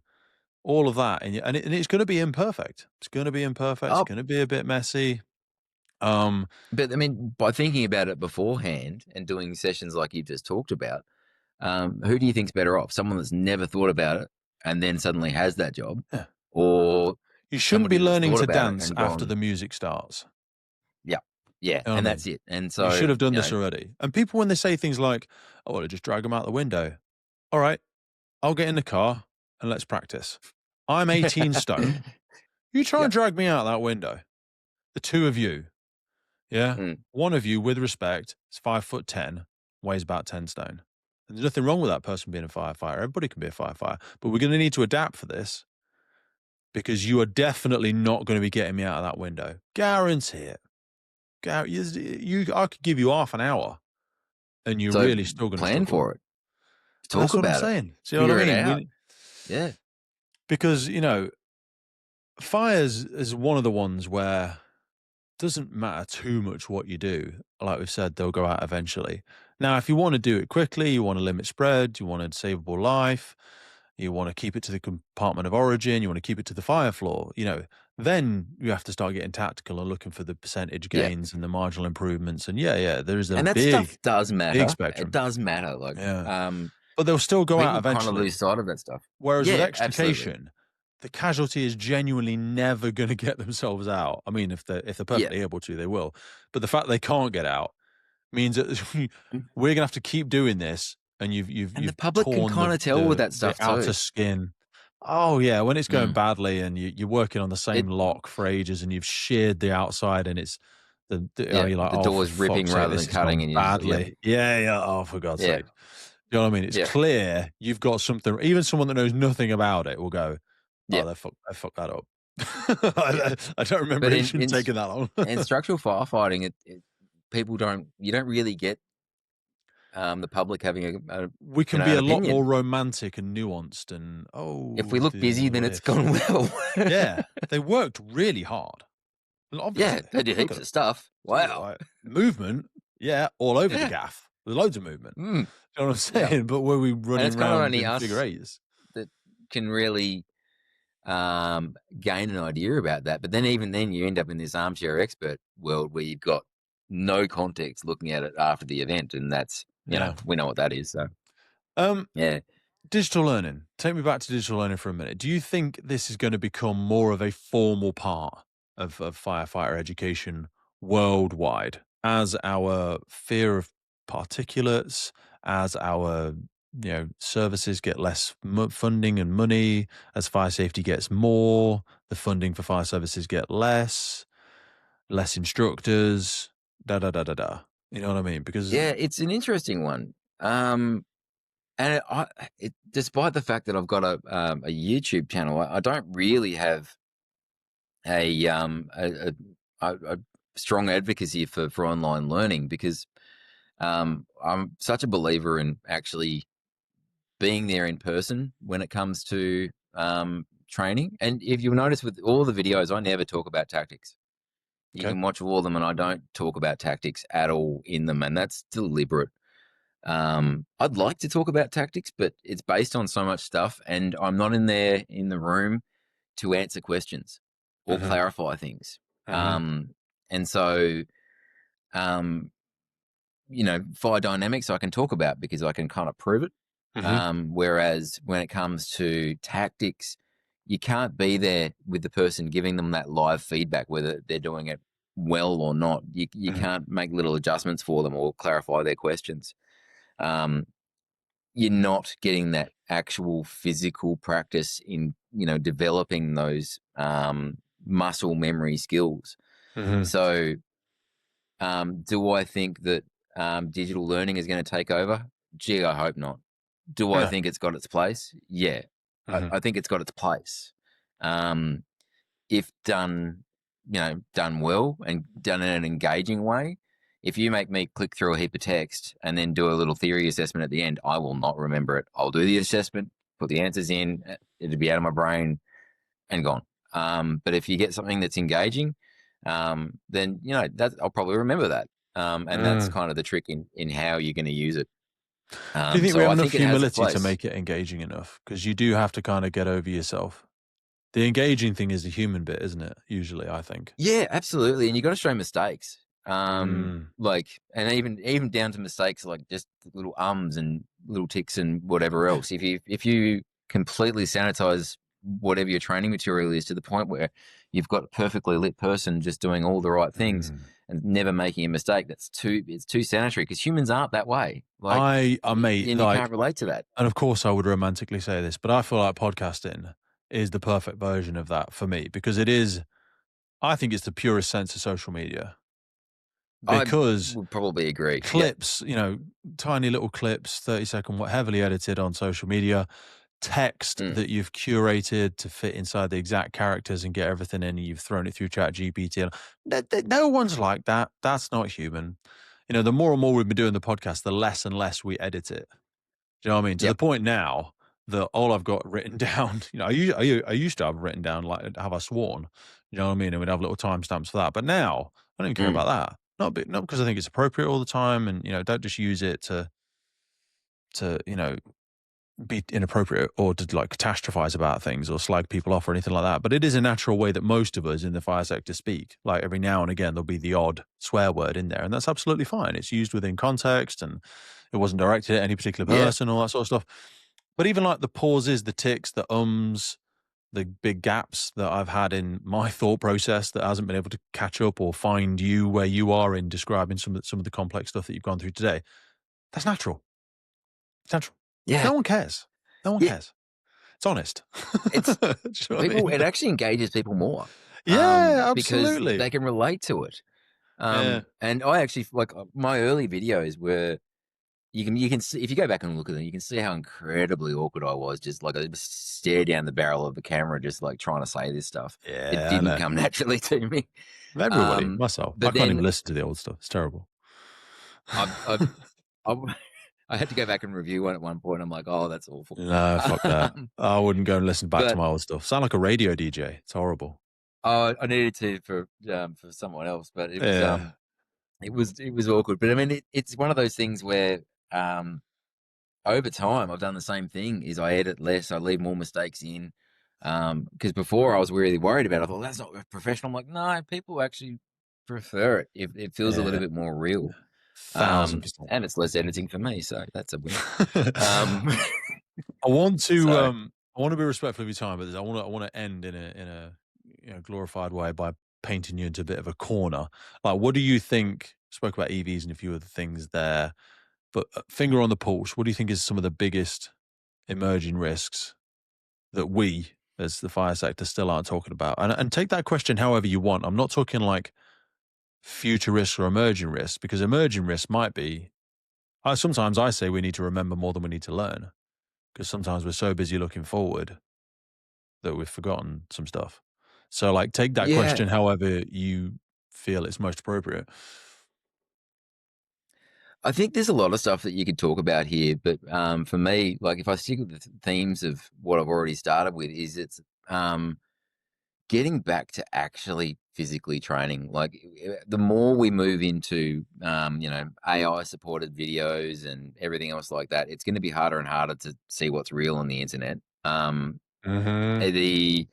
all of that, and it's going to be imperfect. It's going to be imperfect. It's Oh, going to be a bit messy. But I mean, by thinking about it beforehand and doing sessions like you've just talked about, who do you think's better off? Someone that's never thought about it and then suddenly has that job, Yeah. or You shouldn't somebody be that's learning thought to about it dance and after gone, the music starts. yeah, yeah, You know what and I that's mean? it. And You so, should have done this already. And people, when they say things like, "Oh, well, just drag them out the window." All right, I'll get in the car and let's practice. I'm 18 stone. You try and yep, drag me out that window. The two of you, yeah? mm, One of you, with respect, is 5'10", weighs about 10 stone. And there's nothing wrong with that person being a firefighter. Everybody can be a firefighter. But we're going to need to adapt for this because you are definitely not going to be getting me out of that window. Guarantee it. I could give you half an hour and you're so really still going to plan struggle. for it, And talk that's what I'm about it, saying. See what I figure it mean? out. Yeah, Because, fires is one of the ones where it doesn't matter too much what you do. Like we've said, they'll go out eventually. Now, if you want to do it quickly, you want to limit spread, you want a savable life, you want to keep it to the compartment of origin, you want to keep it to the fire floor, then you have to start getting tactical and looking for the percentage yeah. gains and the marginal improvements. And there is a And that big, stuff does big matter. It spectrum. does matter. Like, Yeah. But they'll still go out people kind of eventually. lose sight of that stuff. Whereas with Yeah, absolutely. extrication, the casualty is genuinely never going to get themselves out. I mean, if they're Yeah. perfectly able to, they will. But the fact they can't get out means that Mm. we're going to have to keep doing this. And And the you've public can torn kind of tell with that the stuff outer too. skin. Oh yeah, when it's going Mm. badly and you're working on the same It, lock for ages and you've sheared the outside and it's yeah, you're like, the oh, for door's ripping fuck's sake, rather this than has cutting, gone and you just, yep, badly. Yeah, yeah. Oh, for God's yeah, sake. You know what I mean? It's yeah, clear you've got something. Even someone that knows nothing about it will go, "Oh, yeah, they fucked that up." yeah. I don't remember But it shouldn't take it that long. in structural firefighting, you don't really get the public having We can be an a lot more opinion. romantic and nuanced, and If we oh, look busy, then what it's if? gone well. Yeah, they worked really hard. Well, Yeah, obviously, they did look at heaps of them. stuff. Wow. Like, movement, yeah, all over the Yeah. gaff. There's loads of movement. Mm, You know what I'm yeah. saying? But were we And running it's kind of around only in figure us eights? that can really gain an idea about that. But then even then you end up in this armchair expert world where you've got no context looking at it after the event. And that's, Yeah. we know what that is. So Um, yeah. Digital learning. Take me back to digital learning for a minute. Do you think this is going to become more of a formal part of firefighter education worldwide as our fear of particulates, as our services get less funding and money, as fire safety gets more, the funding for fire services get less instructors, da da da da da. You know what I mean? Because Yeah, it's an interesting one. And despite the fact that I've got a YouTube channel, I don't really have a a strong advocacy for online learning because I'm such a believer in actually being there in person when it comes to training. And if you'll notice with all the videos, I never talk about tactics. You okay. can watch all of them, and I don't talk about tactics at all in them, and that's deliberate. I'd like to talk about tactics, but it's based on so much stuff, and I'm not in there in the room to answer questions or Hmm. clarify things. Hmm. Um, and so, um, fire dynamics I can talk about because I can kind of prove it. Hmm. Whereas when it comes to tactics, you can't be there with the person giving them that live feedback, whether they're doing it well or not. You Hmm. can't make little adjustments for them or clarify their questions. Um, you're not getting that actual physical practice in developing those muscle memory skills. Hmm. So do I think that digital learning is going to take over? Gee, I hope not. Do I Yeah. think it's got its place? Yeah, Hmm. I think it's got its place. Um, if done, done well and done in an engaging way. If you make me click through a heap of text and then do a little theory assessment at the end, I will not remember it. I'll do the assessment, put the answers in, it'll be out of my brain and gone. But if you get something that's engaging, then that I'll probably remember that. And that's Mm. kind of the trick in how you're going to use it. Do you think we So have I enough think it has its humility to place. make it engaging enough? Because you do have to kind of get over yourself. The engaging thing is the human bit, isn't it? Usually, I think. Yeah, absolutely, and you got to show mistakes. Mm. Like, and even down to mistakes like just little ums and little ticks and whatever else. If you completely sanitize whatever your training material is to the point where you've got a perfectly lit person just doing all the right things Mm. and never making a mistake, it's too sanitary because humans aren't that way. Like, I mate, and you can't like, relate to that. and of course I would romantically say this, but I feel like podcasting is the perfect version of that for me because it is. I think it's the purest sense of social media I because would probably agree. Yeah. clips, tiny little clips, 30-second, what heavily edited on social media, text Mm. that you've curated to fit inside the exact characters and get everything in, and you've thrown it through Chat GPT. No one's like that. That's not human. The more and more we've been doing the podcast, the less and less we edit it. Do you know what I mean? To the Yep. point now that all I've got written down, I used to have written down, like, have I sworn? You know what I mean? And we'd have little timestamps for that. But now I don't even care Mm. about that. Not because I think it's appropriate all the time, and don't just use it to be inappropriate or to like catastrophize about things or slag people off or anything like that. But it is a natural way that most of us in the fire sector speak. Like every now and again, there'll be the odd swear word in there, and that's absolutely fine. It's used within context and it wasn't directed at any particular Yeah. person, all that sort of stuff. But even like the pauses, the ticks, the ums, the big gaps that I've had in my thought process that hasn't been able to catch up or find you where you are in describing some of the complex stuff that you've gone through today, that's natural. It's natural. Yeah. No one cares. No one Yeah. cares. It's honest. It's Do you know what I people. mean? It actually engages people more, Yeah, because absolutely. they can relate to it. Yeah. And I actually like my early videos were you can see if you go back and look at them, you can see how incredibly awkward I was. Just like I just stare down the barrel of the camera, just like trying to say this stuff. It Yeah, I didn't know. come naturally to me. Everybody, myself. I But can't even then listen to the old stuff. It's terrible. I've I, I had to go back and review one at one point. I'm like, oh, that's awful. No, fuck that. Um, I wouldn't go and listen back to but my old stuff. Sound like a radio DJ. It's horrible. I needed to for someone else, but Yeah. it was awkward. But I mean, it's one of those things where over time I've done the same thing. Is I edit less, I leave more mistakes in. Because before I was really worried about it. I thought that's not professional. I'm like, no, people actually prefer it if it feels a little Yeah. bit more real. 1,000%. And it's less editing for me, so that's a win. Um, I want to so I want to be respectful of your time, but I want to end in a glorified way by painting you into a bit of a corner. Like, what do you think? Spoke about EVs and a few other things there, but finger on the pulse. What do you think is some of the biggest emerging risks that we, as the fire sector, still aren't talking about? And take that question however you want. I'm not talking like future risks or emerging risks, because emerging risks might be. Sometimes I say we need to remember more than we need to learn, because sometimes we're so busy looking forward that we've forgotten some stuff. So, like, take that yeah, question however you feel it's most appropriate. I think there's a lot of stuff that you could talk about here, but for me, like if I stick with the themes of what I've already started with, is it's getting back to actually physically training. Like the more we move into AI supported videos and everything else like that, it's going to be harder and harder to see what's real on the internet. Mm-hmm. The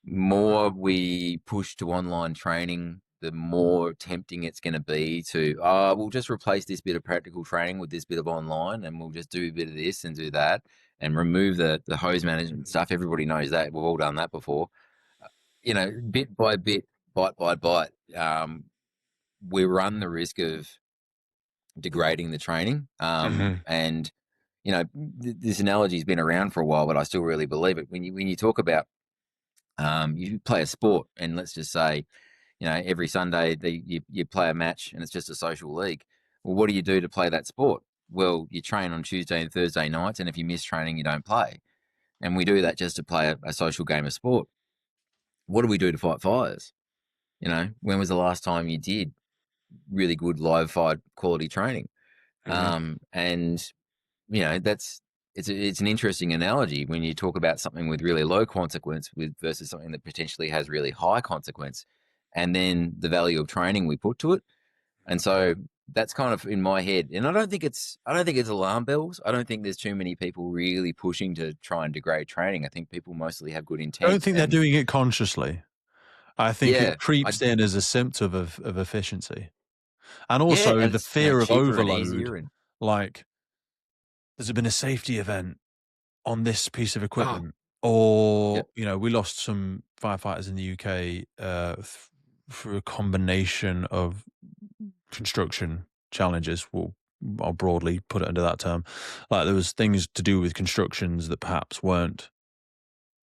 more we push to online training, the more tempting it's going to be to, we'll just replace this bit of practical training with this bit of online, and we'll just do a bit of this and do that, and remove the hose management stuff. Everybody knows that. We've all done that before. Bit by bit, bite by bite, we run the risk of degrading the training. Mm-hmm. And this analogy's been around for a while, but I still really believe it. When you talk about you play a sport, and let's just say, every Sunday you play a match, and it's just a social league. Well, what do you do to play that sport? Well, you train on Tuesday and Thursday nights, and if you miss training, you don't play. And we do that just to play a social game of sport. What do we do to fight fires? When was the last time you did really good live fire quality training? Mm-hmm. And that's it's an interesting analogy when you talk about something with really low consequence versus something that potentially has really high consequence, and then the value of training we put to it. And so that's kind of in my head, and I don't think it's alarm bells. I don't think there's too many people really pushing to try and degrade training. I think people mostly have good I don't intent, think they're and doing it consciously. I think it yeah, creeps in as a symptom of efficiency. And yeah, also and the it's fear of cheaper and overload. easier, and Like, there's been a safety event on this piece of oh, equipment, or, yep, we lost some firefighters in the UK through a combination of construction challenges. I'll broadly put it under that term. Like, there was things to do with constructions that perhaps weren't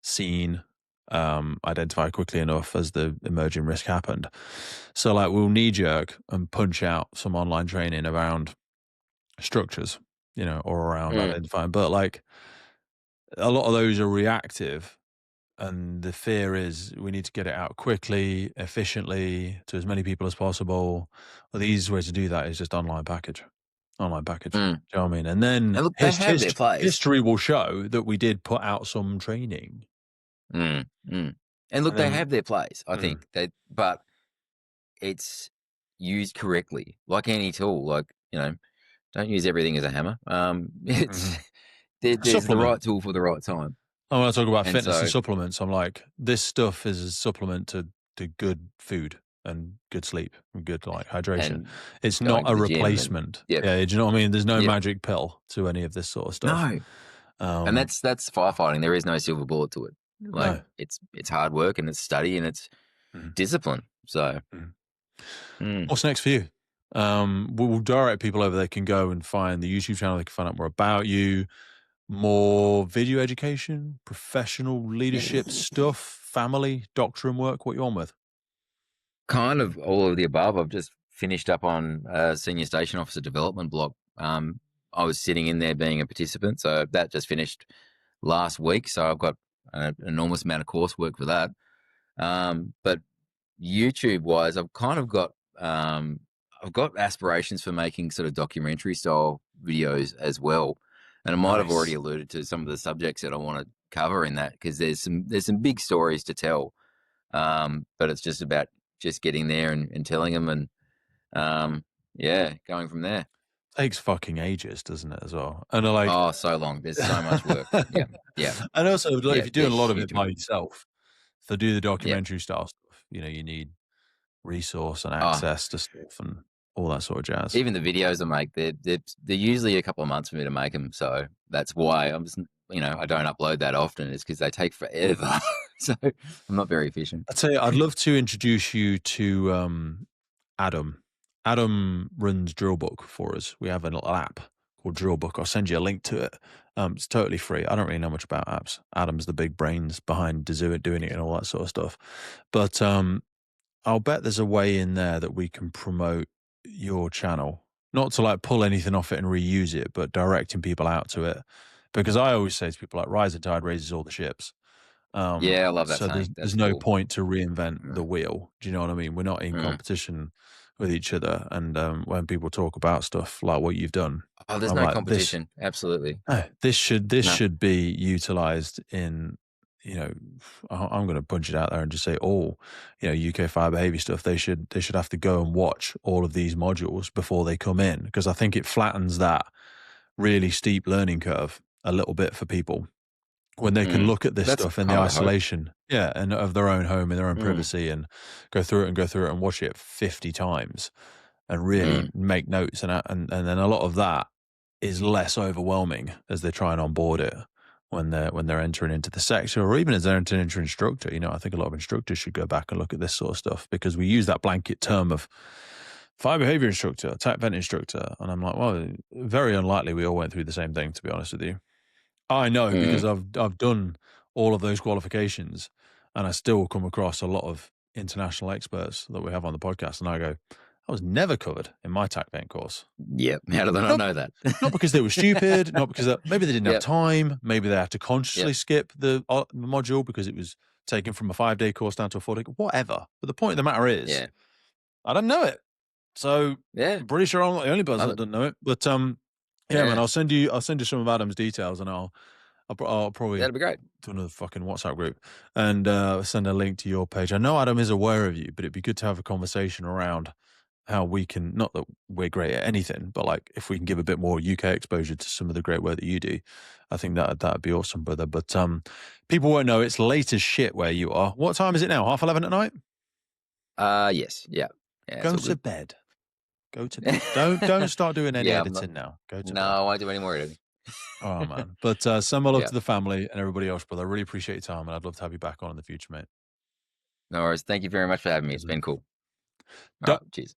seen, identified quickly enough as the emerging risk happened. So, like, we'll knee jerk and punch out some online training around structures, or around mm, identifying. But, like, a lot of those are reactive, and the fear is we need to get it out quickly, efficiently, to as many people as possible. Well, the easiest way to do that is just online package. Online package. Do mm. you know what I mean? And then And look, they have their place. history will show that we did put out some training. Mm, mm. And look, And they then, have their place. I mm, think but it's used correctly, like any tool. Like, don't use everything as a hammer. It's mhm. there's the Supplement. right tool for the right time, And when I talk about and fitness and so supplements, I'm like, this stuff is a supplement to good food and good sleep and good, like, hydration. and It's not going to a the gym, and replacement. yep, Yeah, do you know what I mean? There's no yep, magic pill to any of this sort of stuff. no, and Um, that's firefighting. There is no silver bullet to it. Like, no. it's hard work, and it's study, and it's Mhm, discipline. So, mhm. mm, What's next for you? We'll direct people over. They can go and find the YouTube channel. They can find out more about you, more video education, professional leadership stuff, family, doctrine work. What you on with? kind of all of the above. I've just finished up on a senior station officer development block. I was sitting in there being a participant, so that just finished last week. So I've got an enormous amount of coursework for that. But YouTube wise, I've got aspirations for making sort of documentary style videos as well. And I might have already Nice. alluded to some of the subjects that I want to cover in that, because there's some big stories to tell. But it's just about just getting there and telling them, and yeah, going from there. Takes fucking ages, doesn't it, as well? And like, Oh, so long. There's so much work. Yeah, yeah, and also, like, if yeah. you're They're doing a lot of it huge by amounts. yourself, to do the Yeah. documentary style stuff, you need resource and Oh, access to stuff and all that sort of jazz. even the videos I make, they're usually a couple of months for me to make them. So that's why I'm just, I don't upload that often. It's because they take forever. So I'm not very efficient. I'd say I'd love to introduce you to Adam. Adam runs Drillbook for us. We have a little app called Drillbook. I'll send you a link to it. It's totally free. I don't really know much about apps. Adam's the big brains behind doing it and all that sort of stuff. But I'll bet there's a way in there that we can promote your channel. Not to, like, pull anything off it and reuse it, but directing people out to it. Because I always say to people, like, rising tide raises all the ships. Yeah, I love that So there's saying. That's there's no cool. point to reinvent the wheel. Do you know what I mean? We're not in Mm. competition with each other. And when people talk about stuff like what you've done, Oh, there's I'm no like, competition. Absolutely. this No. should be utilized in, you know, I'm going to punch it out there and just say, all, UK fire behavior stuff. They should have to go and watch all of these modules before they come in, because I think it flattens that really steep learning curve a little bit for people when they can Mm. look at this That's stuff in the kind of the hope. isolation, yeah, and of their own home, in their own Mm. privacy, and go through it and watch it 50 times and really Mm. make notes. And then a lot of that is less overwhelming as they try and onboard it when they're entering into the sector, or even as they're entering into instructor. I think a lot of instructors should go back and look at this sort of stuff, because we use that blanket term of fire behavior instructor, attack vent instructor. And I'm like, well, very unlikely we all went through the same thing, to be honest with you. I know, because Mm. I've done all of those qualifications, and I still come across a lot of international experts that we have on the podcast, and I go, "I was never covered in my TAC vent course." Yep. How do they not Not know that? not because they were stupid, not because maybe they didn't have Yep. time, maybe they had to Yep. consciously skip the module because it was taken from a 5-day course down to a 4-day, whatever. But the point of the matter is, Yeah. I don't know it, so Yeah. I'm pretty sure I'm not the only person Love that it. doesn't know it. But yeah, man, Yeah. I'll send you some of Adam's details, and I'll probably That'd be great. to another fucking WhatsApp group and send a link to your page. I know Adam is aware of you, but it'd be good to have a conversation around how we can, not that we're great at anything, but like if we can give a bit more UK exposure to some of the great work that you do, I think that'd be awesome, brother. But people won't know it's late as shit where you are. What time is it now? 11:30 at night? Yes. Yeah. Yeah. It's Go all to good. bed. Go to bed. Don't start doing any Yeah. I'm not. editing now. Go to No, bed. I won't do any more editing. Oh man. But send my love Yeah. to the family and everybody else, brother. I really appreciate your time and I'd love to have you back on in the future, mate. No worries. Thank you very much for having me. Cheers, It's man. been cool. All Don't right. Cheers.